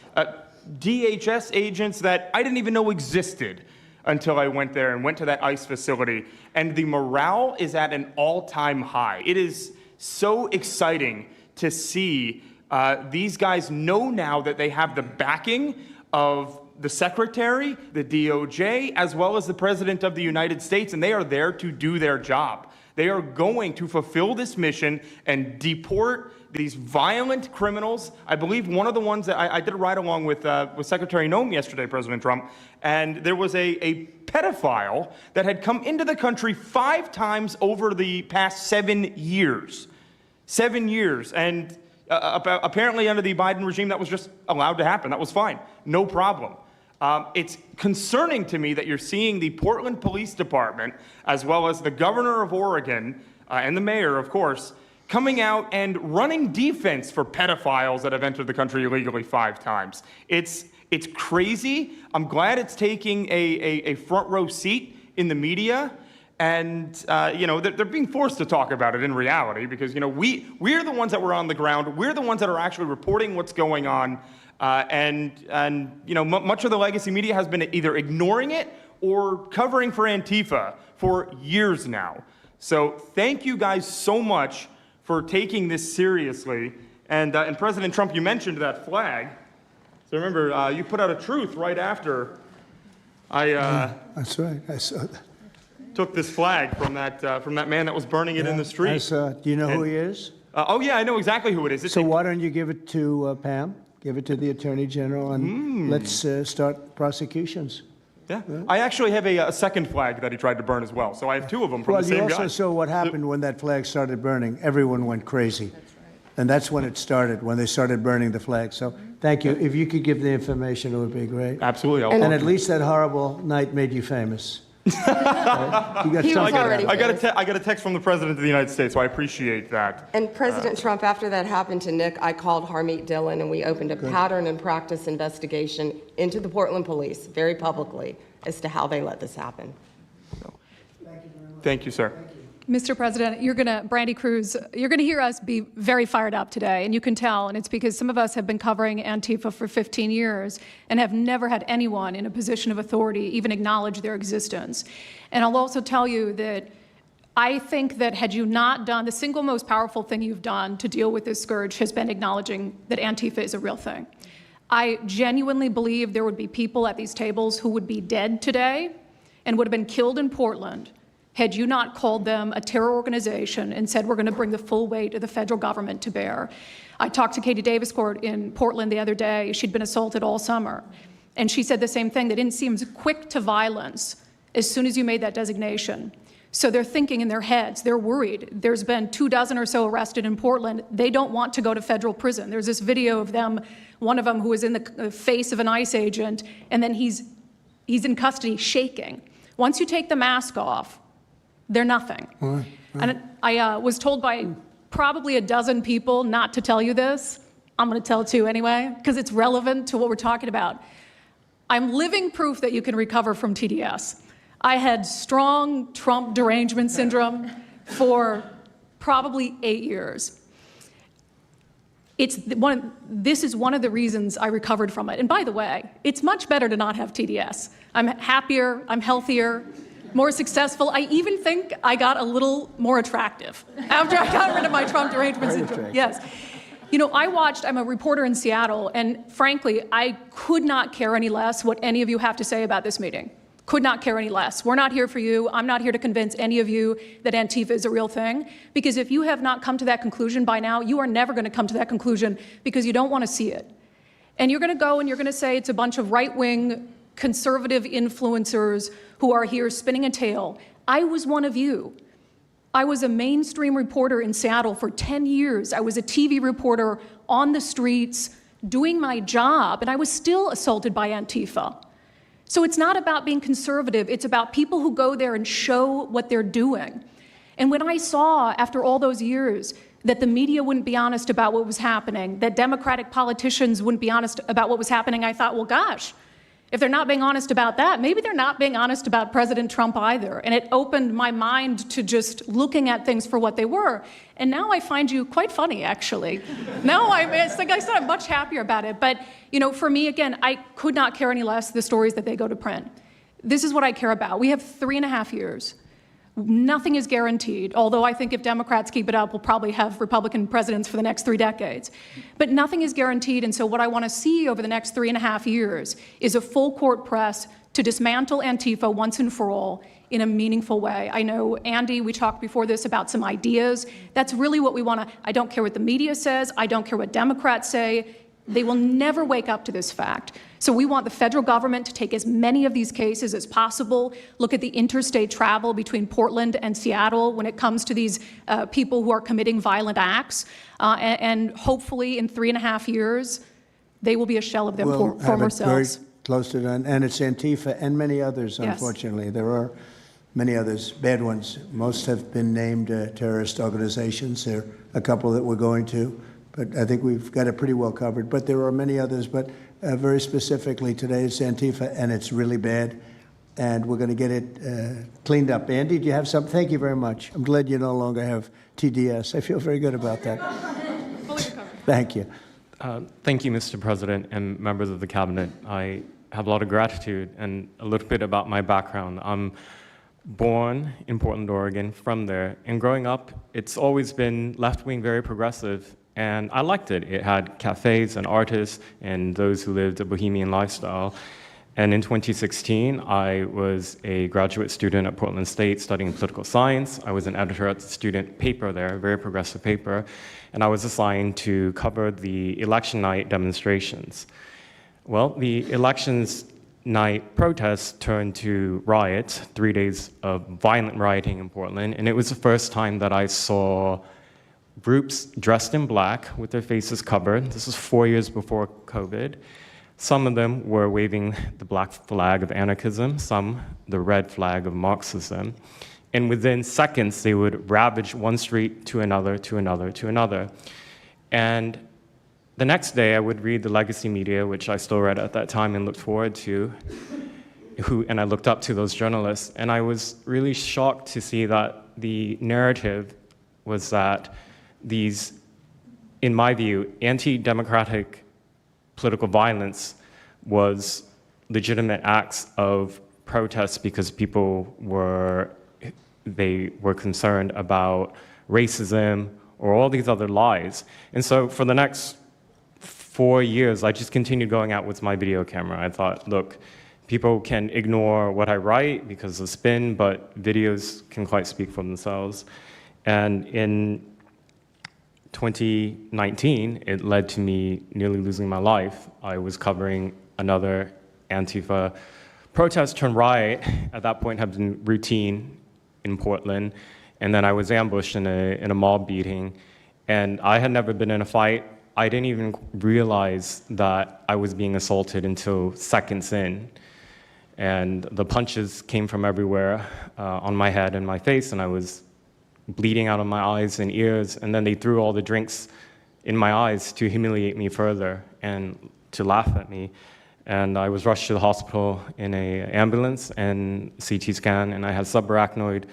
[SPEAKER 3] DHS agents that I didn't even know existed until I went there and went to that ICE facility. And the morale is at an all-time high. It is so exciting to see these guys know now that they have the backing of the Secretary, the DOJ, as well as the President of the United States, and they are there to do their job. They are going to fulfill this mission and deport these violent criminals. I believe one of the ones that I did a ride along with Secretary Noem yesterday, President Trump, and there was a pedophile that had come into the country 5 times over the past 7 years. 7 years. And apparently under the Biden regime, that was just allowed to happen. That was fine. No problem. It's concerning to me that you're seeing the Portland Police Department, as well as the governor of Oregon and the mayor, of course, coming out and running defense for pedophiles that have entered the country illegally 5 times. It's crazy. I'm glad it's taking a front row seat in the media. And, they're being forced to talk about it in reality because, we're the ones that were on the ground. We're the ones that are actually reporting what's going on. Much of the legacy media has been either ignoring it or covering for Antifa for years now. So thank you guys so much for taking this seriously. And President Trump, you mentioned that flag. So remember, you put out a truth right after
[SPEAKER 21] That's right. I saw that.
[SPEAKER 3] Took this flag from that man that was burning it in the street.
[SPEAKER 21] I saw it. Do you know who he is?
[SPEAKER 3] Oh yeah, I know exactly who it is.
[SPEAKER 21] So why don't you give it to Pam? Give it to the Attorney General, and let's start prosecutions.
[SPEAKER 3] Yeah. I actually have a second flag that he tried to burn as well. So I have 2 of them from the same guy.
[SPEAKER 21] Well, you also saw what happened when that flag started burning. Everyone went crazy. That's right. And that's when it started, when they started burning the flag. So thank you. If you could give the information, it would be great.
[SPEAKER 3] Absolutely.
[SPEAKER 21] And at least that horrible night made you famous. Right? You got
[SPEAKER 6] He was already
[SPEAKER 3] I got a text from the President of the United States, so I appreciate that.
[SPEAKER 6] And President Trump, after that happened to Nick, I called Harmeet Dillon and we opened a pattern and practice investigation into the Portland police very publicly as to how they let this happen.
[SPEAKER 3] Thank you, sir.
[SPEAKER 8] Mr. President, Brandy Cruz, you're going to hear us be very fired up today, and you can tell, and it's because some of us have been covering Antifa for 15 years and have never had anyone in a position of authority even acknowledge their existence. And I'll also tell you that I think that had you not done, the single most powerful thing you've done to deal with this scourge has been acknowledging that Antifa is a real thing. I genuinely believe there would be people at these tables who would be dead today and would have been killed in Portland had you not called them a terror organization and said we're going to bring the full weight of the federal government to bear. I talked to Katie Daviscourt in Portland the other day. She'd been assaulted all summer. And she said the same thing, that it seems quick to violence as soon as you made that designation. So they're thinking in their heads, they're worried. There's been 24 or so arrested in Portland. They don't want to go to federal prison. There's this video of them, one of them who was in the face of an ICE agent, and then he's in custody shaking. Once you take the mask off, they're nothing. And I was told by probably a dozen people not to tell you this. I'm going to tell it to you anyway, because it's relevant to what we're talking about. I'm living proof that you can recover from TDS. I had strong Trump derangement syndrome for probably 8 years. This is one of the reasons I recovered from it. And by the way, it's much better to not have TDS. I'm happier, I'm healthier, more successful. I even think I got a little more attractive after I got rid of my Trump derangement syndrome. Yes. I'm a reporter in Seattle, and frankly, I could not care any less what any of you have to say about this meeting. Could not care any less. We're not here for you. I'm not here to convince any of you that Antifa is a real thing, because if you have not come to that conclusion by now, you are never going to come to that conclusion because you don't want to see it. And you're going to go and you're going to say it's a bunch of right-wing conservative influencers who are here spinning a tale. I was one of you. I was a mainstream reporter in Seattle for 10 years. I was a TV reporter on the streets doing my job, and I was still assaulted by Antifa. So it's not about being conservative. It's about people who go there and show what they're doing. And when I saw, after all those years, that the media wouldn't be honest about what was happening, that Democratic politicians wouldn't be honest about what was happening, I thought, well, gosh, if they're not being honest about that, maybe they're not being honest about President Trump either. And it opened my mind to just looking at things for what they were. And now I find you quite funny, actually. Now it's like I said, I'm much happier about it. But, for me, again, I could not care any less the stories that they go to print. This is what I care about. We have 3.5 years. Nothing is guaranteed, although I think if Democrats keep it up, we'll probably have Republican presidents for the next 3 decades. But nothing is guaranteed, and so what I want to see over the next 3.5 years is a full court press to dismantle Antifa once and for all in a meaningful way. I know, Andy, we talked before this about some ideas. That's really what we want to. I don't care what the media says. I don't care what Democrats say. They will never wake up to this fact. So we want the federal government to take as many of these cases as possible, look at the interstate travel between Portland and Seattle when it comes to these people who are committing violent acts, and hopefully in 3.5 years, they will be a shell of their former selves.
[SPEAKER 21] close to done. And it's Antifa and many others,
[SPEAKER 8] Yes.
[SPEAKER 21] unfortunately. There are many others, bad ones. Most have been named terrorist organizations. There are a couple that we're going to, but I think we've got it pretty well covered. But there are many others, but very specifically today it's Antifa, and it's really bad. And we're going to get it cleaned up. Andy, do you have something? Thank you very much. I'm glad you no longer have TDS. I feel very good about that. Thank you.
[SPEAKER 14] Thank you, Mr. President and members of the cabinet. I have a lot of gratitude and a little bit about my background. I'm born in Portland, Oregon, from there. And growing up, it's always been left-wing, very progressive. And I liked it. It had cafes and artists and those who lived a bohemian lifestyle. And in 2016, I was a graduate student at Portland State studying political science. I was an editor at the student paper there, a very progressive paper. And I was assigned to cover the election night demonstrations. Well, the elections night protests turned to riots, 3 days of violent rioting in Portland. And it was the first time that I saw groups dressed in black with their faces covered. This was 4 years before COVID. Some of them were waving the black flag of anarchism, some the red flag of Marxism. And within seconds, they would ravage one street to another, to another, to another. And the next day, I would read the legacy media, which I still read at that time and looked forward to, and I looked up to those journalists. And I was really shocked to see that the narrative was that these, in my view, anti-democratic political violence was legitimate acts of protest because people were concerned about racism or all these other lies. And so for the next 4 years, I just continued going out with my video camera. I thought, look, people can ignore what I write because of spin, but videos can quite speak for themselves. And in 2019, it led to me nearly losing my life. I was covering another Antifa protest turned riot. At that point, had been routine in Portland, and then I was ambushed in a mob beating. And I had never been in a fight. I didn't even realize that I was being assaulted until seconds in. And the punches came from everywhere on my head and my face, and I was bleeding out of my eyes and ears. And then they threw all the drinks in my eyes to humiliate me further and to laugh at me. And I was rushed to the hospital in an ambulance and CT scan, and I had subarachnoid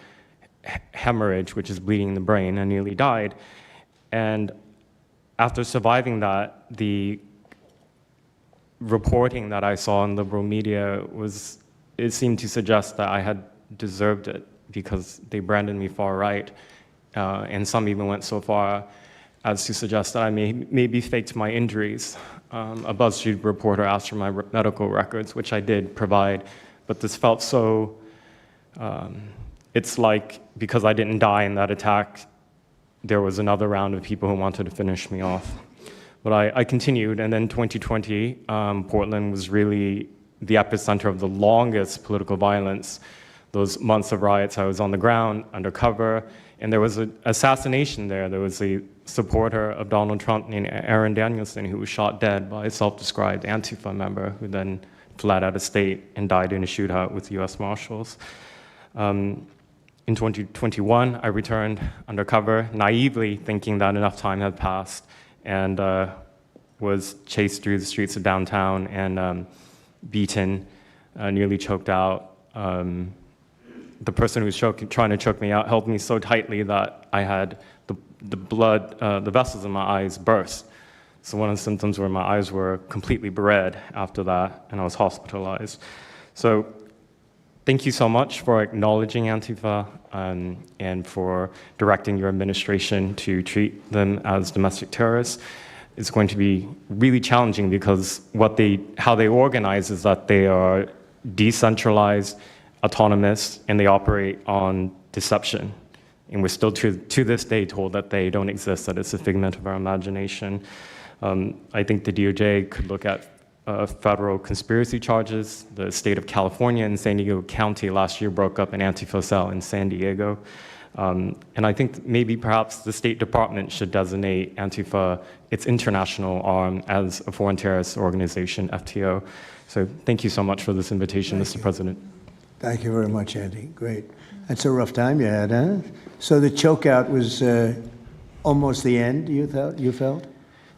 [SPEAKER 14] hemorrhage, which is bleeding in the brain. I nearly died. And after surviving that, the reporting that I saw in liberal media it seemed to suggest that I had deserved it because they branded me far right. And some even went so far as to suggest that I maybe faked my injuries. A BuzzFeed reporter asked for my medical records, which I did provide, but this felt so, it's like because I didn't die in that attack, there was another round of people who wanted to finish me off. But I continued, and then 2020, Portland was really the epicenter of the longest political violence. Those months of riots, I was on the ground, undercover, and there was an assassination there. There was a supporter of Donald Trump named Aaron Danielson who was shot dead by a self-described Antifa member who then fled out of state and died in a shootout with U.S. Marshals. In 2021, I returned undercover, naively thinking that enough time had passed, and was chased through the streets of downtown and beaten, nearly choked out. The person who was trying to choke me out held me so tightly that I had the blood, the vessels in my eyes burst. So one of the symptoms were my eyes were completely red after that, and I was hospitalized. So thank you so much for acknowledging Antifa and for directing your administration to treat them as domestic terrorists. It's going to be really challenging because how they organize is that they are decentralized, autonomous, and they operate on deception. And we're still to this day told that they don't exist, that it's a figment of our imagination. I think the DOJ could look at federal conspiracy charges. The state of California and San Diego County last year broke up an Antifa cell in San Diego. And I think maybe perhaps the State Department should designate Antifa its international arm as a foreign terrorist organization, FTO. So thank you so much for this invitation, Mr. President.
[SPEAKER 21] Thank you very much, Andy. Great. That's a rough time you had, huh? So the chokeout was almost the end, you felt?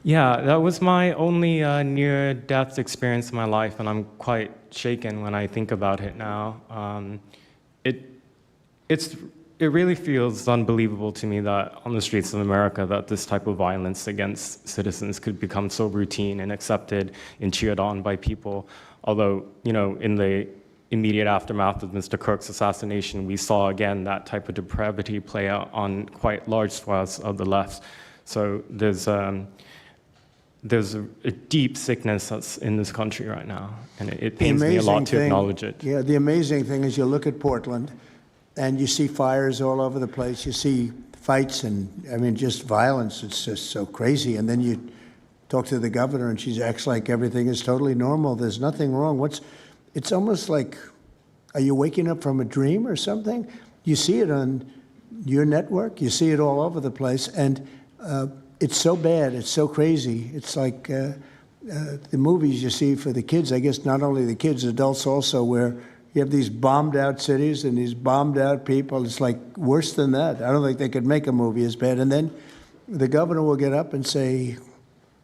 [SPEAKER 14] Yeah, that was my only near-death experience in my life, and I'm quite shaken when I think about it now. It really feels unbelievable to me that on the streets of America that this type of violence against citizens could become so routine and accepted and cheered on by people. Although, in the immediate aftermath of Mr. Kirk's assassination, we saw again that type of depravity play out on quite large swaths of the left. So there's a deep sickness that's in this country right now, and it pains me a lot to acknowledge it.
[SPEAKER 21] Yeah, the amazing thing is you look at Portland, and you see fires all over the place. You see fights and, just violence. It's just so crazy. And then you talk to the governor, and she acts like everything is totally normal. There's nothing wrong. It's almost like, are you waking up from a dream or something? You see it on your network. You see it all over the place. And it's so bad. It's so crazy. It's like the movies you see for the kids, I guess not only the kids, adults also, where you have these bombed out cities and these bombed out people. It's like worse than that. I don't think they could make a movie as bad. And then the governor will get up and say,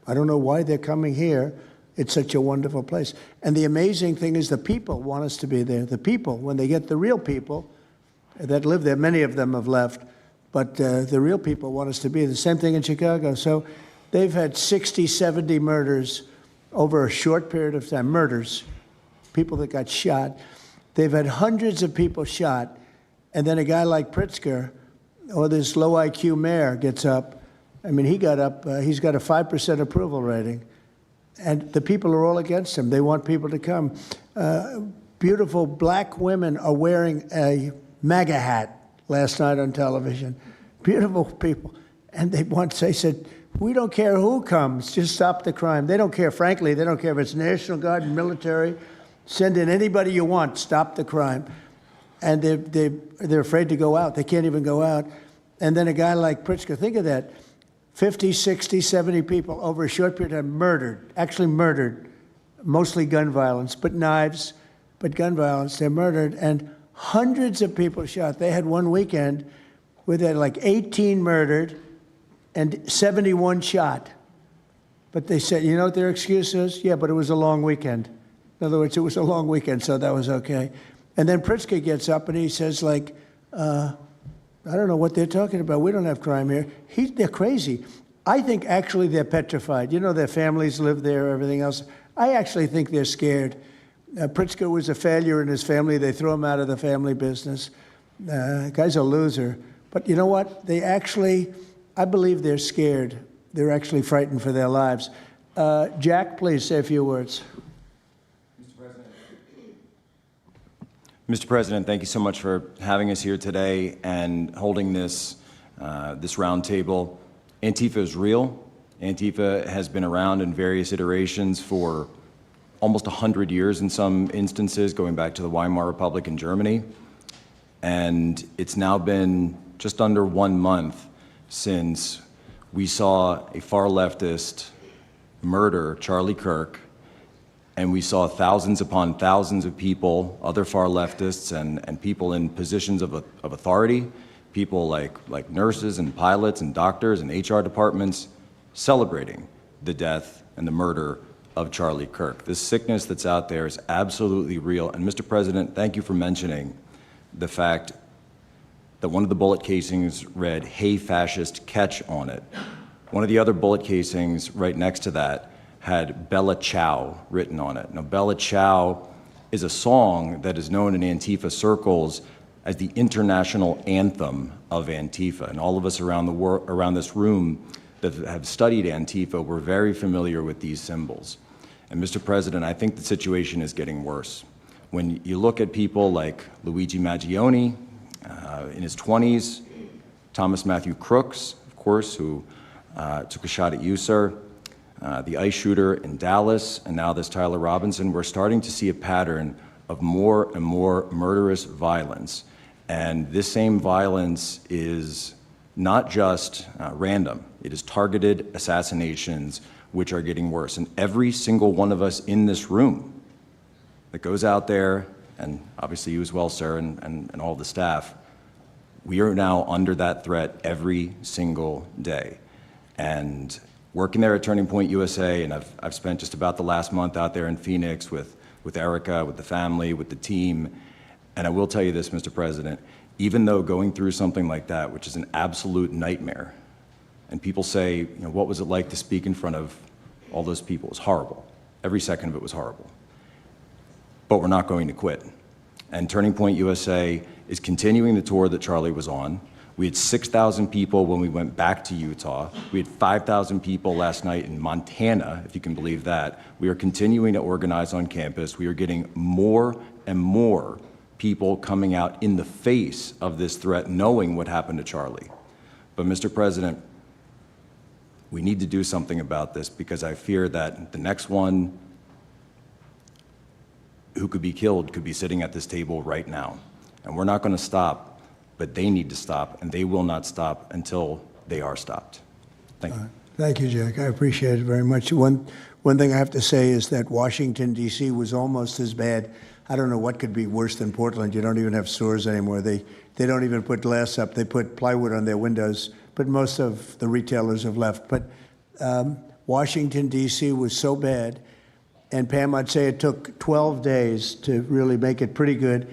[SPEAKER 21] I don't know why they're coming here. It's such a wonderful place. And the amazing thing is the people want us to be there. The people, when they get the real people that live there, many of them have left, but the real people want us to be there. The same thing in Chicago. So they've had 60, 70 murders over a short period of time. Murders, people that got shot. They've had hundreds of people shot, and then a guy like Pritzker, or this low IQ mayor, gets up. He got up, he's got a 5% approval rating, and the people are all against him. They want people to come. Beautiful black women are wearing a MAGA hat last night on television. Beautiful people. And they said, we don't care who comes, just stop the crime. They don't care, frankly, they don't care if it's National Guard, military. Send in anybody you want, stop the crime. And they're afraid to go out. They can't even go out. And then a guy like Pritzker, think of that, 50, 60, 70 people over a short period of time actually murdered, mostly gun violence, but knives, but gun violence, they're murdered, and hundreds of people shot. They had one weekend where they had like 18 murdered and 71 shot. But they said, you know what their excuse is? Yeah, but it was a long weekend. In other words, it was a long weekend, so that was okay. And then Pritzker gets up and he says, I don't know what they're talking about. We don't have crime here. They're crazy. I think actually they're petrified. Their families live there, everything else. I actually think they're scared. Pritzker was a failure in his family. They threw him out of the family business. Guy's a loser. But you know what? I believe they're scared. They're actually frightened for their lives. Jack, please say a few words.
[SPEAKER 17] Mr. President, thank you so much for having us here today and holding this roundtable. Antifa is real. Antifa has been around in various iterations for almost 100 years in some instances, going back to the Weimar Republic in Germany. And it's now been just under 1 month since we saw a far leftist murder Charlie Kirk, and we saw thousands upon thousands of people, other far leftists and people in positions of authority, people like nurses and pilots and doctors and HR departments, celebrating the death and the murder of Charlie Kirk. This sickness that's out there is absolutely real. And Mr. President, thank you for mentioning the fact that one of the bullet casings read, "Hey fascist, catch" on it. One of the other bullet casings right next to that had Bella Ciao written on it. Now, Bella Ciao is a song that is known in Antifa circles as the international anthem of Antifa. And all of us around this room that have studied Antifa, we're very familiar with these symbols. And Mr. President, I think the situation is getting worse. When you look at people like Luigi Maggioni in his 20s, Thomas Matthew Crooks, of course, who took a shot at you, sir, the ICE shooter in Dallas, and now this Tyler Robinson, we're starting to see a pattern of more and more murderous violence. And this same violence is not just random. It is targeted assassinations, which are getting worse. And every single one of us in this room that goes out there, and obviously you as well, sir, and all the staff, we are now under that threat every single day. And working there at Turning Point USA, and I've spent just about the last month out there in Phoenix with Erica, with the family, with the team. And I will tell you this, Mr. President, even though going through something like that, which is an absolute nightmare, and people say, you know, what was it like to speak in front of all those people? It was horrible. Every second of it was horrible. But we're not going to quit. And Turning Point USA is continuing the tour that Charlie was on. We had 6,000 people when we went back to Utah. We had 5,000 people last night in Montana, if you can believe that. We are continuing to organize on campus. We are getting more and more people coming out in the face of this threat, knowing what happened to Charlie. But Mr. President, we need to do something about this, because I fear that the next one who could be killed could be sitting at this table right now. And we're not going to stop, but they need to stop, and they will not stop until they are stopped. Thank you.
[SPEAKER 21] Thank you, Jack. I appreciate it very much. One thing I have to say is that Washington, D.C. was almost as bad. I don't know what could be worse than Portland. You don't even have stores anymore. They don't even put glass up. They put plywood on their windows, but most of the retailers have left. But Washington, D.C. was so bad, and Pam, I'd say it took 12 days to really make it pretty good,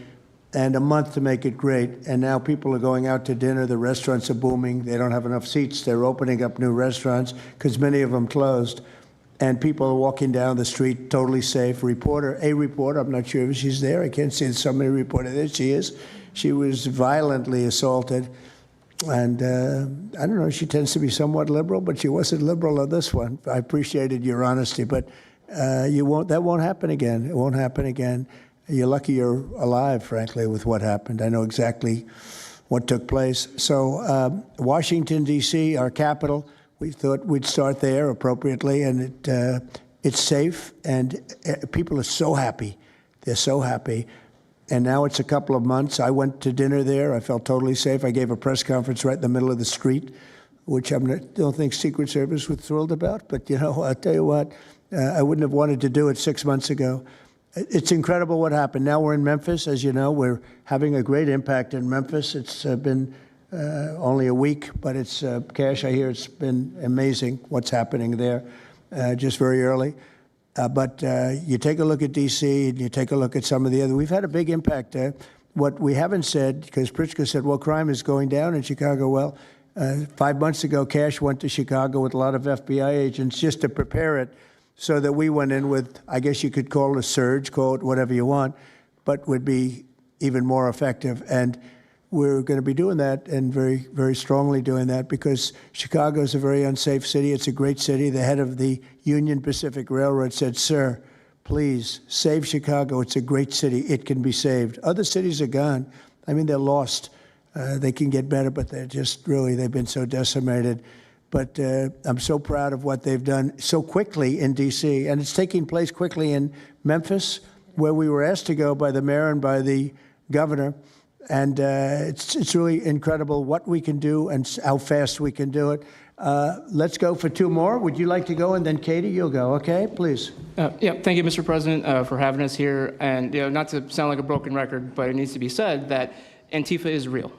[SPEAKER 21] and a month to make it great. And now people are going out to dinner. The restaurants are booming. They don't have enough seats. They're opening up new restaurants because many of them closed. And people are walking down the street totally safe. A reporter, I'm not sure if she's there. I can't see somebody reported there. She is. She was violently assaulted. And I don't know, she tends to be somewhat liberal, but she wasn't liberal on this one. I appreciated your honesty, but that won't happen again. It won't happen again. You're lucky you're alive, frankly, with what happened. I know exactly what took place. So Washington, D.C., our capital, we thought we'd start there appropriately, and it's safe, and people are so happy. They're so happy. And now it's a couple of months. I went to dinner there. I felt totally safe. I gave a press conference right in the middle of the street, which I don't think Secret Service was thrilled about. But, you know, I'll tell you what, I wouldn't have wanted to do it 6 months ago. It's incredible what happened. Now we're in Memphis. As you know, we're having a great impact in Memphis. It's been only a week, but it's, Cash, I hear it's been amazing what's happening there just very early. But you take a look at D.C. and you take a look at some of the other. We've had a big impact. What we haven't said, because Pritzker said, well, crime is going down in Chicago. Well, 5 months ago, Cash went to Chicago with a lot of FBI agents just to prepare it, so that we went in with, I guess you could call it a surge, call it whatever you want, but would be even more effective. And we're going to be doing that, and very, very strongly doing that, because Chicago is a very unsafe city. It's a great city. The head of the Union Pacific Railroad said, sir, please save Chicago. It's a great city. It can be saved. Other cities are gone. I mean, they're lost. They can get better, but they're just really, they've been so decimated. But I'm so proud of what they've done so quickly in D.C., and it's taking place quickly in Memphis, where we were asked to go by the mayor and by the governor. And it's really incredible what we can do and how fast we can do it. Let's go for two more. Would you like to go? And then Katie, you'll go. Okay, please.
[SPEAKER 18] Yeah, thank you, Mr. President, for having us here. And not to sound like a broken record, but it needs to be said that Antifa is real.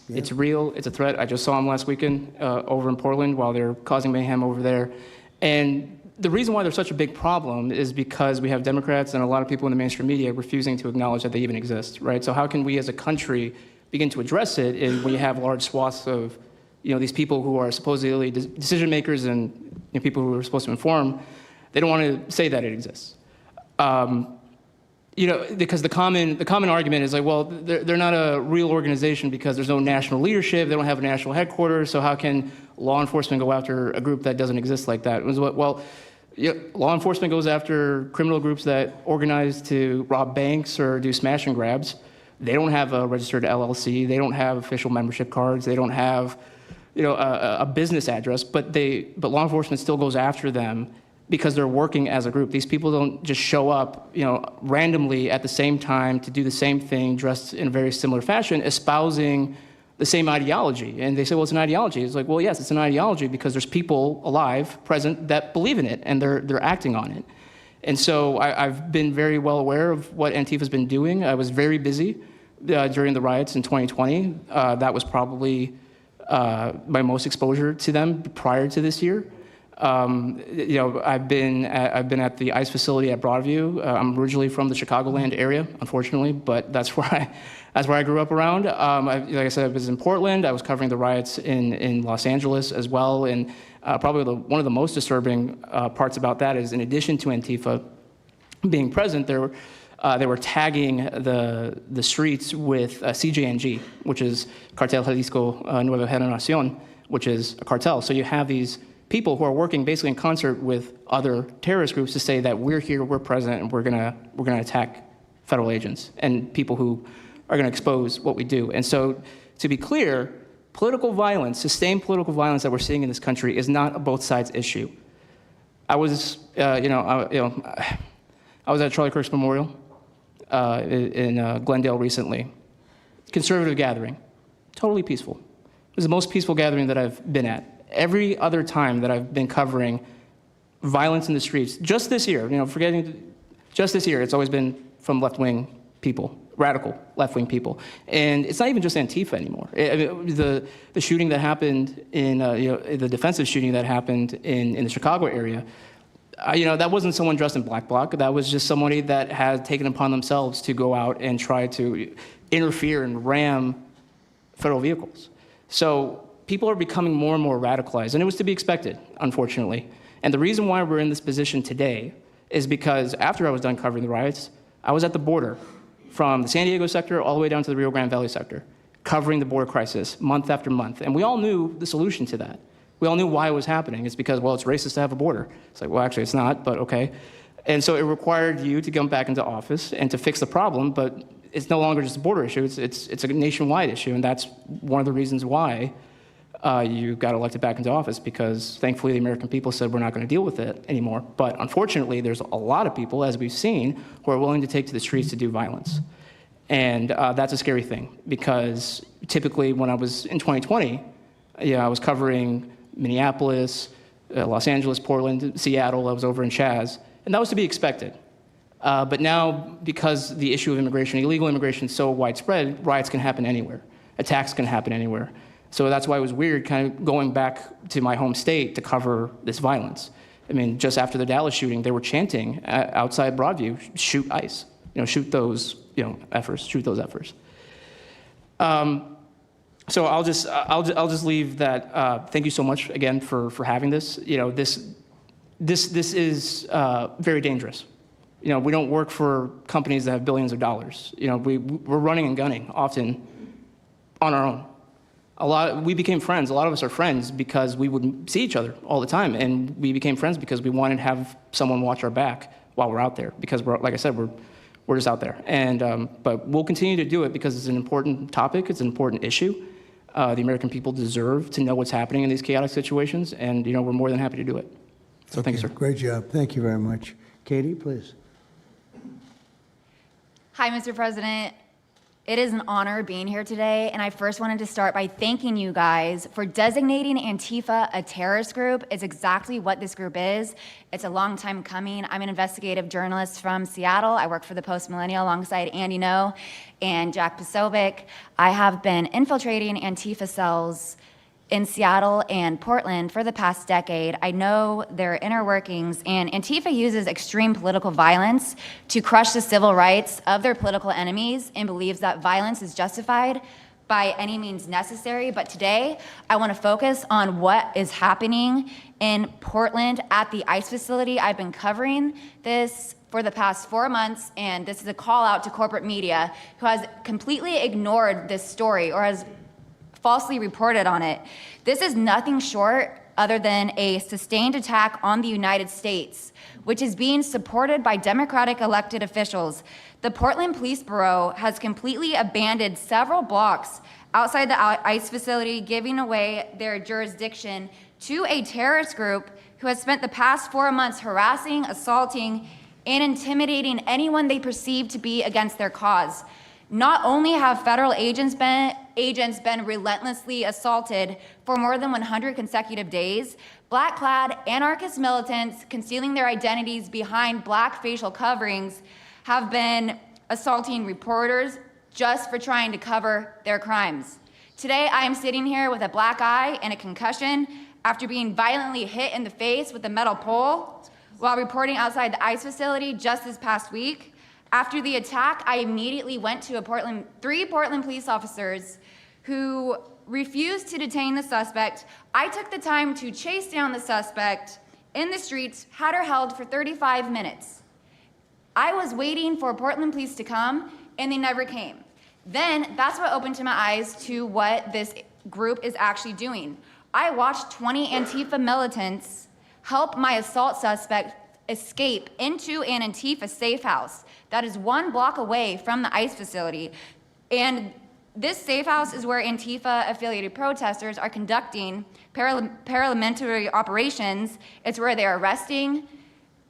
[SPEAKER 18] Yeah. It's real. It's a threat. I just saw them last weekend over in Portland while they're causing mayhem over there. And the reason why they're such a big problem is because we have Democrats and a lot of people in the mainstream media refusing to acknowledge that they even exist, right? So how can we as a country begin to address it when you have large swaths of, these people who are supposedly decision makers and people who are supposed to inform, they don't want to say that it exists. Because the common argument is like, well, they're not a real organization because there's no national leadership, they don't have a national headquarters, so how can law enforcement go after a group that doesn't exist like that? Well, law enforcement goes after criminal groups that organize to rob banks or do smash and grabs. They don't have a registered LLC, they don't have official membership cards, they don't have a business address, but law enforcement still goes after them because they're working as a group. These people don't just show up, randomly at the same time to do the same thing, dressed in a very similar fashion, espousing the same ideology. And they say, well, it's an ideology. It's like, well, yes, it's an ideology because there's people alive, present, that believe in it, and they're acting on it. And so I've been very well aware of what Antifa's been doing. I was very busy during the riots in 2020. That was probably my most exposure to them prior to this year. I've been at the ICE facility at Broadview. I'm originally from the Chicagoland area, unfortunately, but that's where I grew up around. Like I said, I was in Portland. I was covering the riots in Los Angeles as well. And probably one of the most disturbing parts about that is, in addition to Antifa being present, they were tagging the streets with CJNG, which is Cartel Jalisco Nueva Generación, which is a cartel. So you have these people who are working basically in concert with other terrorist groups to say that we're here, we're present, and we're gonna attack federal agents and people who are gonna expose what we do. And so, to be clear, political violence, sustained political violence that we're seeing in this country is not a both sides issue. I was, I was at Charlie Kirk's memorial in Glendale recently. Conservative gathering, totally peaceful. It was the most peaceful gathering that I've been at. Every other time that I've been covering violence in the streets, just this year, just this year, it's always been from left-wing people, radical left-wing people. And it's not even just Antifa anymore. The shooting that happened the defensive shooting that happened in the Chicago area, that wasn't someone dressed in black bloc. That was just somebody that had taken upon themselves to go out and try to interfere and ram federal vehicles. So people are becoming more and more radicalized, and it was to be expected, unfortunately. And the reason why we're in this position today is because after I was done covering the riots, I was at the border from the San Diego sector all the way down to the Rio Grande Valley sector, covering the border crisis month after month. And we all knew the solution to that. We all knew why it was happening. It's because, well, it's racist to have a border. It's like, well, actually, it's not, but okay. And so it required you to come back into office and to fix the problem, but it's no longer just a border issue. It's a nationwide issue, and that's one of the reasons why you got elected back into office, because thankfully the American people said we're not going to deal with it anymore. But unfortunately, there's a lot of people, as we've seen, who are willing to take to the streets to do violence. And that's a scary thing, because typically when I was in 2020, I was covering Minneapolis, Los Angeles, Portland, Seattle. I was over in Chaz, and that was to be expected. But now, because the issue of immigration, illegal immigration, is so widespread, riots can happen anywhere. Attacks can happen anywhere. So that's why it was weird kind of going back to my home state to cover this violence. I mean, just after the Dallas shooting, they were chanting outside Broadview, shoot ICE, shoot those, efforts, shoot those efforts. So I'll just leave that. Thank you so much again for having this. This is very dangerous. We don't work for companies that have billions of dollars. We're running and gunning often on our own. We became friends. A lot of us are friends because we would see each other all the time, and we became friends because we wanted to have someone watch our back while we're out there. Because like I said, we're just out there. And but we'll continue to do it because it's an important topic. It's an important issue. The American people deserve to know what's happening in these chaotic situations, and we're more than happy to do it. So thank you, sir.
[SPEAKER 21] Great job. Thank you very much. Katie, please.
[SPEAKER 2] Hi, Mr. President. It is an honor being here today, and I first wanted to start by thanking you guys for designating Antifa a terrorist group. It's exactly what this group is. It's a long time coming. I'm an investigative journalist from Seattle. I work for the Post Millennial alongside Andy No and Jack Posobiec. I have been infiltrating Antifa cells in Seattle and Portland for the past decade. I know their inner workings, and Antifa uses extreme political violence to crush the civil rights of their political enemies and believes that violence is justified by any means necessary. But today, I want to focus on what is happening in Portland at the ICE facility. I've been covering this for the past 4 months, and this is a call out to corporate media who has completely ignored this story or has falsely reported on it. This is nothing short other than a sustained attack on the United States, which is being supported by Democratic elected officials. The Portland Police Bureau has completely abandoned several blocks outside the ICE facility, giving away their jurisdiction to a terrorist group who has spent the past 4 months harassing, assaulting, and intimidating anyone they perceive to be against their cause. Not only have federal agents been relentlessly assaulted for more than 100 consecutive days, black-clad anarchist militants concealing their identities behind black facial coverings have been assaulting reporters just for trying to cover their crimes. Today, I am sitting here with a black eye and a concussion after being violently hit in the face with a metal pole while reporting outside the ICE facility just this past week. After the attack, I immediately went to three Portland police officers who refused to detain the suspect. I took the time to chase down the suspect in the streets, had her held for 35 minutes. I was waiting for Portland police to come, and they never came. Then that's what opened my eyes to what this group is actually doing. I watched 20 Antifa militants help my assault suspect escape into an Antifa safe house that is 1 block away from the ICE facility. And this safe house is where Antifa-affiliated protesters are conducting paramilitary operations. It's where they're arresting,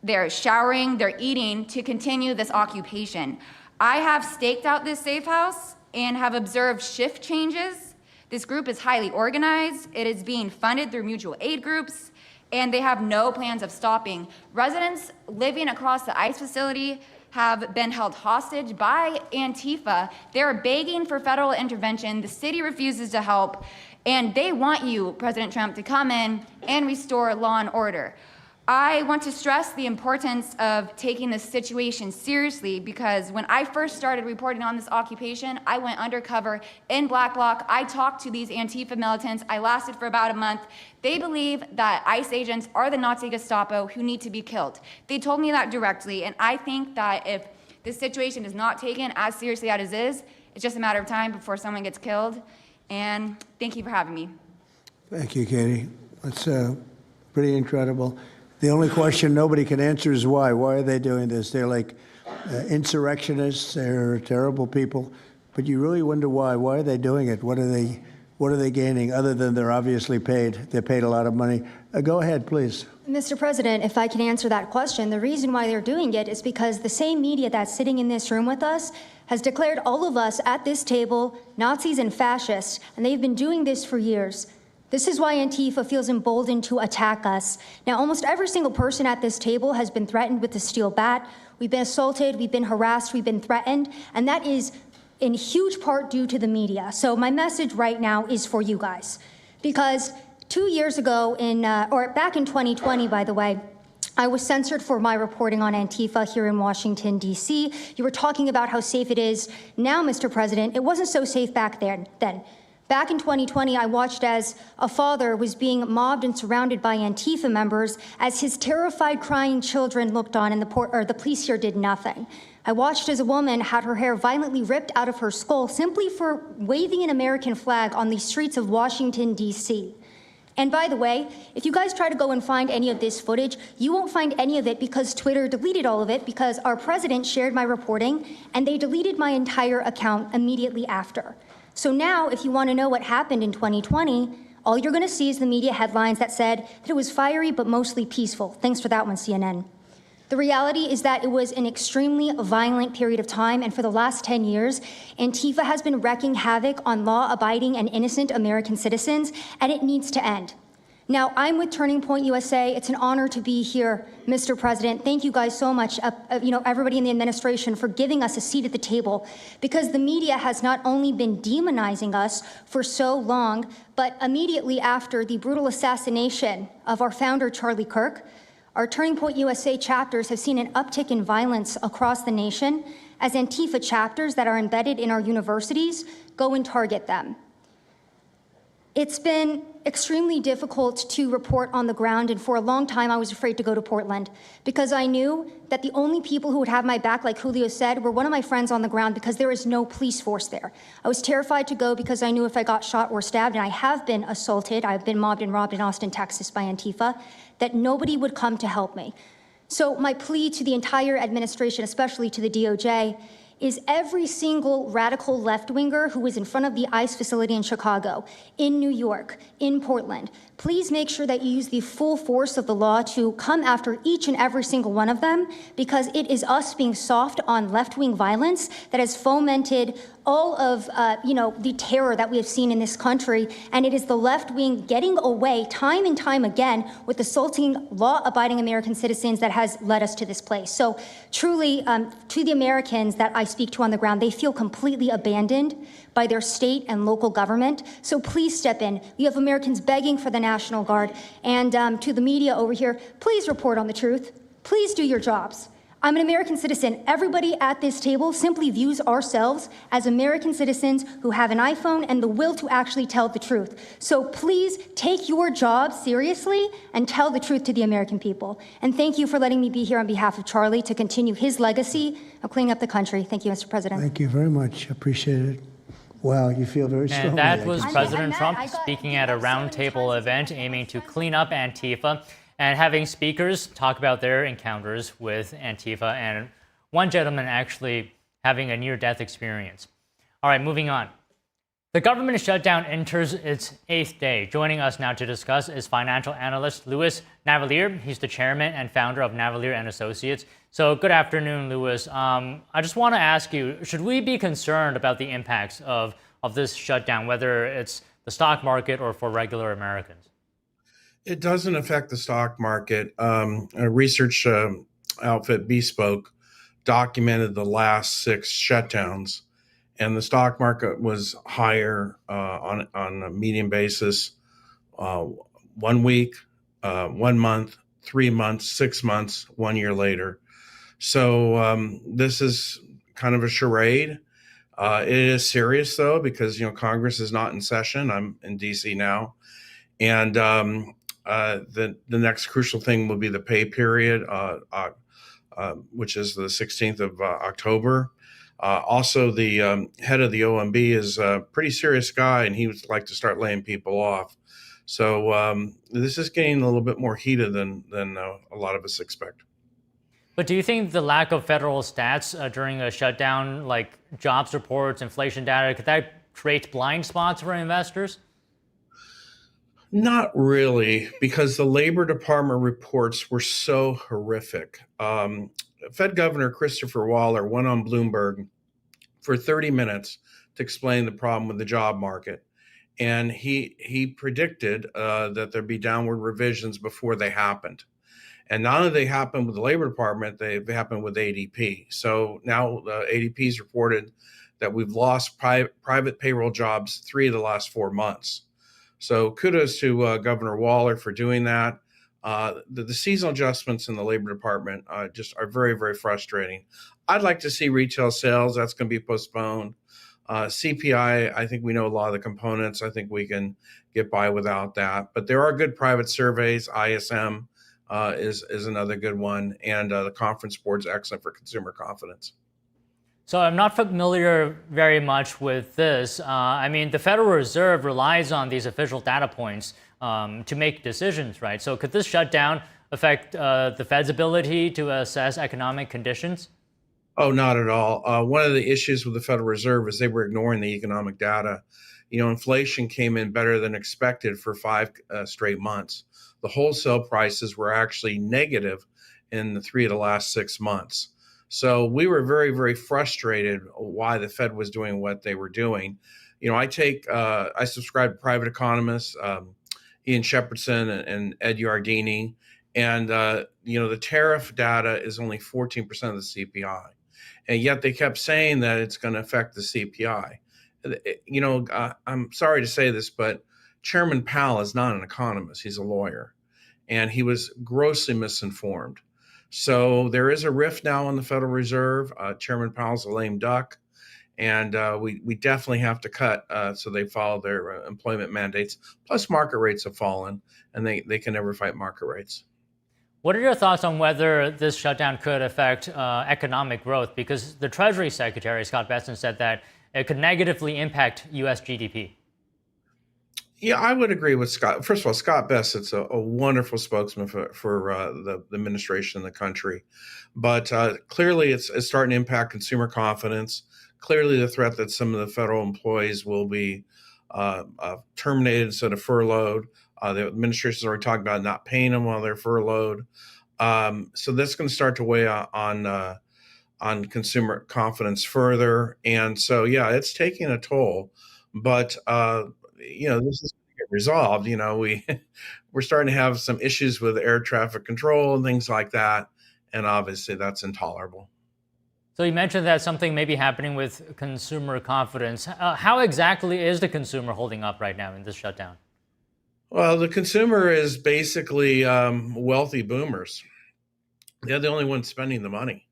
[SPEAKER 2] they're showering, they're eating to continue this occupation. I have staked out this safe house and have observed shift changes. This group is highly organized. It is being funded through mutual aid groups, and they have no plans of stopping. Residents living across the ICE facility have been held hostage by Antifa. They're begging for federal intervention. The city refuses to help, and they want you, President Trump, to come in and restore law and order. I want to stress the importance of taking this situation seriously, because when I first started reporting on this occupation, I went undercover in Black Bloc. I talked to these Antifa militants. I lasted for about a month. They believe that ICE agents are the Nazi Gestapo who need to be killed. They told me that directly, and I think that if this situation is not taken as seriously as it is, it's just a matter of time before someone gets killed. And thank you for having me.
[SPEAKER 21] Thank you, Katie. That's pretty incredible. The only question nobody can answer is why. Why are they doing this? They're like insurrectionists. They're terrible people. But you really wonder why. Why are they doing it? What are they gaining other than they're obviously paid? They're paid a lot of money. Go ahead, please.
[SPEAKER 19] Mr. President, if I can answer that question, the reason why they're doing it is because the same media that's sitting in this room with us has declared all of us at this table Nazis and fascists, and they've been doing this for years. This is why Antifa feels emboldened to attack us. Now, almost every single person at this table has been threatened with a steel bat. We've been assaulted, we've been harassed, we've been threatened, and that is in huge part due to the media. So my message right now is for you guys, because 2 years ago, back in 2020, by the way, I was censored for my reporting on Antifa here in Washington, D.C. You were talking about how safe it is now, Mr. President. It wasn't so safe back then. Back in 2020, I watched as a father was being mobbed and surrounded by Antifa members as his terrified, crying children looked on, and the police here did nothing. I watched as a woman had her hair violently ripped out of her skull simply for waving an American flag on the streets of Washington, D.C. And by the way, if you guys try to go and find any of this footage, you won't find any of it because Twitter deleted all of it because our president shared my reporting, and they deleted my entire account immediately after. So now, if you want to know what happened in 2020, all you're going to see is the media headlines that said that it was fiery but mostly peaceful. Thanks for that one, CNN. The reality is that it was an extremely violent period of time, and for the last 10 years, Antifa has been wreaking havoc on law-abiding and innocent American citizens, and it needs to end. Now, I'm with Turning Point USA. It's an honor to be here, Mr. President. Thank you guys so much, everybody in the administration, for giving us a seat at the table, because the media has not only been demonizing us for so long, but immediately after the brutal assassination of our founder, Charlie Kirk, our Turning Point USA chapters have seen an uptick in violence across the nation as Antifa chapters that are embedded in our universities go and target them. It's been extremely difficult to report on the ground, and for a long time I was afraid to go to Portland because I knew that the only people who would have my back, like Julio said, were one of my friends on the ground because there is no police force there. I was terrified to go because I knew if I got shot or stabbed, and I have been assaulted, I've been mobbed and robbed in Austin, Texas by Antifa, that nobody would come to help me. So my plea to the entire administration, especially to the DOJ, is every single radical left-winger who is in front of the ICE facility in Chicago, in New York, in Portland, please make sure that you use the full force of the law to come after each and every single one of them, because it is us being soft on left-wing violence that has fomented all of the terror that we have seen in this country, and it is the left wing getting away time and time again with assaulting law-abiding American citizens that has led us to this place. So truly, to the Americans that I speak to on the ground, they feel completely abandoned by their state and local government. So please step in. You have Americans begging for the National Guard. And to the media over here, please report on the truth. Please do your jobs. I'm an American citizen. Everybody at this table simply views ourselves as American citizens who have an iPhone and the will to actually tell the truth. So please take your job seriously and tell the truth to the American people. And thank you for letting me be here on behalf of Charlie to continue his legacy of cleaning up the country. Thank you, Mr. President.
[SPEAKER 21] Thank you very much. Appreciate it. Wow, you feel very strongly.
[SPEAKER 1] And that was President Trump speaking at a roundtable event aiming to clean up Antifa and having speakers talk about their encounters with Antifa, and one gentleman actually having a near-death experience. All right, moving on. The government shutdown enters its 8th day. Joining us now to discuss is financial analyst Louis Navellier. He's the chairman and founder of Navellier and Associates. So good afternoon, Louis. I just want to ask you, should we be concerned about the impacts of this shutdown, whether it's the stock market or for regular Americans?
[SPEAKER 11] It doesn't affect the stock market. A research outfit, Bespoke, documented the last 6 shutdowns, and the stock market was higher on a median basis 1 week, 1 month, 3 months, 6 months, 1 year later. So this is kind of a charade. It is serious, though, because Congress is not in session. I'm in D.C. now, and the next crucial thing will be the pay period, which is the 16th of October. Also, the head of the OMB is a pretty serious guy, and he would like to start laying people off. So this is getting a little bit more heated than a lot of us expect.
[SPEAKER 1] But do you think the lack of federal stats during a shutdown, like jobs reports, inflation data, could that create blind spots for investors?
[SPEAKER 11] Not really, because the Labor Department reports were so horrific. Fed Governor Christopher Waller went on Bloomberg for 30 minutes to explain the problem with the job market. And he predicted that there'd be downward revisions before they happened. And not only they happened with the Labor Department, they happened with ADP. So now ADP's reported that we've lost private payroll jobs 3 of the last 4 months. So kudos to Governor Waller for doing that. The seasonal adjustments in the Labor Department just are very, very frustrating. I'd like to see retail sales. That's going to be postponed. CPI, I think we know a lot of the components. I think we can get by without that. But there are good private surveys. ISM is another good one. And the Conference Board's excellent for consumer confidence.
[SPEAKER 1] So I'm not familiar very much with this. I mean, the Federal Reserve relies on these official data points to make decisions, right? So could this shutdown affect the Fed's ability to assess economic conditions?
[SPEAKER 11] Oh, not at all. One of the issues with the Federal Reserve is they were ignoring the economic data. Inflation came in better than expected for 5 straight months. The wholesale prices were actually negative in the 3 of the last 6 months. So we were very, very frustrated why the Fed was doing what they were doing. I subscribe to private economists, Ian Shepherdson and Ed Yardeni, and the tariff data is only 14% of the CPI, and yet they kept saying that it's going to affect the CPI. I'm sorry to say this, but Chairman Powell is not an economist; he's a lawyer, and he was grossly misinformed. So there is a rift now on the Federal Reserve. Chairman Powell's a lame duck, and we definitely have to cut so they follow their employment mandates. Plus, market rates have fallen, and they can never fight market rates.
[SPEAKER 1] What are your thoughts on whether this shutdown could affect economic growth? Because the Treasury Secretary, Scott Bessent, said that it could negatively impact U.S. GDP.
[SPEAKER 11] Yeah, I would agree with Scott. First of all, Scott Bessett's a wonderful spokesman for the administration in the country. But clearly it's starting to impact consumer confidence. Clearly the threat that some of the federal employees will be terminated instead of furloughed. The administration's already talked about not paying them while they're furloughed. So that's going to start to weigh on consumer confidence further. And so, yeah, it's taking a toll. But this is going to get resolved. We're starting to have some issues with air traffic control and things like that. And obviously, that's intolerable.
[SPEAKER 1] So you mentioned that something may be happening with consumer confidence. How exactly is the consumer holding up right now in this shutdown?
[SPEAKER 11] Well, the consumer is basically wealthy boomers. They're the only ones spending the money.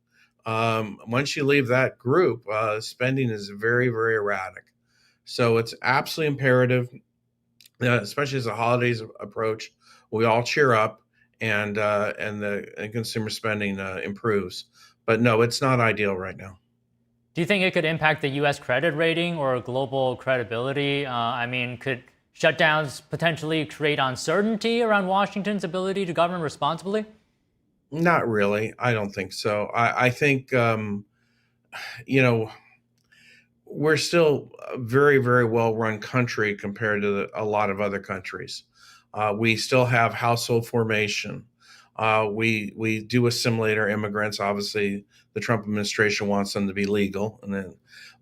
[SPEAKER 11] Once you leave that group, spending is very, very erratic. So it's absolutely imperative, especially as the holidays approach, we all cheer up and the consumer spending improves. But no, it's not ideal right now.
[SPEAKER 1] Do you think it could impact the U.S. credit rating or global credibility? Could shutdowns potentially create uncertainty around Washington's ability to govern responsibly?
[SPEAKER 11] Not really. I don't think so. I think, we're still a very, very well-run country compared to a lot of other countries. We still have household formation. We do assimilate our immigrants. Obviously, the Trump administration wants them to be legal,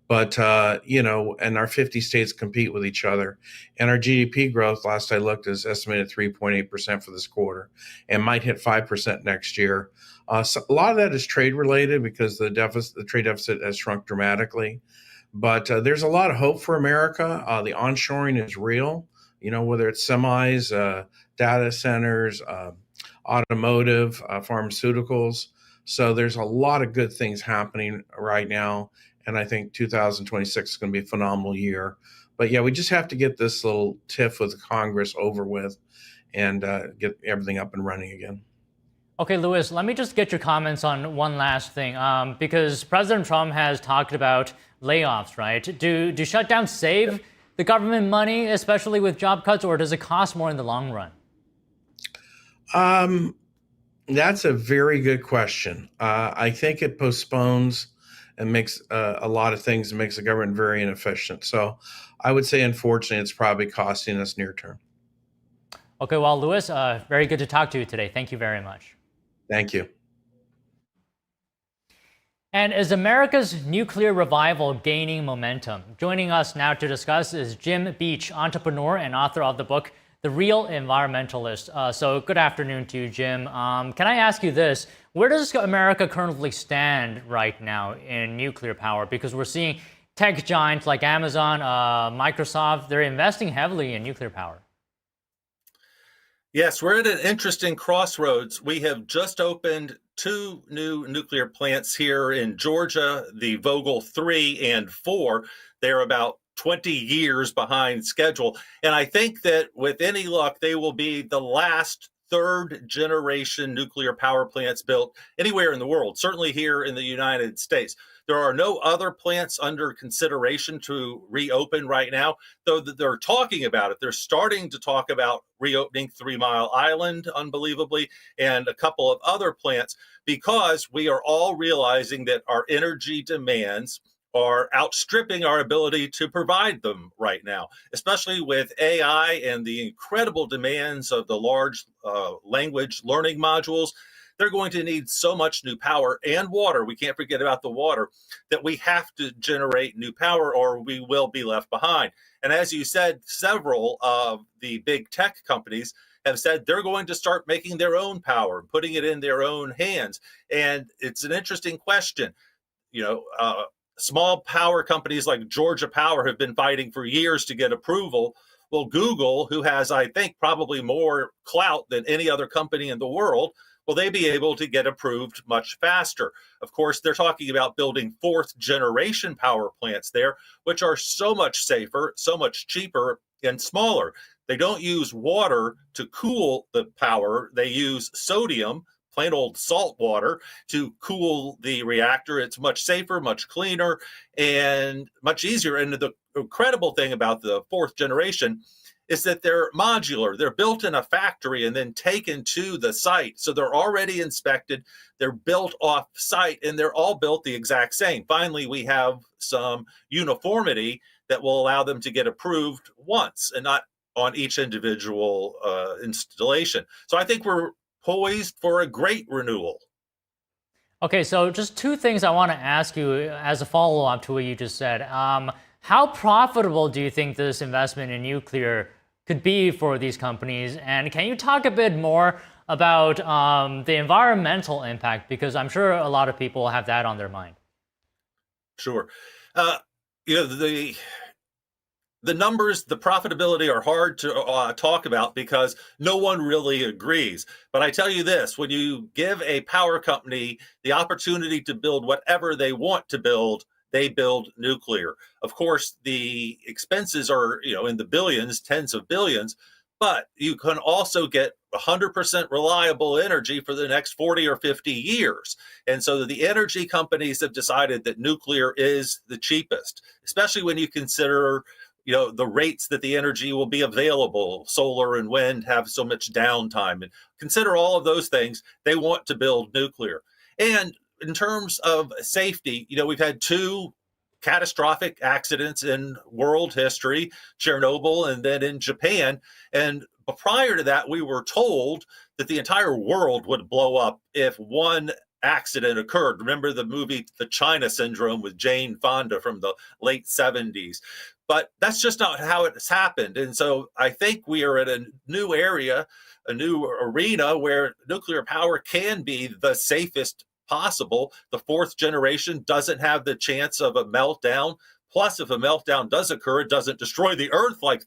[SPEAKER 11] but our 50 states compete with each other. And our GDP growth, last I looked, is estimated 3.8% for this quarter, and might hit 5% next year. So a lot of that is trade related because the trade deficit has shrunk dramatically. But there's a lot of hope for America. The onshoring is real. Whether it's semis, data centers, automotive, pharmaceuticals. So there's a lot of good things happening right now. And I think 2026 is going to be a phenomenal year. But yeah, we just have to get this little tiff with Congress over with and get everything up and running again.
[SPEAKER 1] Okay, Louis, let me just get your comments on one last thing, because President Trump has talked about layoffs, right? Do shutdowns save the government money, especially with job cuts, or does it cost more in the long run?
[SPEAKER 11] That's a very good question. I think it postpones and makes a lot of things and makes the government very inefficient. So I would say, unfortunately, it's probably costing us near term.
[SPEAKER 1] Okay, well, Louis, very good to talk to you today. Thank you very much.
[SPEAKER 11] Thank you.
[SPEAKER 1] And is America's nuclear revival gaining momentum? Joining us now to discuss is Jim Beach, entrepreneur and author of the book, The Real Environmentalist. So good afternoon to you, Jim. Can I ask you this? Where does America currently stand right now in nuclear power? Because we're seeing tech giants like Amazon, Microsoft, they're investing heavily in nuclear power.
[SPEAKER 12] Yes, we're at an interesting crossroads. We have just opened 2 new nuclear plants here in Georgia, the Vogtle 3 and 4. They're about 20 years behind schedule. And I think that with any luck, they will be the last 3rd generation nuclear power plants built anywhere in the world, certainly here in the United States. There are no other plants under consideration to reopen right now, though they're talking about it. They're starting to talk about reopening 3 Mile Island, unbelievably, and a couple of other plants, because we are all realizing that our energy demands are outstripping our ability to provide them right now, especially with AI and the incredible demands of the large language learning modules. They're going to need so much new power and water. We can't forget about the water, that we have to generate new power or we will be left behind. And as you said, several of the big tech companies have said they're going to start making their own power, putting it in their own hands. And it's an interesting question. Small power companies like Georgia Power have been fighting for years to get approval. Well, Google, who has, I think, probably more clout than any other company in the world, will they be able to get approved much faster? Of course, they're talking about building 4th generation power plants there, which are so much safer, so much cheaper, and smaller. They don't use water to cool the power. They use sodium, plain old salt water, to cool the reactor. It's much safer, much cleaner, and much easier. And the incredible thing about the 4th generation is that they're modular. They're built in a factory and then taken to the site. So they're already inspected, they're built off site, and they're all built the exact same. Finally, we have some uniformity that will allow them to get approved once and not on each individual installation. So I think we're poised for a great renewal.
[SPEAKER 1] Okay, so just two things I want to ask you as a follow-up to what you just said. How profitable do you think this investment in nuclear could be for these companies? And can you talk a bit more about the environmental impact? Because I'm sure a lot of people have that on their mind.
[SPEAKER 12] Sure. The numbers, the profitability are hard to talk about because no one really agrees. But I tell you this, when you give a power company the opportunity to build whatever they want to build, they build nuclear. Of course, the expenses are, in the billions, tens of billions, but you can also get 100% reliable energy for the next 40 or 50 years. And so the energy companies have decided that nuclear is the cheapest, especially when you consider the rates that the energy will be available. Solar and wind have so much downtime, and consider all of those things. They want to build nuclear. And in terms of safety, we've had two catastrophic accidents in world history, Chernobyl and then in Japan. And prior to that, we were told that the entire world would blow up if one accident occurred. Remember the movie The China Syndrome with Jane Fonda from the late 70s. But that's just not how it's happened. And so I think we are at a new area, a new arena where nuclear power can be the safest possible. The fourth generation doesn't have the chance of a meltdown. Plus, if a meltdown does occur, it doesn't destroy the earth like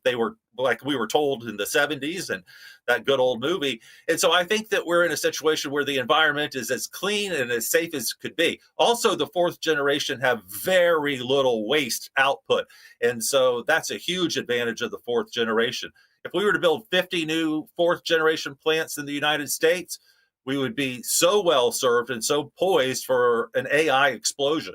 [SPEAKER 12] we were told in the 70s and that good old movie. And so I think that we're in a situation where the environment is as clean and as safe as could be. Also, the fourth generation have very little waste output. And so that's a huge advantage of the fourth generation. If we were to build 50 new fourth generation plants in the United States, we would be so well served and so poised for an AI explosion.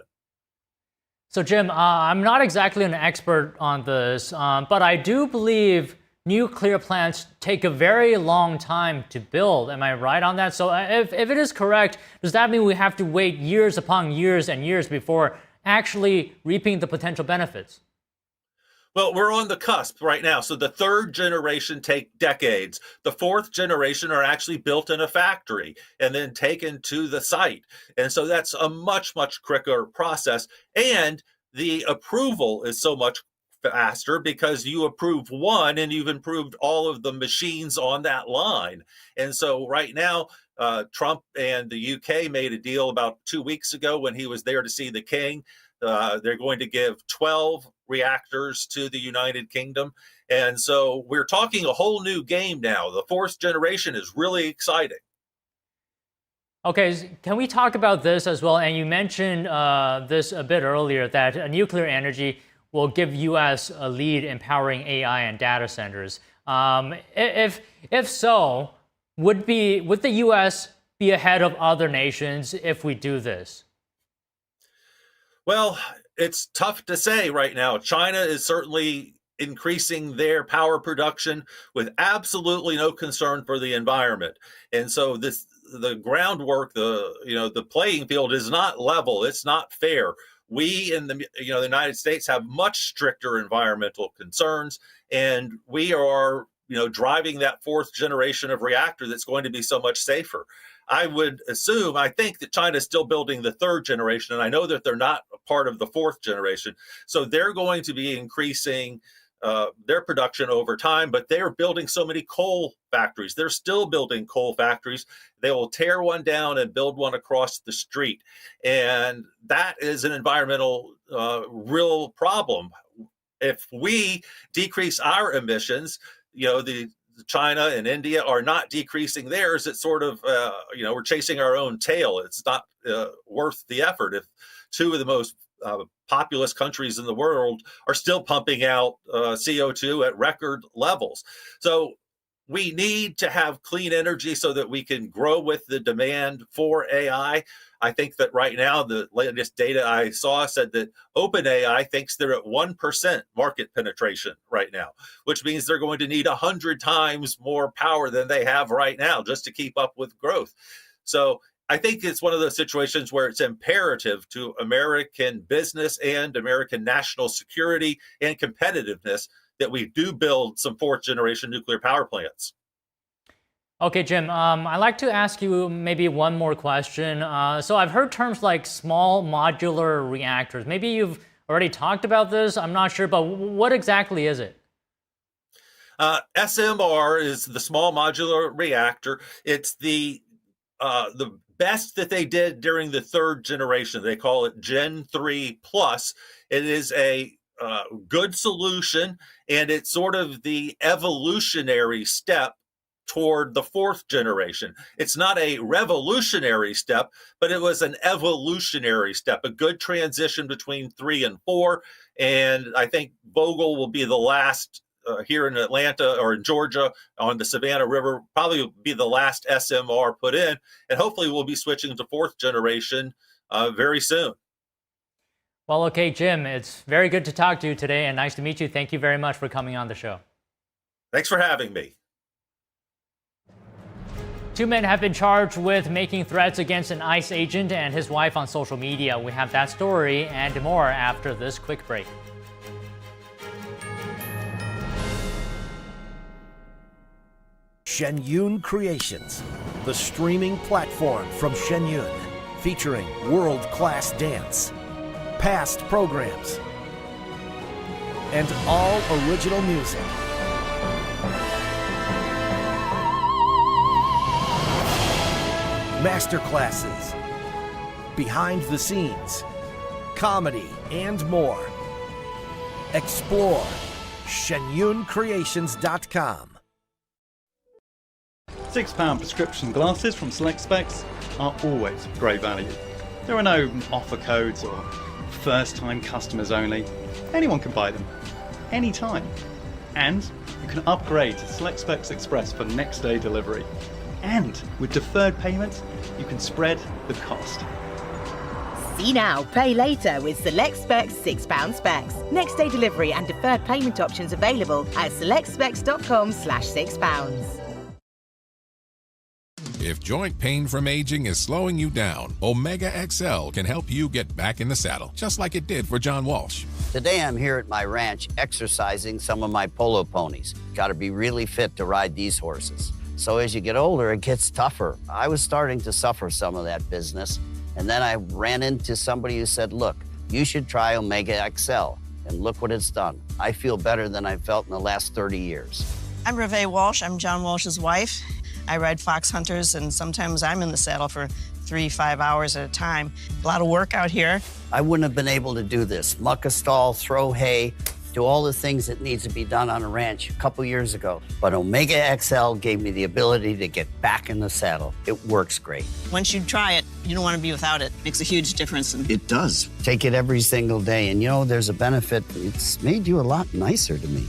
[SPEAKER 1] So Jim, I'm not exactly an expert on this, but I do believe nuclear plants take a very long time to build. Am I right on that? So if it is correct, does that mean we have to wait years upon years and years before actually reaping the potential benefits?
[SPEAKER 12] Well, we're on the cusp right now. So the third generation take decades. The fourth generation are actually built in a factory and then taken to the site. And so that's a much, much quicker process. And the approval is so much faster because you approve one and you've improved all of the machines on that line. And so right now, Trump and the UK made a deal about 2 weeks ago when he was there to see the king. They're going to give 12 reactors to the United Kingdom. And so we're talking a whole new game now. The fourth generation is really exciting.
[SPEAKER 1] Okay, can we talk about this as well? And you mentioned this a bit earlier, that nuclear energy will give U.S. a lead in powering AI and data centers. If so, would the U.S. be ahead of other nations if we do this?
[SPEAKER 12] Well, it's tough to say right now. China is certainly increasing their power production with absolutely no concern for the environment. And so the groundwork, the playing field is not level. It's not fair. We in the United States have much stricter environmental concerns, and we are driving that fourth generation of reactor that's going to be so much safer. I think that China is still building the third generation, and I know that they're not a part of the fourth generation. So they're going to be increasing their production over time, but they're building so many coal factories. They're still building coal factories. They will tear one down and build one across the street. And that is an environmental real problem. If we decrease our emissions, the China and India are not decreasing theirs. It's sort of, we're chasing our own tail. It's not worth the effort if two of the most populous countries in the world are still pumping out CO2 at record levels. So we need to have clean energy so that we can grow with the demand for AI. I think that right now, the latest data I saw said that OpenAI thinks they're at 1% market penetration right now, which means they're going to need 100 times more power than they have right now just to keep up with growth. So I think it's one of those situations where it's imperative to American business and American national security and competitiveness that we do build some fourth generation nuclear power plants.
[SPEAKER 1] Okay, Jim, I'd like to ask you maybe one more question. So I've heard terms like small modular reactors. Maybe you've already talked about this. I'm not sure, but what exactly is it?
[SPEAKER 12] SMR is the small modular reactor. It's the best that they did during the third generation. They call it Gen 3 Plus. It is a good solution, and it's sort of the evolutionary step toward the fourth generation. It's not a revolutionary step, but it was an evolutionary step, a good transition between 3 and 4. And I think Vogtle will be the last here in Atlanta or in Georgia on the Savannah River, probably will be the last SMR put in. And hopefully we'll be switching to fourth generation very soon.
[SPEAKER 1] Well, okay, Jim, it's very good to talk to you today and nice to meet you. Thank you very much for coming on the show.
[SPEAKER 12] Thanks for having me.
[SPEAKER 1] 2 men have been charged with making threats against an ICE agent and his wife on social media. We have that story and more after this quick break.
[SPEAKER 13] Shenyun Creations, the streaming platform from Shenyun, featuring world-class dance, past programs, and all original music. Masterclasses, behind the scenes, comedy, and more. Explore shenyuncreations.com.
[SPEAKER 20] £6 prescription glasses from Select Specs are always great value. There are no offer codes or first-time customers only. Anyone can buy them, anytime. And you can upgrade to Select Specs Express for next day delivery. And with deferred payment, you can spread the cost.
[SPEAKER 22] See now, pay later with Select Specs £6 specs. Next day delivery and deferred payment options available at selectspecs.com/£6.
[SPEAKER 23] If joint pain from aging is slowing you down, Omega XL can help you get back in the saddle, just like it did for John Walsh.
[SPEAKER 24] Today I'm here at my ranch exercising some of my polo ponies. Got to be really fit to ride these horses. So as you get older, it gets tougher. I was starting to suffer some of that business, and then I ran into somebody who said, look, you should try Omega XL, and look what it's done. I feel better than I felt in the last 30 years.
[SPEAKER 25] I'm Reve Walsh. I'm John Walsh's wife. I ride fox hunters, and sometimes I'm in the saddle for 3-5 hours at a time. A lot of work out here.
[SPEAKER 24] I wouldn't have been able to do this. Muck a stall, throw hay, do all the things that needs to be done on a ranch a couple years ago. But Omega XL gave me the ability to get back in the saddle. It works great.
[SPEAKER 25] Once you try it, you don't want to be without it. It makes a huge difference.
[SPEAKER 24] It does. Take it every single day, and you know, there's a benefit. It's made you a lot nicer to me.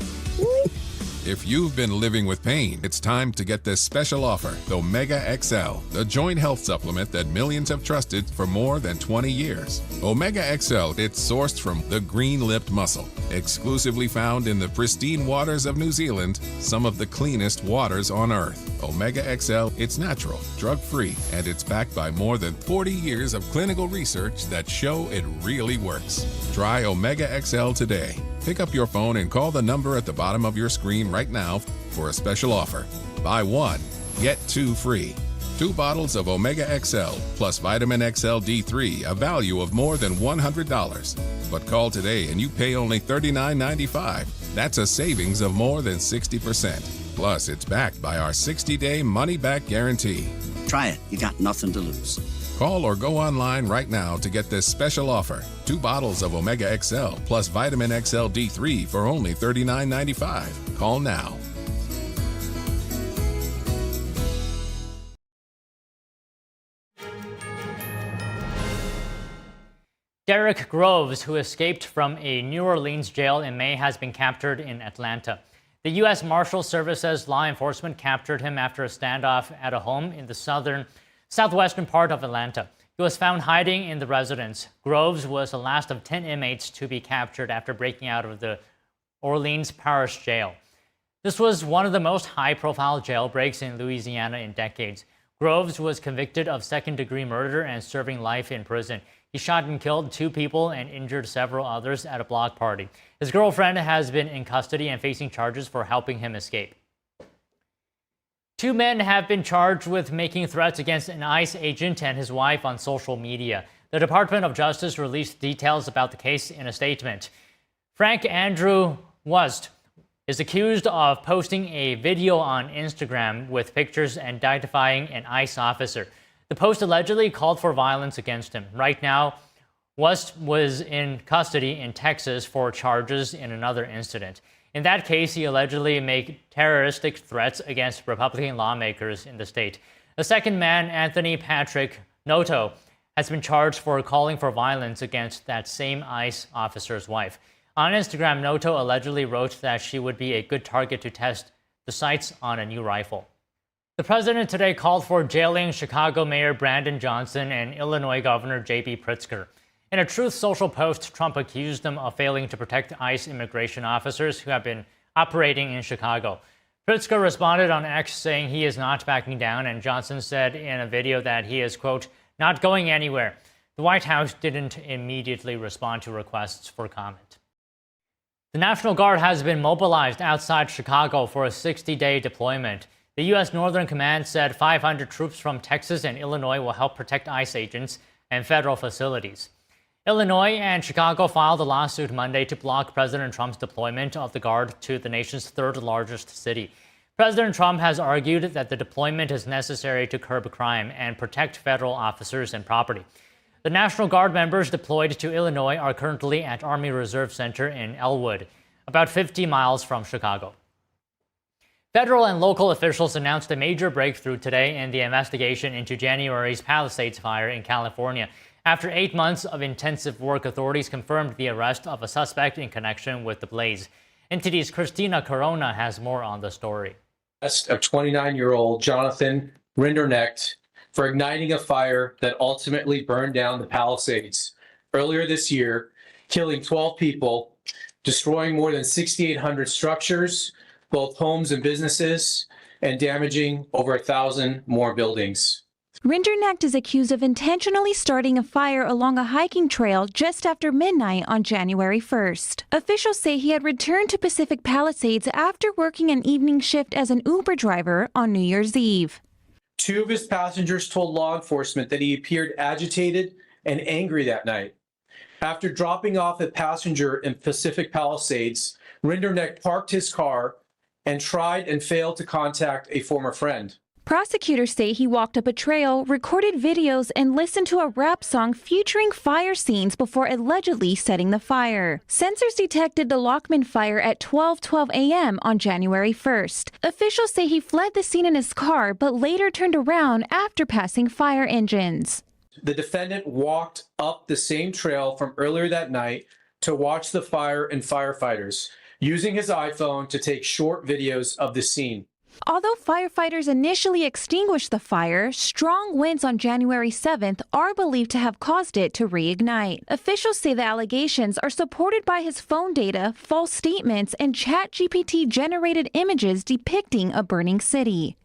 [SPEAKER 23] If you've been living with pain, it's time to get this special offer, the Omega XL, the joint health supplement that millions have trusted for more than 20 years. Omega XL, it's sourced from the green-lipped mussel, exclusively found in the pristine waters of New Zealand, some of the cleanest waters on Earth. Omega XL, it's natural, drug-free, and it's backed by more than 40 years of clinical research that show it really works. Try Omega XL today. Pick up your phone and call the number at the bottom of your screen right now for a special offer. Buy one, get two free. 2 bottles of Omega XL plus Vitamin XL D3, a value of more than $100. But call today and you pay only $39.95. That's a savings of more than 60%. Plus, it's backed by our 60-day money-back guarantee.
[SPEAKER 24] Try it. You got nothing to lose.
[SPEAKER 23] Call or go online right now to get this special offer. 2 bottles of Omega XL plus Vitamin XL D3 for only $39.95. Call now.
[SPEAKER 1] Derek Groves, who escaped from a New Orleans jail in May, has been captured in Atlanta. The U.S. Marshal Service says law enforcement captured him after a standoff at a home in the southwestern part of Atlanta. He was found hiding in the residence. Groves was the last of 10 inmates to be captured after breaking out of the Orleans Parish Jail. This was one of the most high-profile jailbreaks in Louisiana in decades. Groves was convicted of second-degree murder and serving life in prison. He shot and killed 2 people and injured several others at a block party. His girlfriend has been in custody and facing charges for helping him escape. 2 men have been charged with making threats against an ICE agent and his wife on social media. The Department of Justice released details about the case in a statement. Frank Andrew Wust is accused of posting a video on Instagram with pictures identifying an ICE officer. The post allegedly called for violence against him. Right now, Wust was in custody in Texas for charges in another incident. In that case, he allegedly made terroristic threats against Republican lawmakers in the state. The second man, Anthony Patrick Noto, has been charged for calling for violence against that same ICE officer's wife. On Instagram, Noto allegedly wrote that she would be a good target to test the sights on a new rifle. The president today called for jailing Chicago Mayor Brandon Johnson and Illinois Governor J.B. Pritzker. In a Truth Social post, Trump accused them of failing to protect ICE immigration officers who have been operating in Chicago. Pritzker responded on X saying he is not backing down, and Johnson said in a video that he is, quote, not going anywhere. The White House didn't immediately respond to requests for comment. The National Guard has been mobilized outside Chicago for a 60-day deployment. The U.S. Northern Command said 500 troops from Texas and Illinois will help protect ICE agents and federal facilities. Illinois and Chicago filed a lawsuit Monday to block President Trump's deployment of the Guard to the nation's 3rd largest city. President Trump has argued that the deployment is necessary to curb crime and protect federal officers and property. The National Guard members deployed to Illinois are currently at Army Reserve Center in Elwood, about 50 miles from Chicago. Federal and local officials announced a major breakthrough today in the investigation into January's Palisades fire in California. After 8 months of intensive work, authorities confirmed the arrest of a suspect in connection with the blaze. NTD's Christina Corona has more on the story.
[SPEAKER 4] Arrest of 29-year-old Jonathan Rinderknecht for igniting a fire that ultimately burned down the Palisades earlier this year, killing 12 people, destroying more than 6,800 structures, both homes and businesses, and damaging over 1,000 more buildings.
[SPEAKER 5] Rinderknecht is accused of intentionally starting a fire along a hiking trail just after midnight on January 1st. Officials say he had returned to Pacific Palisades after working an evening shift as an Uber driver on New Year's Eve.
[SPEAKER 4] 2 of his passengers told law enforcement that he appeared agitated and angry that night. After dropping off a passenger in Pacific Palisades, Rinderknecht parked his car and tried and failed to contact a former friend.
[SPEAKER 5] Prosecutors say he walked up a trail, recorded videos, and listened to a rap song featuring fire scenes before allegedly setting the fire. Sensors detected the Lockman fire at 12:12 a.m. on January 1st. Officials say he fled the scene in his car, but later turned around after passing fire engines.
[SPEAKER 4] The defendant walked up the same trail from earlier that night to watch the fire and firefighters, using his iPhone to take short videos of the scene.
[SPEAKER 5] Although firefighters initially extinguished the fire, strong winds on January 7th are believed to have caused it to reignite. Officials say the allegations are supported by his phone data, false statements, and ChatGPT-generated images depicting a burning city.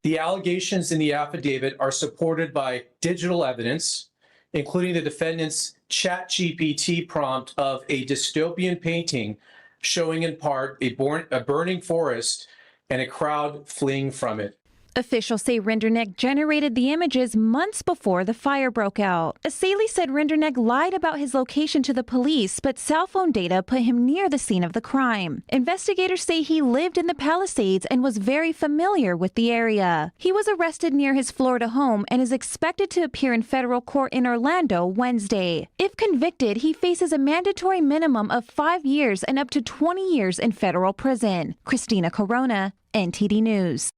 [SPEAKER 4] The allegations in the affidavit are supported by digital evidence, including the defendant's ChatGPT prompt of a dystopian painting showing in part a burning forest and a crowd fleeing from it.
[SPEAKER 5] Officials say Rinderknecht generated the images months before the fire broke out. Asalee said Rinderknecht lied about his location to the police, but cell phone data put him near the scene of the crime. Investigators say he lived in the Palisades and was very familiar with the area. He was arrested near his Florida home and is expected to appear in federal court in Orlando Wednesday. If convicted, he faces a mandatory minimum of 5 years and up to 20 years in federal prison. Christina Corona, NTD News.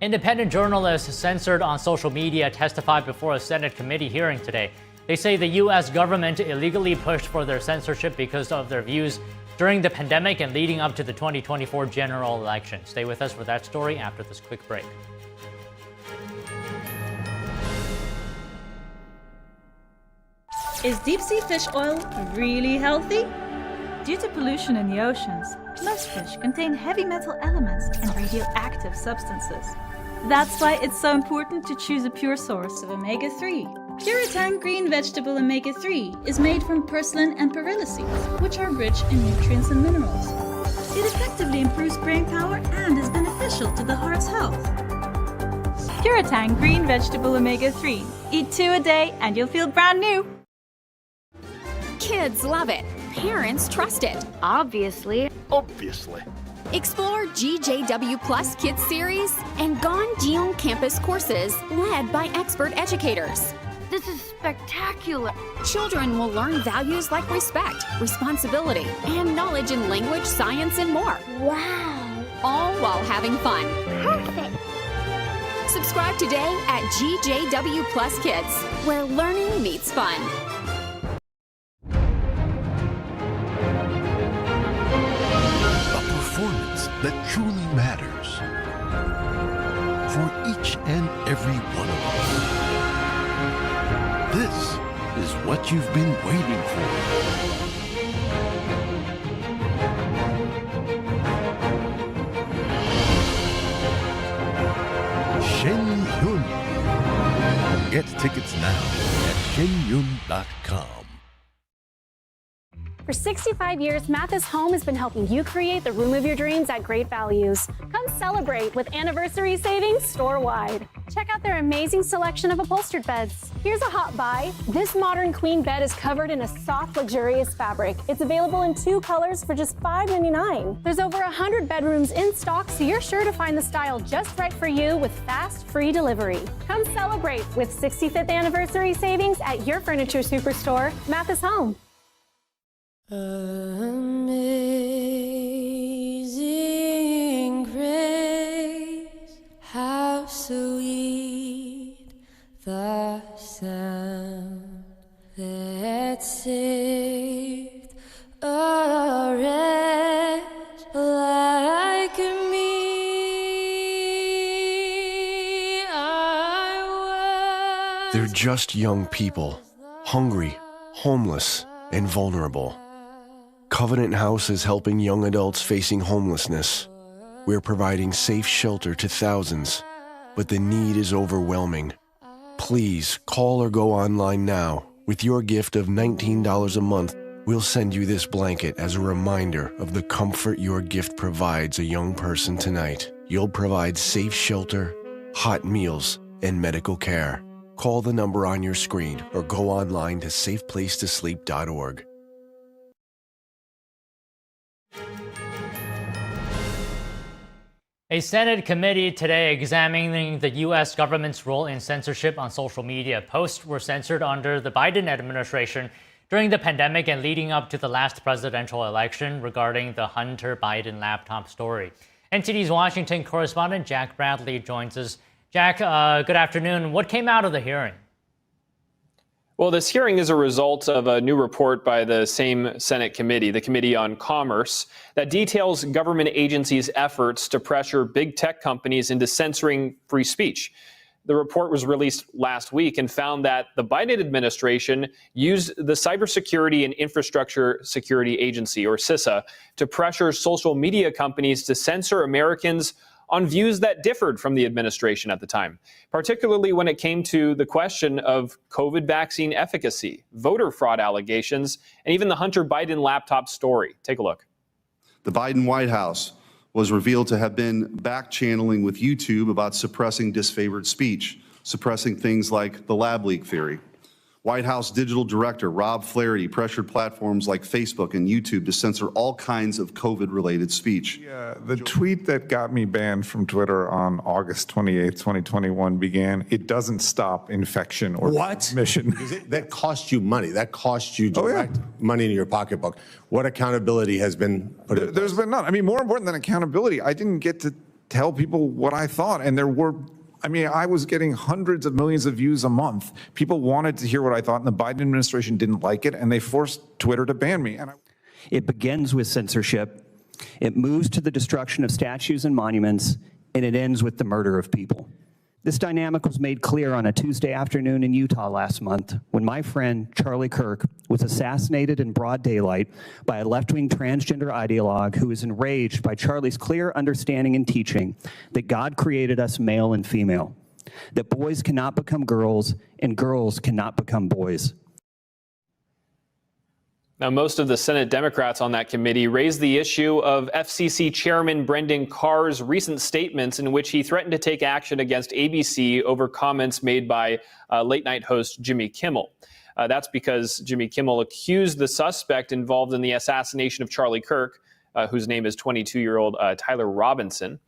[SPEAKER 1] Independent journalists censored on social media testified before a Senate committee hearing today. They say the U.S. government illegally pushed for their censorship because of their views during the pandemic and leading up to the 2024 general election. Stay with us for that story after this quick break.
[SPEAKER 7] Is deep-sea fish oil really healthy? Due to pollution in the oceans, most fish contain heavy metal elements and radioactive substances. That's why it's so important to choose a pure source of omega-3. Puritan Green Vegetable Omega-3 is made from purslane and perilla seeds, which are rich in nutrients and minerals. It effectively improves brain power and is beneficial to the heart's health. Puritan Green Vegetable Omega-3. Eat 2 a day and you'll feel brand new.
[SPEAKER 6] Kids love it. Parents trust it.
[SPEAKER 9] Obviously.
[SPEAKER 6] Explore GJW Plus Kids Series and Ganjiang Campus courses led by expert educators.
[SPEAKER 9] This is spectacular.
[SPEAKER 6] Children will learn values like respect, responsibility, and knowledge in language, science, and more.
[SPEAKER 9] Wow.
[SPEAKER 6] All while having fun.
[SPEAKER 9] Perfect.
[SPEAKER 6] Subscribe today at GJW Plus Kids, where learning meets fun.
[SPEAKER 10] Performance that truly matters for each and every one of us. This is what you've been waiting for. Shen Yun. Get tickets now at shenyun.com.
[SPEAKER 15] For 65 years, Mathis Home has been helping you create the room of your dreams at great values. Come celebrate with anniversary savings store-wide. Check out their amazing selection of upholstered beds. Here's a hot buy. This modern queen bed is covered in a soft, luxurious fabric. It's available in 2 colors for just $5.99. There's over 100 bedrooms in stock, so you're sure to find the style just right for you with fast, free delivery. Come celebrate with 65th anniversary savings at your furniture superstore, Mathis Home.
[SPEAKER 16] Amazing grace, how sweet the sound that saved a wretch like me.
[SPEAKER 10] They're just young people, hungry, homeless, and vulnerable. Covenant House is helping young adults facing homelessness. We're providing safe shelter to thousands, but the need is overwhelming. Please call or go online now. With your gift of $19 a month, we'll send you this blanket as a reminder of the comfort your gift provides a young person tonight. You'll provide safe shelter, hot meals, and medical care. Call the number on your screen or go online to safeplacetosleep.org.
[SPEAKER 1] A Senate committee today examining the U.S. government's role in censorship on social media. Posts were censored under the Biden administration during the pandemic and leading up to the last presidential election regarding the Hunter Biden laptop story. NTD's Washington correspondent Jack Bradley joins us. Jack, good afternoon. What came out of the hearing?
[SPEAKER 26] Well, this hearing is a result of a new report by the same Senate committee, the Committee on Commerce, that details government agencies' efforts to pressure big tech companies into censoring free speech. The report was released last week and found that the Biden administration used the Cybersecurity and Infrastructure Security Agency, or CISA, to pressure social media companies to censor Americans on views that differed from the administration at the time, particularly when it came to the question of COVID vaccine efficacy, voter fraud allegations, and even the Hunter Biden laptop story. Take a look.
[SPEAKER 27] The Biden White House was revealed to have been back-channeling with YouTube about suppressing disfavored speech, suppressing things like the lab leak theory. White House Digital Director Rob Flaherty pressured platforms like Facebook and YouTube to censor all kinds of COVID-related speech.
[SPEAKER 28] The tweet that got me banned from Twitter on August 28, 2021 began, "It doesn't stop infection or transmission."
[SPEAKER 29] That cost you money. That cost you direct money in your pocketbook. What accountability has been put in place?
[SPEAKER 28] There's been none. I mean, more important than accountability, I didn't get to tell people what I thought. And I was getting hundreds of millions of views a month. People wanted to hear what I thought, and the Biden administration didn't like it, and they forced Twitter to ban me.
[SPEAKER 30] It begins with censorship, it moves to the destruction of statues and monuments, and it ends with the murder of people. This dynamic was made clear on a Tuesday afternoon in Utah last month when my friend Charlie Kirk was assassinated in broad daylight by a left-wing transgender ideologue who was enraged by Charlie's clear understanding and teaching that God created us male and female. that boys cannot become girls and girls cannot become boys.
[SPEAKER 26] Now, most of the Senate Democrats on that committee raised the issue of FCC Chairman Brendan Carr's recent statements in which he threatened to take action against ABC over comments made by late-night host Jimmy Kimmel. That's because Jimmy Kimmel accused the suspect involved in the assassination of Charlie Kirk, whose name is 22-year-old Tyler Robinson,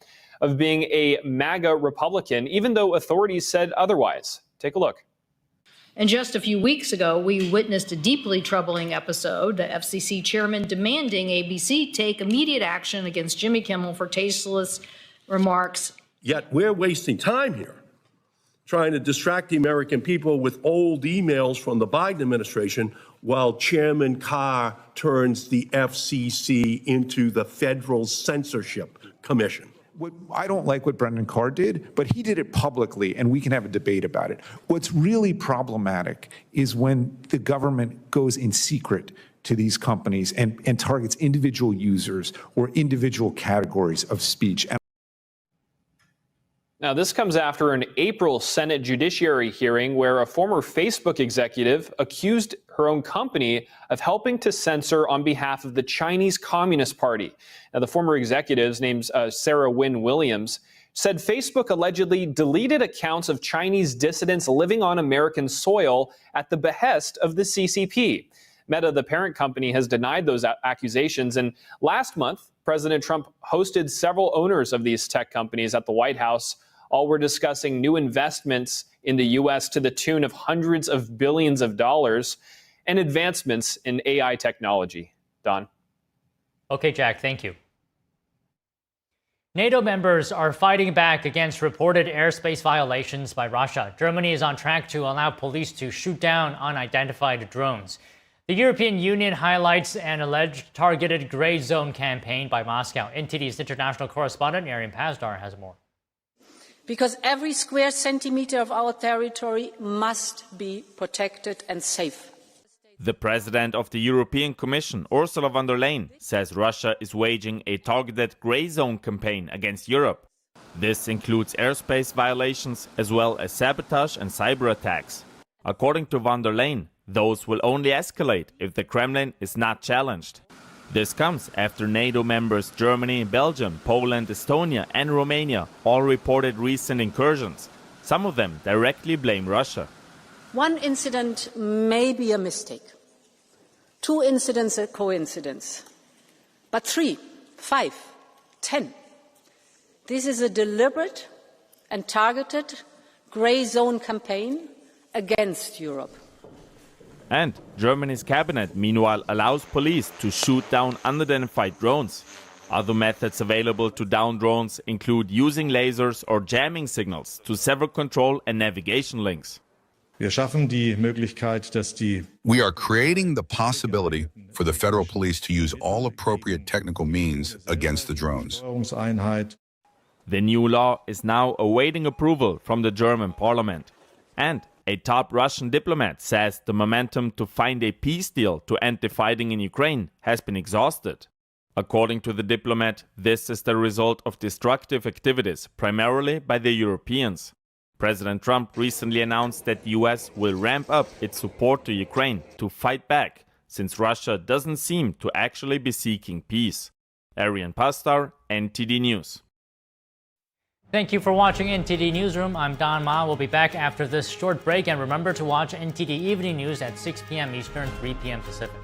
[SPEAKER 26] of being a MAGA Republican, even though authorities said otherwise. Take a look.
[SPEAKER 2] And just a few weeks ago, we witnessed a deeply troubling episode, the FCC chairman demanding ABC take immediate action against Jimmy Kimmel for tasteless remarks.
[SPEAKER 3] Yet we're wasting time here trying to distract the American people with old emails from the Biden administration while Chairman Carr turns the FCC into the Federal Censorship Commission.
[SPEAKER 28] I don't like what Brendan Carr did, but he did it publicly, and we can have a debate about it. What's really problematic is when the government goes in secret to these companies and targets individual users or individual categories of speech.
[SPEAKER 26] Now, this comes after an April Senate Judiciary hearing where a former Facebook executive accused her own company of helping to censor on behalf of the Chinese Communist Party. Now, the former executive's name's Sarah Wynne Williams, said Facebook allegedly deleted accounts of Chinese dissidents living on American soil at the behest of the CCP. Meta, the parent company, has denied those accusations. And last month, President Trump hosted several owners of these tech companies at the White House. All were discussing new investments in the U.S. to the tune of hundreds of billions of dollars and advancements in AI technology. Don?
[SPEAKER 1] Okay, Jack, thank you. NATO members are fighting back against reported airspace violations by Russia. Germany is on track to allow police to shoot down unidentified drones. The European Union highlights an alleged targeted gray zone campaign by Moscow. NTD's international correspondent Arian Pazdar has more.
[SPEAKER 8] Because every square centimeter of our territory must be protected and safe.
[SPEAKER 11] The president of the European Commission, Ursula von der Leyen, says Russia is waging a targeted grey zone campaign against Europe. This includes airspace violations as well as sabotage and cyber attacks. According to von der Leyen, those will only escalate if the Kremlin is not challenged. This comes after NATO members Germany, Belgium, Poland, Estonia and Romania all reported recent incursions. Some of them directly blame Russia.
[SPEAKER 8] One incident may be a mistake. 2 incidents a coincidence. But 3, 5, 10. This is a deliberate and targeted grey zone campaign against Europe.
[SPEAKER 11] And Germany's cabinet, meanwhile, allows police to shoot down unidentified drones. Other methods available to down drones include using lasers or jamming signals to sever control and navigation links.
[SPEAKER 12] We are creating the possibility for the federal police to use all appropriate technical means against the drones.
[SPEAKER 11] The new law is now awaiting approval from the German parliament. And a top Russian diplomat says the momentum to find a peace deal to end the fighting in Ukraine has been exhausted. According to the diplomat, this is the result of destructive activities, primarily by the Europeans. President Trump recently announced that the US will ramp up its support to Ukraine to fight back, since Russia doesn't seem to actually be seeking peace. Arian Pazdar, NTD News.
[SPEAKER 1] Thank you for watching NTD Newsroom. I'm Don Ma. We'll be back after this short break. And remember to watch NTD Evening News at 6 p.m. Eastern, 3 p.m. Pacific.